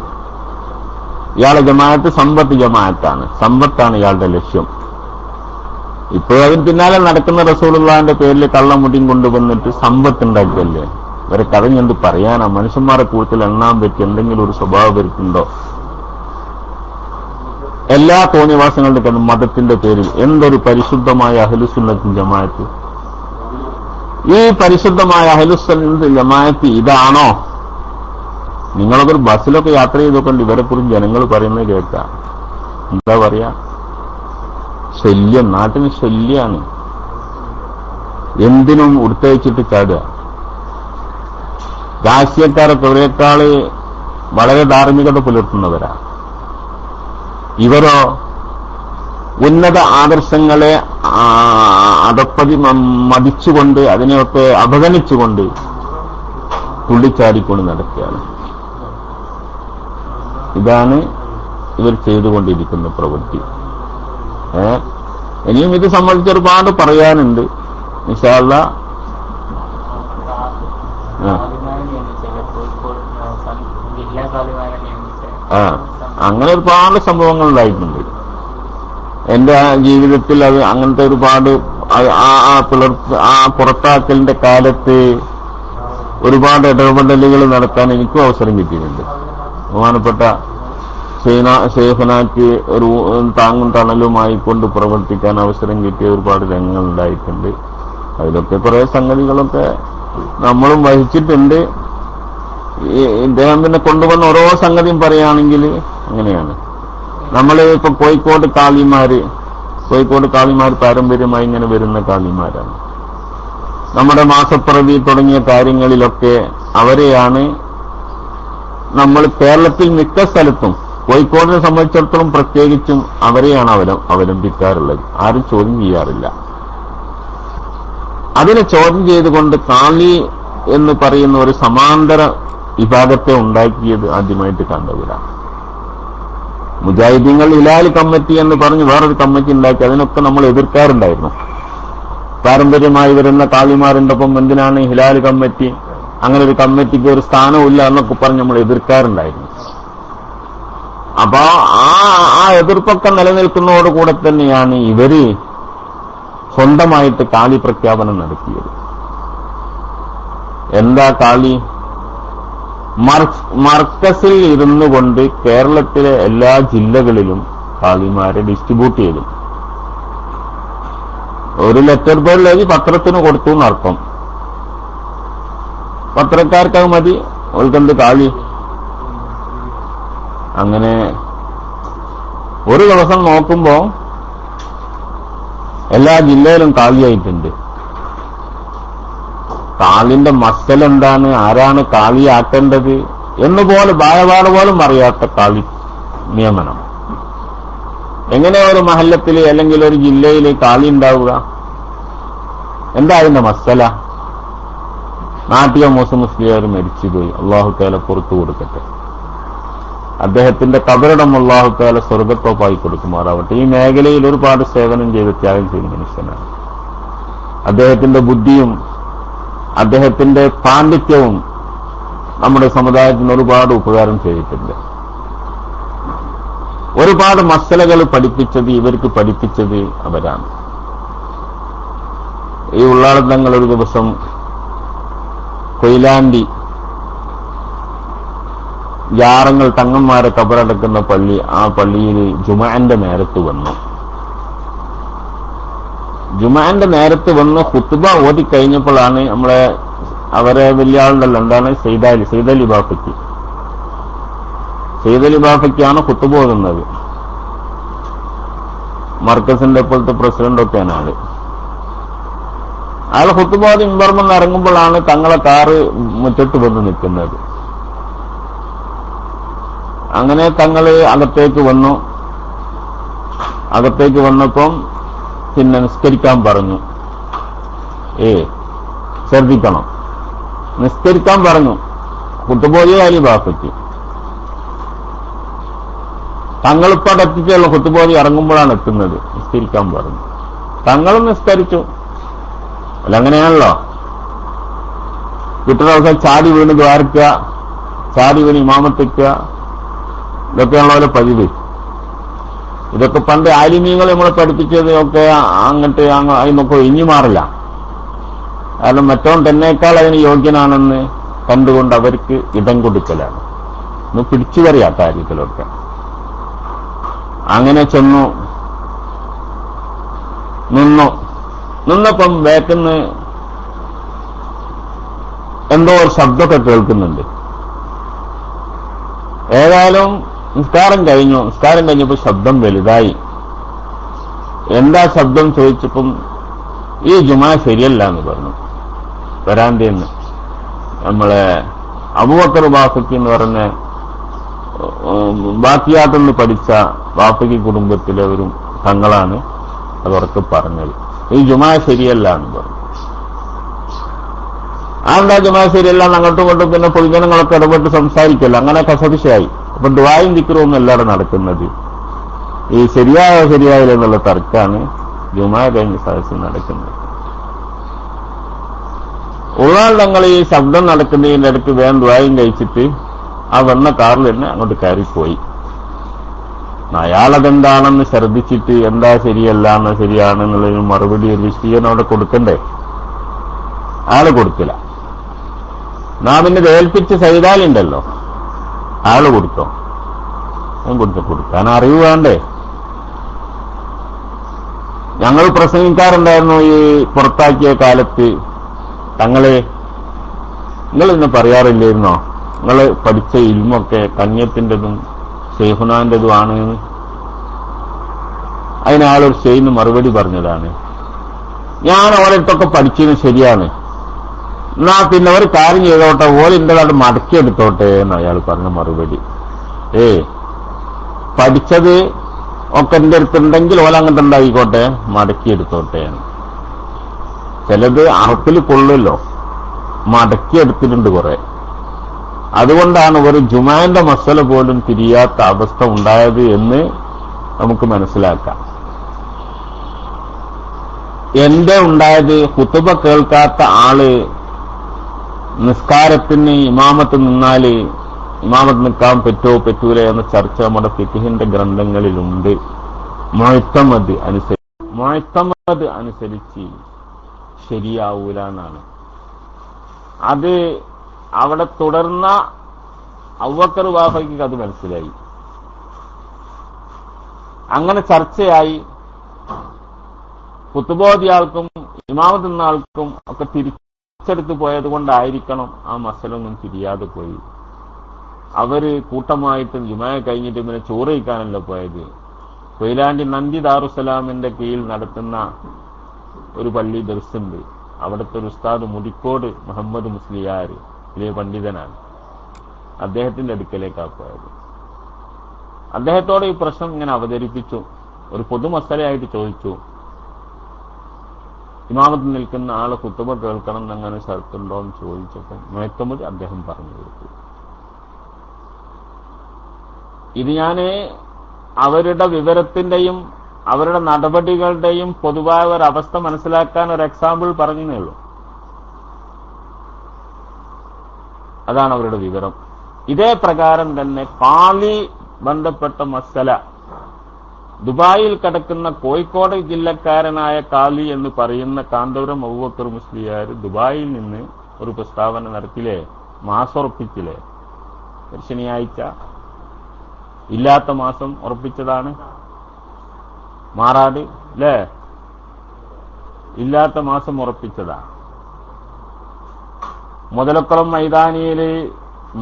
C: ഇയാളെ ജമാഅത്ത് സമ്പത്ത് ജമാഅത്താണ്. സമ്പത്താണ് ഇയാളുടെ ലക്ഷ്യം. ഇപ്പോഴും അതിന് പിന്നാലെ നടക്കുന്ന റസൂലുള്ളാഹിന്റെ പേരിൽ കള്ളമുടിയും കൊണ്ടുവന്നിട്ട് സമ്പത്ത് ഉണ്ടാക്കിയല്ലേ. ഇവരെ കഥഞ്ഞെന്ത് പറയാനാ? മനുഷ്യന്മാരെ കൂടുതൽ എണ്ണാൻ പറ്റി എന്തെങ്കിലും ഒരു സ്വഭാവം വരുത്തുണ്ടോ? എല്ലാ തോന്നിവാസങ്ങളുടെ മതത്തിന്റെ പേരിൽ എന്തൊരു പരിശുദ്ധമായ അഹ്ലുസുന്നത്ത് ജമാഅത്ത്! ഈ പരിശുദ്ധമായ അഹ്ലുസുന്നത്ത് ജമാഅത്ത് ഇതാണോ? നിങ്ങളൊക്കെ ബസ്സിലൊക്കെ യാത്ര ചെയ്തൊക്കെ ഇവരെ കുറിച്ച് ജനങ്ങൾ പറയുന്നത് കേൾക്കാം. എന്താ പറയാ? ശല്യം, നാട്ടിന് ശല്യാണ്. എന്തിനും ഉടുത്തയച്ചിട്ട് ചാടുക. രാഷ്ട്രീയക്കാരൊക്കെ ഇവരെക്കാള് വളരെ ധാർമ്മികത പുലർത്തുന്നവരാ. ഇവരോ ഉന്നത ആദർശങ്ങളെ അടപ്പതി മതിച്ചുകൊണ്ട് അതിനെയൊക്കെ അവഗണിച്ചുകൊണ്ട് തുള്ളിച്ചാടിക്കൊണ്ട് നടക്കുകയാണ്. ഇതാണ് ഇവർ ചെയ്തുകൊണ്ടിരിക്കുന്ന പ്രവൃത്തി. ഇനിയും ഇത് സംബന്ധിച്ച് ഒരുപാട് പറയാനുണ്ട്. ഇൻഷാ അല്ലാഹ് അങ്ങനെ ഒരുപാട് സംഭവങ്ങൾ ഉണ്ടായിട്ടുണ്ട് എന്റെ ജീവിതത്തിൽ. അത് അങ്ങനത്തെ ഒരുപാട് പുറത്താക്കലിന്റെ കാലത്ത് ഒരുപാട് ഇടപെടലുകൾ നടത്താൻ എനിക്കും അവസരം കിട്ടിയിട്ടുണ്ട്. ബഹുമാനപ്പെട്ട ശൈഖുനാക്ക് ഒരു താങ്ങും തണലുമായി കൊണ്ട് പ്രവർത്തിക്കാൻ അവസരം കിട്ടിയ ഒരുപാട് രംഗങ്ങൾ ഉണ്ടായിട്ടുണ്ട്. അതിലൊക്കെ കുറെ സംഗതികളൊക്കെ നമ്മളും വഹിച്ചിട്ടുണ്ട്. ഇദ്ദേഹം പിന്നെ കൊണ്ടുവന്ന ഓരോ സംഗതിയും പറയുകയാണെങ്കിൽ അങ്ങനെയാണ്. നമ്മൾ ഇപ്പൊ കോഴിക്കോട് കാളിമാര് പാരമ്പര്യമായി ഇങ്ങനെ വരുന്ന കാളിമാരാണ്. നമ്മുടെ മാസപ്പിറവി തുടങ്ങിയ കാര്യങ്ങളിലൊക്കെ അവരെയാണ് നമ്മൾ കേരളത്തിൽ മിക്ക സ്ഥലത്തും, കോഴിക്കോടിനെ സംബന്ധിച്ചിടത്തോളം പ്രത്യേകിച്ചും അവരെയാണ് അവലംബിക്കാറുള്ളത്. ആരും ചോദ്യം ചെയ്യാറില്ല. അതിനെ ചോദ്യം ചെയ്തുകൊണ്ട് കാളി എന്ന് പറയുന്ന ഒരു സമാന്തര വിഭാഗത്തെ ഉണ്ടാക്കിയത് ആദ്യമായിട്ട് കണ്ടവരാണ്. മുജാഹിദീങ്ങൾ ഹിലാൽ കമ്മിറ്റി എന്ന് പറഞ്ഞ് വേറൊരു കമ്മിറ്റി ഉണ്ടാക്കി. അതിനൊക്കെ നമ്മൾ എതിർക്കാറുണ്ടായിരുന്നു. പാരമ്പര്യമായി വരുന്ന കാളിമാരുടെ ഒപ്പം എന്തിനാണ് ഹിലാൽ കമ്മിറ്റി, അങ്ങനെ ഒരു കമ്മിറ്റിക്ക് ഒരു സ്ഥാനമില്ല എന്നൊക്കെ പറഞ്ഞ് നമ്മൾ എതിർക്കാറുണ്ടായിരുന്നു. അപ്പൊ ആ എതിർപ്പൊക്കെ നിലനിൽക്കുന്നതോടുകൂടെ തന്നെയാണ് ഇവര് സ്വന്തമായിട്ട് കാളി പ്രഖ്യാപനം നടത്തിയത്. എന്താ കാളി? മർക്കസിൽ ഇരുന്നു കൊണ്ട് കേരളത്തിലെ എല്ലാ ജില്ലകളിലും കാളിമാരെ ഡിസ്ട്രിബ്യൂട്ട് ചെയ്തു. ഒരു ലെറ്റർ പേരിൽ എഴുതി പത്രത്തിന് കൊടുത്തു എന്നർത്ഥം. പത്രക്കാർക്ക് മതി, ഓൾക്കെന്ത് കാളി. അങ്ങനെ ഒരു ദിവസം നോക്കുമ്പോ എല്ലാ ജില്ലയിലും കാളിയായിട്ടുണ്ട്. കാളിന്റെ മസൽ എന്താണ്, ആരാണ് കാളിയാക്കേണ്ടത് എന്നുപോലെ ബാലപാട് പോലും അറിയാത്ത കാളി നിയമനം. എങ്ങനെ ഒരു മഹല്ലത്തിൽ അല്ലെങ്കിൽ ഒരു ജില്ലയിൽ കാളി ഉണ്ടാവുക? എന്താ അതിന്റെ മസല? നാട്ടിക മുസ്ലിയാർ മരിച്ചുപോയി, അള്ളാഹു തആല പുറത്തു കൊടുക്കട്ടെ. അദ്ദേഹത്തിന്റെ കബറിടം അള്ളാഹു തആല സ്വർഗത്തോപ്പായി കൊടുക്കുമാറാവട്ടെ. ഈ മേഖലയിൽ ഒരുപാട് സേവനം ചെയ്ത് ത്യാഗം ചെയ്ത മനുഷ്യനാണ്. അദ്ദേഹത്തിന്റെ ബുദ്ധിയും അദ്ദേഹത്തിന്റെ പാണ്ഡിത്യവും നമ്മുടെ സമുദായത്തിന് ഒരുപാട് ഉപകാരം ചെയ്തിട്ടുണ്ട്. ഒരുപാട് മസലകൾ ഇവർക്ക് പഠിപ്പിച്ചത് അവരാണ്. ഈ ഉള്ളാളത്തങ്ങൾ ഒരു ദിവസം കൊയിലാണ്ടി ജാറങ്ങൾ തങ്ങന്മാരെ കബറടക്കുന്ന പള്ളി, ആ പള്ളിയിൽ ജുമുഅന്റെ നേരത്ത് വന്നു. ജുമുഅന്റെ നേരത്ത് വന്ന് ഖുത്ബ ഓതിക്കഴിഞ്ഞപ്പോഴാണ് അവരെ വലിയ ആളുണ്ടല്ലോ, എന്താണ് സയ്യിദ് അലി ബാഫയ്ക്കാണ് ഖുത്ബ ഓതുന്നത്. മർക്കസിന്റെ ഇപ്പോഴത്തെ പ്രസിഡന്റൊക്കെയാണ് ആള്. അയാൾ ഖുത്ബ ഓതി മിമ്പറിൽ ഇറങ്ങുമ്പോഴാണ് തങ്ങളെ കാറ് മുറ്റത്ത് വന്ന് നിൽക്കുന്നത്. അങ്ങനെ തങ്ങള് അകത്തേക്ക് വന്നു. അകത്തേക്ക് വന്നപ്പം പിന്നെ നിസ്കരിക്കാൻ പറഞ്ഞു. ശ്രദ്ധിക്കണം, നിസ്കരിക്കാൻ പറഞ്ഞു. ഖുത്ബോയെ അലി ബാഫയ്ക്ക് തങ്ങളിപ്പോൾ എത്തിച്ചുള്ള ഖുത്ബോയി ഇറങ്ങുമ്പോഴാണ് എത്തുന്നത്. നിസ്കരിക്കാൻ പറഞ്ഞു. തങ്ങളും നിസ്കരിച്ചു. അല്ല, അങ്ങനെയാണല്ലോ. കിട്ടുന്ന ദിവസം ചാടി വീണ് ദ്വാരക്കുക, ചാടി വീണ് ഇമാമത്തിക്കുക, ഇതൊക്കെയാണല്ലോ പതിവ്. ഇതൊക്കെ പണ്ട് ആലിമീങ്ങൾ നമ്മളെ പഠിപ്പിച്ചത് ഒക്കെ അങ്ങോട്ട് അതിനൊക്കെ ഒഴിഞ്ഞു മാറില്ല. കാരണം മറ്റോൻ തന്നേക്കാൾ അതിന് യോഗ്യനാണെന്ന് കണ്ടുകൊണ്ട് അവർക്ക് ഇടം കൊടുക്കലാണ്. ഒന്ന് പിടിച്ചു പറയാ കാര്യത്തിലൊക്കെ. അങ്ങനെ ചെന്നു നിന്നപ്പം ബാക്കിന്ന് എന്തോ ഒരു ശബ്ദമൊക്കെ കേൾക്കുന്നുണ്ട്. ഏതായാലും നിസ്കാരം കഴിഞ്ഞപ്പോ ശബ്ദം വലുതായി. എന്താ ശബ്ദം ചോദിച്ചപ്പം ഈ ജുമാ ശരിയല്ല എന്ന് പറഞ്ഞു. വരാന്തേന്ന് നമ്മളെ അബൂബക്കർ ബാഫക്കി എന്ന് പറഞ്ഞ ബാക്കിയാത്തൊന്ന് പഠിച്ച ബാഫക്കി കുടുംബത്തിലവരും തങ്ങളാണ് അതവർക്ക് പറഞ്ഞത്. ഈ ജുമാ ശരിയല്ല എന്ന് പറഞ്ഞു. എന്താ ജുമാ ശരിയല്ല എന്ന് അങ്ങോട്ടും ഇങ്ങോട്ടും പിന്നെ പൊതുജനങ്ങളൊക്കെ ഇടപെട്ട് സംസാരിക്കല്ലോ. അങ്ങനെ കസവിശയായി. അപ്പൊ ദുആയും ദിക്റും എല്ലാവരും നടക്കുന്നത്. ഈ ശരിയായില്ല എന്നുള്ള തർക്കാണ് ജുമാ കഴിഞ്ഞ സദസ്സിൽ നടക്കുന്നത്. ഉള്ളാൾ തങ്ങൾ ഈ ശബ്ദം നടക്കുന്നതിന്റെ ഇടയ്ക്ക് വേഗം ദ്വായും കഴിച്ചിട്ട് ആ വന്ന കാറിൽ തന്നെ അങ്ങോട്ട് കയറിപ്പോയി. അയാളതെന്താണെന്ന് ശ്രദ്ധിച്ചിട്ട് എന്താ ശരിയല്ല എന്ന് ശരിയാണെന്നുള്ളതിന് മറുപടി ഒരു വിശദീകരണം അവിടെ കൊടുക്കണ്ടേ? ആള് കൊടുത്തില്ല. നാം പിന്നെ ഏൽപ്പിച്ച് സൈതാലുണ്ടല്ലോ, ആള് കൊടുത്തോ? കൊടുക്കാൻ അറിവ് വേണ്ടേ? ഞങ്ങൾ പ്രസംഗിക്കാറുണ്ടായിരുന്നു ഈ പുറത്താക്കിയ കാലത്ത്, തങ്ങളെ നിങ്ങൾ ഇന്ന് പറയാറില്ലായിരുന്നോ നിങ്ങൾ പഠിച്ച ഇൽമൊക്കെ കന്യത്തിൻ്റെതും ശൈഖുനാന്റെതുമാണ്? അതിനാളൊരു ഷെയ്ന്ന് മറുപടി പറഞ്ഞതാണ്, ഞാൻ ഓരോരുത്തൊക്കെ പഠിച്ചത് ശരിയാണ്, എന്നാ പിന്നെ ഒരു കാര്യം ചെയ്തോട്ടെ, ഓലിൻ്റെതായിട്ട് മടക്കിയെടുത്തോട്ടെ എന്ന് അയാൾ പറഞ്ഞ മറുപടി. പഠിച്ചത് ഒക്കെ എന്റെ അടുത്തുണ്ടെങ്കിൽ ഓലങ്ങോട്ട് ഉണ്ടായിക്കോട്ടെ, മടക്കിയെടുത്തോട്ടെ. ചിലത് അറപ്പിൽ കൊള്ളുമല്ലോ, മടക്കിയെടുത്തിട്ടുണ്ട് കുറെ. അതുകൊണ്ടാണ് ഒരു ജുമാന്റെ മസല പോലും തിരിയാത്ത അവസ്ഥ ഉണ്ടായത് എന്ന് നമുക്ക് മനസ്സിലാക്കാം. എന്റെ ഉണ്ടായത് ഖുതുബ കേൾക്കാത്ത ആള് നിസ്കാരത്തിന് ഇമാമത്ത് നിന്നാല് ഇമാമത്ത് നിൽക്കാൻ പറ്റുമോ പറ്റൂല എന്ന ചർച്ച നമ്മുടെ ഫിഖ്ഹിന്റെ ഗ്രന്ഥങ്ങളിലുണ്ട്. മുഅ്തമദ് അനുസരിച്ച് ശരിയാവൂല എന്നാണ്. അത് അവിടെ തുടർന്ന അബൂബക്കർ വാഫയ്ക്ക് അത് മനസ്സിലായി. അങ്ങനെ ചർച്ചയായി. ഖുതുബോദിയാൾക്കും ഇമാമത്ത് നിന്ന ആൾക്കും ഒക്കെ തിരിച്ചെടുത്ത് പോയത് കൊണ്ടായിരിക്കണം ആ മസലൊന്നും തിരിയാതെ പോയി. അവര് കൂട്ടമായിട്ട് ജുമാ കഴിഞ്ഞിട്ട് പിന്നെ ചോറ് കഴിക്കാനല്ലോ പോയത്. കൊയിലാണ്ടി നന്ദി ദാറുസലാമിന്റെ കീഴിൽ നടത്തുന്ന ഒരു പള്ളി ദർസുണ്ട്. അവിടുത്തെ ഒരു ഉസ്താദ് മുടിക്കോട് മുഹമ്മദ് മുസ്ലിയാർ വലിയ പണ്ഡിതനാണ്. അദ്ദേഹത്തിന്റെ അടുക്കലേക്കാണ് പോയത്. അദ്ദേഹത്തോട് ഈ പ്രശ്നം ഇങ്ങനെ അവതരിപ്പിച്ചു. ഒരു പൊതുമസലയായിട്ട് ചോദിച്ചു, ഇമാമത്ത് നിൽക്കുന്ന ആള് ഖുതുബ കേൾക്കണം എന്നങ്ങനെ ഷർത്തുണ്ടോ എന്ന് ചോദിച്ചപ്പോൾ മുഅ്തമദ് അദ്ദേഹം പറഞ്ഞു കൊടുത്തു. ഇത് ഞാന് അവരുടെ വിവരത്തിന്റെയും അവരുടെ നടപടികളുടെയും പൊതുവായ ഒരു അവസ്ഥ മനസ്സിലാക്കാൻ ഒരു എക്സാമ്പിൾ പറഞ്ഞേ ഉള്ളൂ. അതാണ് അവരുടെ വിവരം. ഇതേ പ്രകാരം തന്നെ കാളി ബന്ധപ്പെട്ട മസല, ദുബായിൽ കിടക്കുന്ന കോഴിക്കോട് ജില്ലക്കാരനായ കാളി എന്ന് പറയുന്ന കാന്തപുരം അബൂബക്കർ മുസ്ലിയാർ ദുബായിൽ നിന്ന് ഒരു പ്രസ്താവന നടത്തിയില്ലേ, മാസം ഉറപ്പിച്ചില്ലേ? ഒരു ശനിയാഴ്ച ഇല്ലാത്ത മാസം ഉറപ്പിച്ചതാണ് മാറാട് അല്ലേ? ഇല്ലാത്ത മാസം ഉറപ്പിച്ചതാ. മുതലക്കുളം മൈതാനിയില്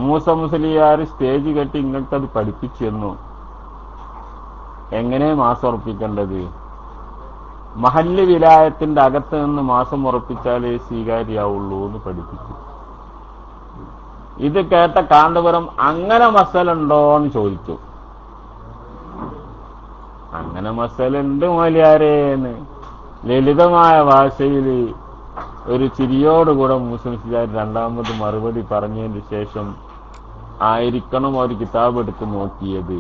C: മൂസ മുസ്ലിയാർ സ്റ്റേജ് കെട്ടി ഇങ്ങൾക്കത് പഠിപ്പിച്ചെന്നു. എങ്ങനെ മാസം ഉറപ്പിക്കേണ്ടത്? മഹല്ല് വിലായത്തിന്റെ അകത്ത് നിന്ന് മാസം ഉറപ്പിച്ചാലേ സ്വീകാര്യാവുള്ളൂ എന്ന് പഠിപ്പിച്ചു. ഇത് കേട്ട കാന്തപുരം അങ്ങനെ മസലുണ്ടോ എന്ന് ചോദിച്ചു. അങ്ങനെ മസലുണ്ട് മൗലിയാരേന്ന് ലളിതമായ ഭാഷയിൽ ഒരു ചിരിയോടുകൂടെ മുസ്ലിംകാർ രണ്ടാമത് മറുപടി പറഞ്ഞതിന് ശേഷം ആയിരിക്കണം ഒരു കിതാബ് എടുത്ത് നോക്കിയത്.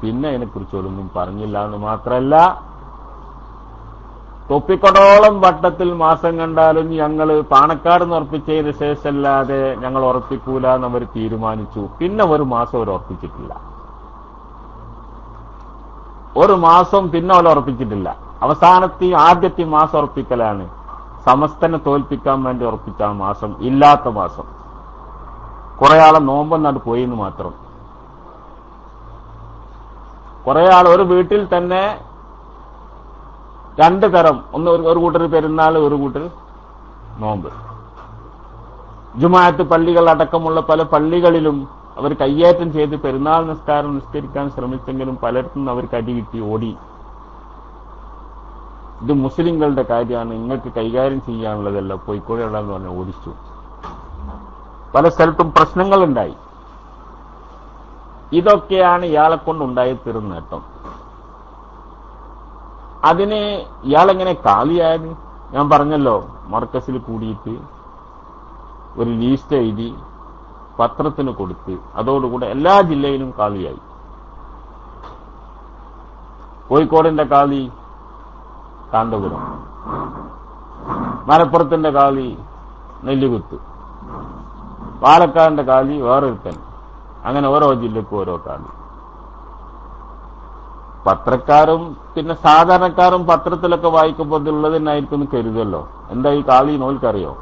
C: പിന്നെ അതിനെക്കുറിച്ചൊന്നും പറഞ്ഞില്ല എന്ന് മാത്രമല്ല, തൊപ്പിക്കൊടോളം വട്ടത്തിൽ മാസം കണ്ടാലും ഞങ്ങൾ പാണക്കാട് നിന്ന് ഉറപ്പിച്ചതിന് ശേഷമല്ലാതെ ഞങ്ങൾ ഉറപ്പിക്കൂല എന്നവർ തീരുമാനിച്ചു. പിന്നെ ഒരു മാസം അവർ ഉറപ്പിച്ചിട്ടില്ല. ഒരു മാസം പിന്നെ അവർ ഉറപ്പിച്ചിട്ടില്ല. ആദ്യത്തെ മാസം ഉറപ്പിക്കലാണ്. സമസ്തനെ തോൽപ്പിക്കാൻ വേണ്ടി ഉറപ്പിച്ച മാസം, ഇല്ലാത്ത മാസം. കുറെ ആളെ നോമ്പെന്നാട് പോയിന്ന് മാത്രം. കുറെ ആൾ ഒരു വീട്ടിൽ തന്നെ രണ്ടു തരം, ഒന്ന് ഒരു കൂട്ടർ പെരുന്നാൾ, ഒരു കൂട്ടർ നോമ്പ്. ജുമാഅത്ത് പള്ളികൾ അടക്കമുള്ള പല പള്ളികളിലും അവർ കയ്യേറ്റം ചെയ്ത് പെരുന്നാൾ നിസ്കാരം നിസ്കരിക്കാൻ ശ്രമിച്ചെങ്കിലും പലർക്കും അവർക്ക് അടി കിട്ടി ഓടി. ഇത് മുസ്ലിങ്ങളുടെ കാര്യമാണ്, നിങ്ങൾക്ക് കൈകാര്യം ചെയ്യാനുള്ളതല്ല, പോയിക്കോടെയുള്ളതെന്ന് പറഞ്ഞ് ഓടിച്ചു. പല സ്ഥലത്തും പ്രശ്നങ്ങളുണ്ടായി. ഇതൊക്കെയാണ് ഇയാളെ കൊണ്ടുണ്ടായി തീർന്ന നേട്ടം. അതിന് ഇയാളെങ്ങനെ കാലിയായത്? ഞാൻ പറഞ്ഞല്ലോ, മർക്കസിൽ കൂടിയിട്ട് ഒരു ലീസ്റ്റ് എഴുതി പത്രത്തിന് കൊടുത്ത് അതോടുകൂടെ എല്ലാ ജില്ലയിലും കാലിയായി. കോഴിക്കോടിന്റെ കാലി കാന്തപുരം, മലപ്പുറത്തിന്റെ കാലി നെല്ലുകുത്ത്, പാലക്കാടിന്റെ കാലി വേറൊരുത്തൻ, അങ്ങനെ ഓരോ ജില്ലക്കും ഓരോ കാലി. പത്രക്കാരും പിന്നെ സാധാരണക്കാരും പത്രത്തിലൊക്കെ വായിക്കുമ്പോൾ ഇതുള്ളത് തന്നെയായിരിക്കും എന്ന് കരുതല്ലോ. എന്താ ഈ കാളി നോൽക്കറിയോ?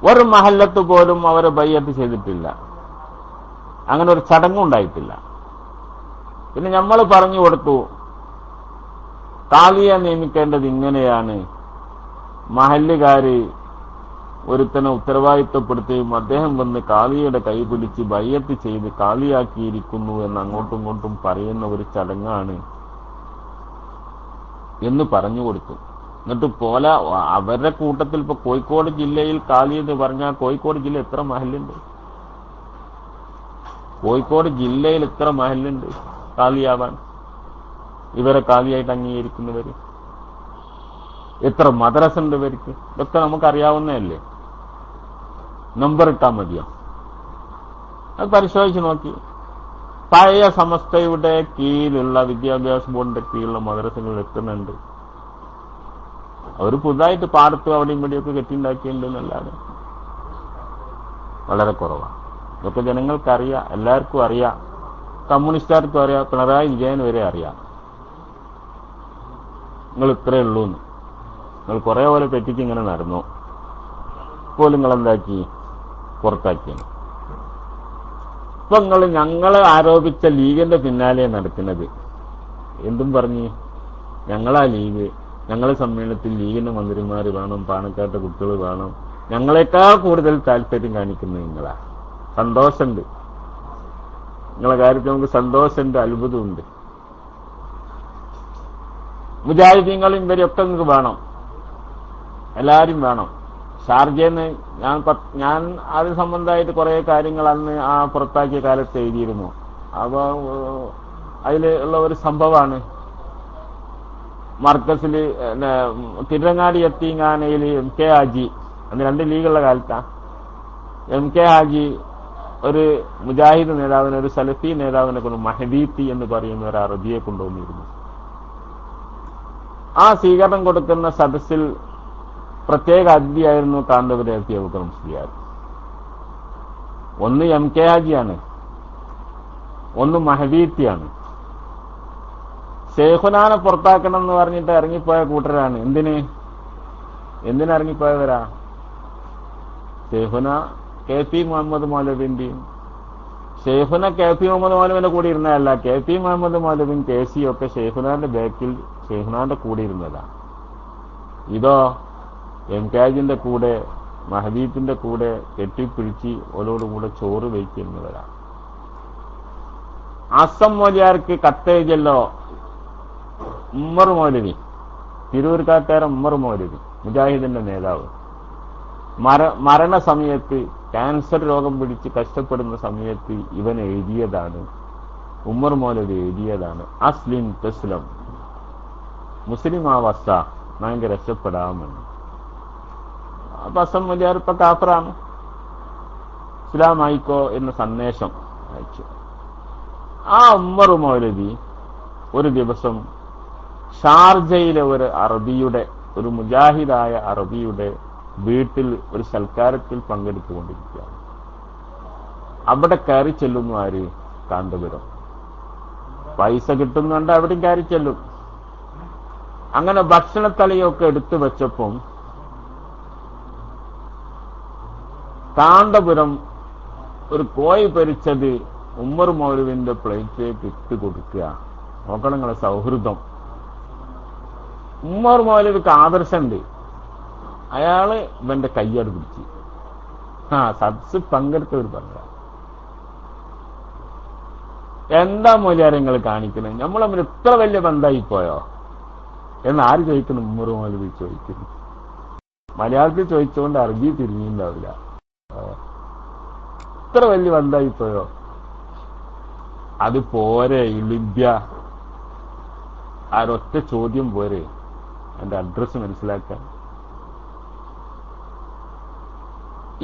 C: ഒരു മഹല്ലത്ത് പോലും അവരെ ബയ്യത്ത് ചെയ്തിട്ടില്ല, അങ്ങനെ ഒരു ചടങ്ങുണ്ടായിട്ടില്ല. പിന്നെ നമ്മൾ പറഞ്ഞു കൊടുത്തു കാളിയെ നിയമിക്കേണ്ടത് ഇങ്ങനെയാണ്, മഹല്ലുകാര് ഒരുത്തനെ ഉത്തരവാദിത്വപ്പെടുത്തുകയും അദ്ദേഹം വന്ന് കാളിയുടെ കൈ പിടിച്ച് ബയ്യത്ത് ചെയ്ത് കാളിയാക്കിയിരിക്കുന്നു എന്ന് അങ്ങോട്ടും ഇങ്ങോട്ടും പറയുന്ന ഒരു ചടങ്ങാണ് എന്ന് പറഞ്ഞു കൊടുത്തു. എന്നിട്ട് പോലെ അവരുടെ കൂട്ടത്തിൽ ഇപ്പൊ കോഴിക്കോട് ജില്ലയിൽ കാളി എന്ന് പറഞ്ഞാൽ കോഴിക്കോട് ജില്ല എത്ര മഹല്ലുണ്ട്? കോഴിക്കോട് ജില്ലയിൽ എത്ര മഹല്ലുണ്ട് കാളിയാവാൻ? ഇവരെ കാളിയായിട്ട് അംഗീകരിക്കുന്നവര് എത്ര മദ്രസ ഉണ്ട് ഇവർക്ക്? ഇതൊക്കെ നമുക്കറിയാവുന്നതല്ലേ. നമ്പർ ഇട്ടാൽ മതിയോ? അത് പരിശോധിച്ച് നോക്കി. പഴയ സമസ്തയുടെ കീഴിലുള്ള വിദ്യാഭ്യാസ ബോർഡിന്റെ കീഴിലുള്ള മദ്രസകൾ എത്തുന്നുണ്ട്. അവർ പുതുതായിട്ട് പാടത്ത് അവിടെയും ഇവിടെയൊക്കെ കെട്ടിണ്ടാക്കിയിട്ടുണ്ടെന്നല്ലാതെ വളരെ കുറവാണ്. ഇതൊക്കെ ജനങ്ങൾക്കറിയാം, എല്ലാവർക്കും അറിയാം, കമ്മ്യൂണിസ്റ്റുകാർക്കും അറിയാം, പിണറായി വിജയൻ വരെ അറിയാം. നിങ്ങൾ ഇത്രയേ ഉള്ളൂ എന്ന്. നിങ്ങൾ കുറെ പോലെ തെറ്റിച്ച് ഇങ്ങനെ നടന്നു, പോലും നിങ്ങൾ എന്താക്കി? പുറത്താക്കിയാണ്. ഇപ്പൊ നിങ്ങൾ ഞങ്ങളെ ആരോപിച്ച ലീഗിന്റെ പിന്നാലെ നടക്കുന്നത്. എന്തും പറഞ്ഞ് ഞങ്ങളാ ലീഗ്, ഞങ്ങളെ സമ്മേളനത്തിൽ ലീഗിന്റെ മന്ത്രിമാര് വേണം, പാണക്കാട്ടെ കുട്ടികൾ വേണം, ഞങ്ങളെക്കാൾ കൂടുതൽ താല്പര്യം കാണിക്കുന്നത് നിങ്ങളാ. സന്തോഷമുണ്ട്, നിങ്ങളെ കാര്യത്തിൽ നമുക്ക് സന്തോഷമുണ്ട്, അത്ഭുതമുണ്ട്. മുജാഹിദീങ്ങളും ഇവരെയൊക്കെ നിങ്ങൾക്ക് വേണം, എല്ലാവരും വേണം. ഷാർജയെന്ന് ഞാൻ അത് സംബന്ധമായിട്ട് കുറെ കാര്യങ്ങൾ അന്ന് ആ പുറത്താക്കിയ കാലത്ത് എഴുതിയിരുന്നു. അപ്പൊ അതിലുള്ള ഒരു സംഭവമാണ്, മർക്കസിൽ തിരുരങ്ങാടി എത്തിങ്ങാനയിൽ MK ഹാജി, അന്ന് 2 ലീഗുള്ള കാലത്താ, MK ഹാജി ഒരു മുജാഹിദ് നേതാവിനെ, ഒരു സലഫി നേതാവിനെ കൊണ്ട് മഹദീത്തി എന്ന് പറയുന്ന ഒരു അറബിയെ കൊണ്ടുവന്നിരുന്നു. ആ സ്വീകരണം കൊടുക്കുന്ന സദസ്സിൽ പ്രത്യേക അതിഥിയായിരുന്നു കാന്തപുരം എത്തിയ അബൂബക്കർ മുസ്ലിയാർ. ഒന്ന് MK ഹാജിയാണ്, ഒന്ന് മഹദീത്തിയാണ്. ശൈഖുനാനെ പുറത്താക്കണം എന്ന് പറഞ്ഞിട്ട് ഇറങ്ങിപ്പോയ കൂട്ടരാണ്. എന്തിനിറങ്ങിപ്പോയവരാ? ശൈഖുന KP മുഹമ്മദ് മൗലവിന്റെയും ഷെയ്ഖുന KP മുഹമ്മദ് മൗലവിന്റെ കൂടെ ഇരുന്നതല്ല, KP മുഹമ്മദ് മൗലവിൻ KC ഒക്കെ ഷെയ്ഖുനാന്റെ ബാക്കിൽ ഷെയ്ഖുനാന്റെ കൂടെ ഇരുന്നതാ. ഇതോ MK ഹാജിന്റെ കൂടെ മഹദീത്തിന്റെ കൂടെ കെട്ടിപ്പിടിച്ച് ഓരോടുകൂടെ ചോറ് വയ്ക്കുന്നവരാ. അസം മൗലിയാർക്ക് കത്തെഴുതിയല്ലോ ഉമ്മർ മൗലവി, തിരൂർക്കാട്ടുകാരൻ ഉമ്മർ മൗലവി, മുജാഹിദിന്റെ നേതാവ്. മരണസമയത്ത് ക്യാൻസർ രോഗം പിടിച്ച് കഷ്ടപ്പെടുന്ന സമയത്ത് ഇവൻ എഴുതിയതാണ്, ഉമ്മർ മൗലവി എഴുതിയതാണ്, അസ്ലിം തസ്ലം, മുസ്ലിം ആവസ്ഥ ഭയങ്കര രക്ഷപ്പെടാമെന്ന്. അപ്പൊ അസം മൗലിയാർ ഇപ്പൊ കാഫറാണ്, ഇസ്ലാമായിക്കോ എന്ന സന്ദേശം അയച്ചു. ആ ഉമ്മർ മൗലവി ഒരു ദിവസം ഷാർജയിലെ ഒരു അറബിയുടെ, ഒരു മുജാഹിദായ അറബിയുടെ വീട്ടിൽ ഒരു സൽക്കാരത്തിൽ പങ്കെടുത്തുകൊണ്ടിരിക്കുകയാണ്. അവിടെ കയറി ചെല്ലുന്നു ആര്? കാന്തപുരം. പൈസ കിട്ടുന്നുണ്ട്, അവിടെയും കയറി ചെല്ലും. അങ്ങനെ ഭക്ഷണത്തളിയൊക്കെ എടുത്തു വെച്ചപ്പം കാന്തപുരം ഒരു കോഴി പൊരിച്ചത് ഉമ്മർ മൗലവിന്റെ പ്ലേറ്റിലേക്ക് ഇട്ട് കൊടുക്കുക. നോക്കണം നിങ്ങളെ സൗഹൃദം. ഉമ്മർ മൗലവിക്ക് ആദർശമുണ്ട്. അയാള് ഇവന്റെ കയ്യട് പിടിച്ച് സദസ് പങ്കെടുത്തവർ പറഞ്ഞ എന്താ മൂല്യാരങ്ങൾ കാണിക്കുന്നത്? നമ്മൾ തമ്മിൽ ഇത്ര വലിയ ബന്ധമായിപ്പോയോ എന്ന് ആര് ചോദിക്കുന്നു? ഉമ്മർ മൗലവി ചോദിക്കുന്നു. മലയാളത്തിൽ ചോദിച്ചുകൊണ്ട് അറബി തിരിഞ്ഞിട്ടുണ്ടാവില്ല. ഇത്ര വലിയ ബന്ധമായിപ്പോയോ? അത് പോരെ, ലിബ്യ ആരൊറ്റ ചോദ്യം പോരെ എന്റെ അഡ്രസ് മനസ്സിലാക്കാൻ?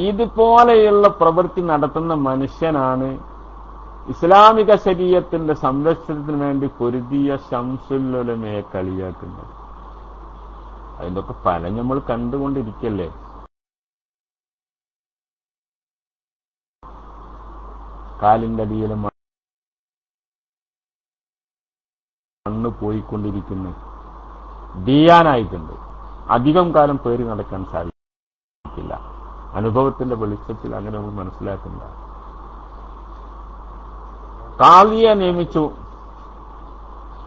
C: ഇതുപോലെയുള്ള പ്രവൃത്തി നടത്തുന്ന മനുഷ്യനാണ് ഇസ്ലാമിക ശരീഅത്തിന്റെ സംരക്ഷണത്തിന് വേണ്ടി പൊരുതിയ ശംസുൽ ഉലമയെ കളിയാക്കുന്നത്. അതിൻ്റെ ഒക്കെ ഫലം നമ്മൾ കണ്ടുകൊണ്ടിരിക്കല്ലേ. കാലിന്റെ അടിയിൽ മണ്ണ് പോയിക്കൊണ്ടിരിക്കുന്നു, ഡിയാനായിട്ടുണ്ട്. അധികം കാലം പേറി നടക്കാൻ സാധിക്കില്ല. അനുഭവത്തിന്റെ വെളിച്ചത്തിൽ അങ്ങനെ നമ്മൾ മനസ്സിലാക്കുന്ന കാളിയെ നിയമിച്ചു.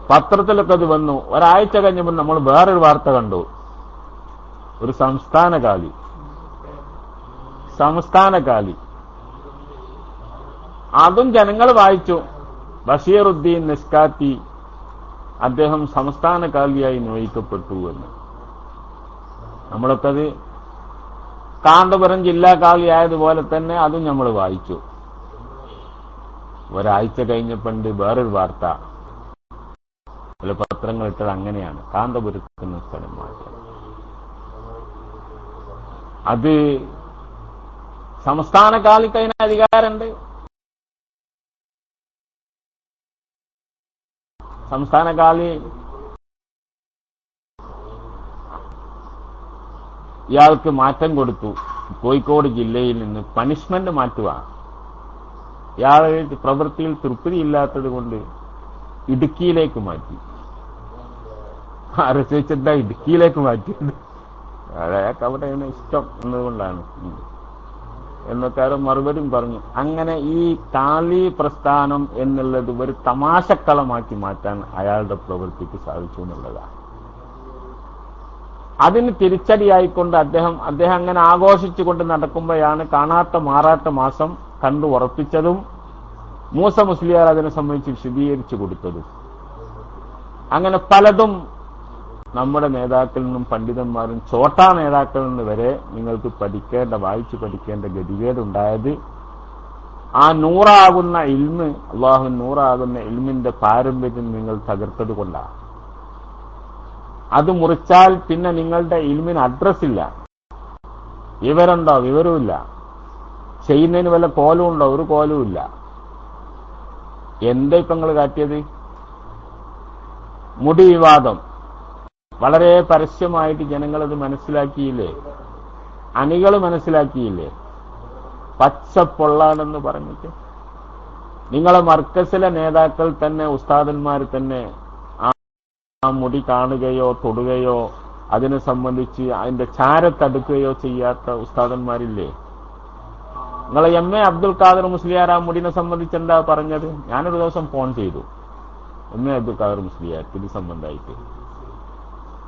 C: പത്രത്തിലൊക്കെ അത് വന്നു. ഒരാഴ്ച കഴിഞ്ഞപ്പോൾ നമ്മൾ വേറൊരു വാർത്ത കണ്ടു. ഒരു സംസ്ഥാന കാലി അതും ജനങ്ങൾ വായിച്ചു. ബഷീറുദ്ദീൻ നിസ്കാത്തി അദ്ദേഹം സംസ്ഥാന കാലിയായി നിയോഗിക്കപ്പെട്ടു എന്ന്. നമ്മളൊക്കെ അത് കാന്തപുരം ജില്ലാ കാലിയായതുപോലെ തന്നെ അതും നമ്മൾ വായിച്ചു. ഒരാഴ്ച കഴിഞ്ഞപ്പണ്ട് വേറൊരു വാർത്ത ചില പത്രങ്ങൾ ഇട്ടത് അങ്ങനെയാണ്, കാന്തപുരത്ത് നിന്ന് സ്ഥലം മാറ്റം. അത് സംസ്ഥാന കാലിക്ക് അതിന് അധികാരമുണ്ട്. സംസ്ഥാന കാലി ഇയാൾക്ക് മാറ്റം കൊടുത്തു. കോഴിക്കോട് ജില്ലയിൽ നിന്ന് പണിഷ്മെന്റ് മാറ്റുക. ഇയാൾ പ്രവൃത്തിയിൽ തൃപ്തിയില്ലാത്തത് കൊണ്ട് ഇടുക്കിയിലേക്ക് മാറ്റി. ആലോചിച്ചെന്താ ഇടുക്കിയിലേക്ക് മാറ്റിയത്? അയാൾക്ക് അവിടെയാണ് ഇഷ്ടം എന്നതുകൊണ്ടാണ് എന്നൊക്കെ മറുപടിയും പറഞ്ഞു. അങ്ങനെ ഈ കാലി പ്രസ്ഥാനം എന്നുള്ളത് ഒരു തമാശക്കളമാക്കി മാറ്റാൻ അയാളുടെ പ്രവൃത്തിക്ക് സാധിച്ചു എന്നുള്ളതാണ്. അതിന് തിരിച്ചടിയായിക്കൊണ്ട് അദ്ദേഹം അങ്ങനെ ആഘോഷിച്ചുകൊണ്ട് നടക്കുമ്പോഴാണ് കാണാത്ത മാറാത്ത മാസം കണ്ടു ഉറപ്പിച്ചതും മൂസ മുസ്ലിയാർ അതിനെ സംബന്ധിച്ച് വിശദീകരിച്ചു കൊടുത്തതും. അങ്ങനെ പലതും നമ്മുടെ നേതാക്കളിൽ നിന്നും പണ്ഡിതന്മാരും ചോട്ടാ നേതാക്കളിൽ നിന്ന് വരെ നിങ്ങൾക്ക് വായിച്ചു പഠിക്കേണ്ട ഗതികേടുണ്ടായത് ആ നൂറാകുന്ന ഇൽമ്, അള്ളാഹു നൂറാകുന്ന ഇൽമിന്റെ പാരമ്പര്യം നിങ്ങൾ തകർത്തത് കൊണ്ടാണ്. അത് മുറിച്ചാൽ പിന്നെ നിങ്ങളുടെ ഇൽമിന് അഡ്രസ്സില്ല. വിവരമുണ്ടോ? വിവരവുമില്ല. ചെയ്യുന്നതിന് വല്ല കോലും ഉണ്ടോ? ഒരു കോലും ഇല്ല. എന്താ ഇപ്പൊ നിങ്ങൾ കാട്ടിയത്? മുടി വിവാദം വളരെ പരസ്യമായിട്ട് ജനങ്ങളത് മനസ്സിലാക്കിയില്ലേ? അണികൾ മനസ്സിലാക്കിയില്ലേ? പച്ചപ്പൊള്ളാണെന്ന് പറഞ്ഞിട്ട് നിങ്ങളെ മർക്കസിലെ നേതാക്കൾ തന്നെ, ഉസ്താദന്മാർ തന്നെ ആ മുടി കാണുകയോ തൊടുകയോ അതിനെ സംബന്ധിച്ച് അതിന്റെ ചാരത്തടുക്കുകയോ ചെയ്യാത്ത ഉസ്താദന്മാരില്ലേ? നിങ്ങളെ എം.എ. അബ്ദുൽ ഖാദർ മുസ്ലിയാർ ആ മുടിനെ സംബന്ധിച്ച് എന്താ പറഞ്ഞത്? ഞാനൊരു ദിവസം ഫോൺ ചെയ്തു എം.എ. അബ്ദുൽ ഖാദർ മുസ്ലിയാർ ഇത് സംബന്ധമായിട്ട്.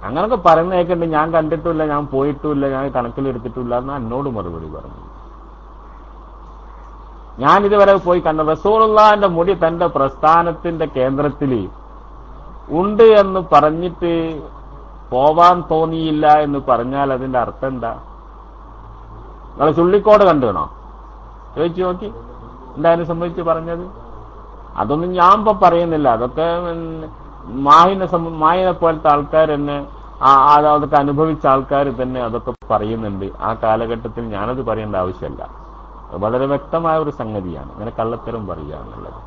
C: അങ്ങനൊക്കെ പറയുന്നേക്കുണ്ട്. ഞാൻ കണ്ടിട്ടില്ല, ഞാൻ പോയിട്ടുമില്ല, ഞാൻ കണക്കിലെടുത്തിട്ടില്ല എന്ന് എന്നോട് മറുപടി പറഞ്ഞു. ഞാൻ ഇതുവരെ പോയി കണ്ട റസൂലുള്ളാഹിന്റെ മുടി തന്റെ പ്രസ്ഥാനത്തിന്റെ കേന്ദ്രത്തിൽ ഉണ്ട് എന്ന് പറഞ്ഞിട്ട് പോവാൻ തോന്നിയില്ല എന്ന് പറഞ്ഞാൽ അതിന്റെ അർത്ഥം എന്താ? നിങ്ങൾ ചുള്ളിക്കോട് കണ്ടുകണോ? ചോദിച്ചു നോക്കി എന്താ അതിനെ സംബന്ധിച്ച് പറഞ്ഞത്? അതൊന്നും ഞാൻ ഇപ്പൊ പറയുന്നില്ല. അതൊക്കെ മാഹിനെ പോലത്തെ ആൾക്കാർ തന്നെ അതൊക്കെ അനുഭവിച്ച ആൾക്കാർ തന്നെ അതൊക്കെ പറയുന്നുണ്ട്. ആ കാലഘട്ടത്തിൽ ഞാനത് പറയേണ്ട ആവശ്യമല്ല. വളരെ വ്യക്തമായ ഒരു സംഗതിയാണ് അങ്ങനെ കള്ളത്തരം പറയുക എന്നുള്ളത്.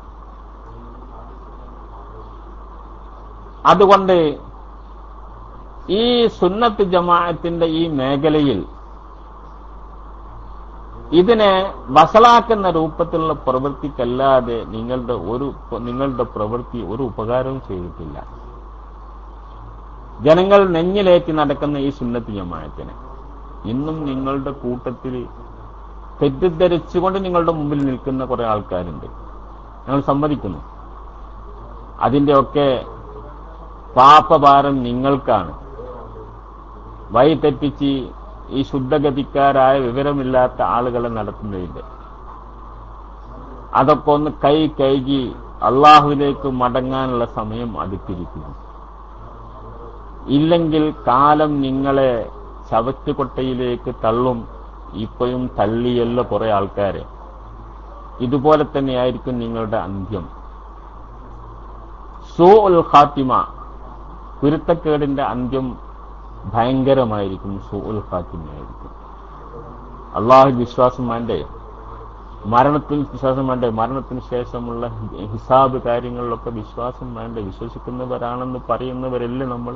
C: അതുകൊണ്ട് ഈ സുന്നത്ത് ജമാഅത്തിന്റെ ഈ മേഖലയിൽ ഇതിനെ വഷളാക്കുന്ന രൂപത്തിലുള്ള പ്രവൃത്തിക്കല്ലാതെ നിങ്ങളുടെ പ്രവൃത്തി ഒരു ഉപകാരവും ചെയ്തിട്ടില്ല. ജനങ്ങൾ നെഞ്ഞിലേറ്റി നടക്കുന്ന ഈ സുന്നത്ത് ജമാഅത്തിനെ ഇന്നും നിങ്ങളുടെ കൂട്ടത്തിൽ തെറ്റിദ്ധരിച്ചുകൊണ്ട് നിങ്ങളുടെ മുമ്പിൽ നിൽക്കുന്ന കുറെ ആൾക്കാരുണ്ട്. ഞങ്ങൾ സമ്മതിക്കുന്നു. അതിന്റെയൊക്കെ പാപഭാരം നിങ്ങൾക്കാണ്. വഴി തെറ്റിച്ച് ഈ ശുദ്ധഗതിക്കാരായ വിവരമില്ലാത്ത ആളുകളെ നടത്തുന്നതിന്റെ അതൊക്കെ ഒന്ന് കൈകി അള്ളാഹുവിലേക്ക് മടങ്ങാനുള്ള സമയം അടുത്തിരിക്കുന്നു. ഇല്ലെങ്കിൽ കാലം നിങ്ങളെ ചവറ്റുകൊട്ടയിലേക്ക് തള്ളും. ഇപ്പോഴും തള്ളിയല്ല കുറെ ആൾക്കാരെ. ഇതുപോലെ തന്നെയായിരിക്കും നിങ്ങളുടെ അന്ത്യം. സൂഉൽ ഖാത്തിമ, കുരുത്തക്കേടിന്റെ അന്ത്യം ഭയങ്കരമായിരിക്കും. സൂഉൽ ഖാത്തിമയായിരിക്കും. അള്ളാഹു വിശ്വാസം വേണ്ടേ? മരണത്തിൽ വിശ്വാസം വേണ്ടേ? മരണത്തിന് ശേഷമുള്ള ഹിസാബ് കാര്യങ്ങളിലൊക്കെ വിശ്വാസം വേണ്ടേ? വിശ്വസിക്കുന്നവരാണെന്ന് പറയുന്നവരല്ലേ നമ്മൾ?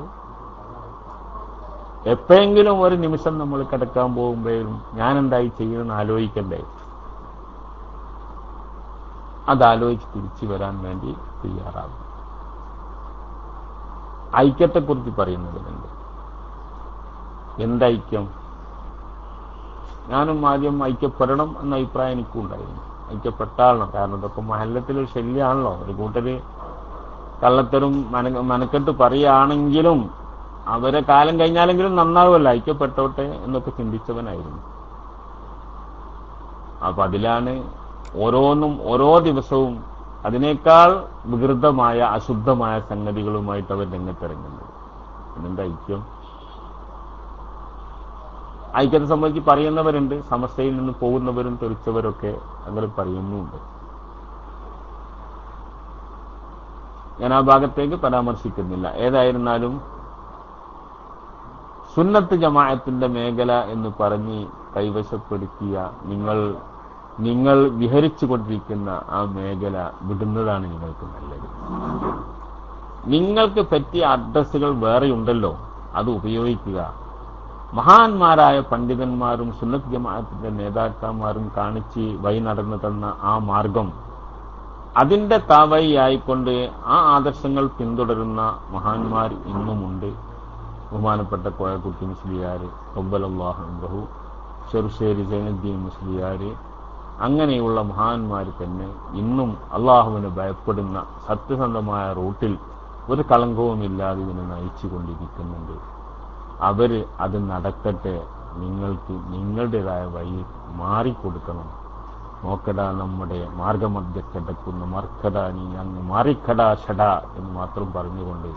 C: എപ്പോഴെങ്കിലും ഒരു നിമിഷം നമ്മൾ കിടക്കാൻ പോകുമ്പോഴും ഞാൻ എന്തായി ചെയ്യുമെന്ന് ആലോചിക്കണ്ടേ? അതാലോചിച്ച് തിരിച്ചു വരാൻ വേണ്ടി തയ്യാറാകും. ഐക്യത്തെക്കുറിച്ച് പറയുന്നതിനുണ്ട്. എന്തൈക്യം? ഞാനും ആദ്യം ഐക്യപ്പെടണം എന്ന അഭിപ്രായം എനിക്കും ഉണ്ടായിരുന്നു. ഐക്യപ്പെട്ടാളണം. കാരണം ഇതൊക്കെ മഹല്ലത്തിലൊരു ശല്യമാണല്ലോ. ഒരു കൂട്ടര് കള്ളത്തരും മനക്കെട്ട് പറയുകയാണെങ്കിലും അവരെ കാലം കഴിഞ്ഞാലെങ്കിലും നന്നാവുമല്ല, ഐക്യപ്പെട്ടോട്ടെ എന്നൊക്കെ ചിന്തിച്ചവനായിരുന്നു. അപ്പൊ അതിലാണ് ഓരോന്നും ഓരോ ദിവസവും അതിനേക്കാൾ വികൃതമായ അശുദ്ധമായ സംഗതികളുമായിട്ട് അവർ രംഗത്തിറങ്ങുന്നത്. പിന്നെന്താ ഐക്യം? ഐക്യത്തെ സംബന്ധിച്ച് പറയുന്നവരുണ്ട്, സമസ്തയിൽ നിന്ന് പോകുന്നവരും തെറിച്ചവരൊക്കെ അങ്ങനെ പറയുന്നുമുണ്ട്. ഞാൻ ആ ഭാഗത്തേക്ക് പരാമർശിക്കുന്നില്ല. ഏതായിരുന്നാലും സുന്നത്ത് ജമാഅത്തിന്റെ മേഖല എന്ന് പറഞ്ഞ് കൈവശപ്പെടുത്തിയ നിങ്ങൾ വിഹരിച്ചു കൊണ്ടിരിക്കുന്ന ആ മേഖല വിടുന്നതാണ് നിങ്ങൾക്ക് നല്ലത്. നിങ്ങൾക്ക് പറ്റിയ അഡ്രസ്സുകൾ വേറെയുണ്ടല്ലോ, അത് ഉപയോഗിക്കുക. മഹാന്മാരായ പണ്ഡിതന്മാരും സുന്നത്ത് ജമാഅത്തിന്റെ നേതാക്കന്മാരും കാണിച്ച് വഴി നടന്നു തന്ന ആ മാർഗം, അതിന്റെ താവഴിയായിക്കൊണ്ട് ആ ആദർശങ്ങൾ പിന്തുടരുന്ന മഹാന്മാർ ഇന്നുമുണ്ട്. ബഹുമാനപ്പെട്ട കോയക്കുട്ടി മുസ്ലിയാർ, ഖബ്ബലല്ലാഹു അൻഹു, ചെറുശ്ശേരി സൈനുദ്ദീൻ മുസ്ലിയാർ, അങ്ങനെയുള്ള മഹാന്മാർ തന്നെ ഇന്നും അള്ളാഹുവിനെ ഭയപ്പെടുന്ന സത്യസന്ധമായ റൂട്ടിൽ ഒരു കളങ്കവുമില്ലാതെ ഇതിനെ നയിച്ചു കൊണ്ടിരിക്കുന്നുണ്ട്. അവര് അത് നടക്കട്ടെ. നിങ്ങൾക്ക് നിങ്ങളുടേതായ വഴി മാറിക്കൊടുക്കണം. നോക്കടാ നമ്മുടെ മാർഗമധ്യക്കിടക്കുന്ന മർക്കടാ, നീ അങ്ങ് മാറിക്കടാ ഷടാ എന്ന് മാത്രം പറഞ്ഞുകൊണ്ട്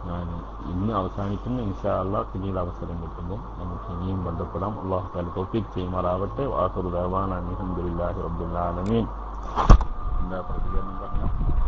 C: ഞാൻ ഇന്ന് അവസാനിക്കുന്നു. ഇൻഷാ അല്ലാഹ് പിന്നീട് അവസരം കിട്ടുമ്പോൾ നമുക്ക് ഇനിയും ബന്ധപ്പെടാം. അല്ലാഹു തആല തൗഫീഖ് ചെയ്യുമാറാവട്ടെ. ആഖിറു ദഅവാനാ അൽഹംദുലില്ലാഹി റബ്ബിൽ ആലമീൻ. എന്താ പ്രതികരണം പറഞ്ഞത്?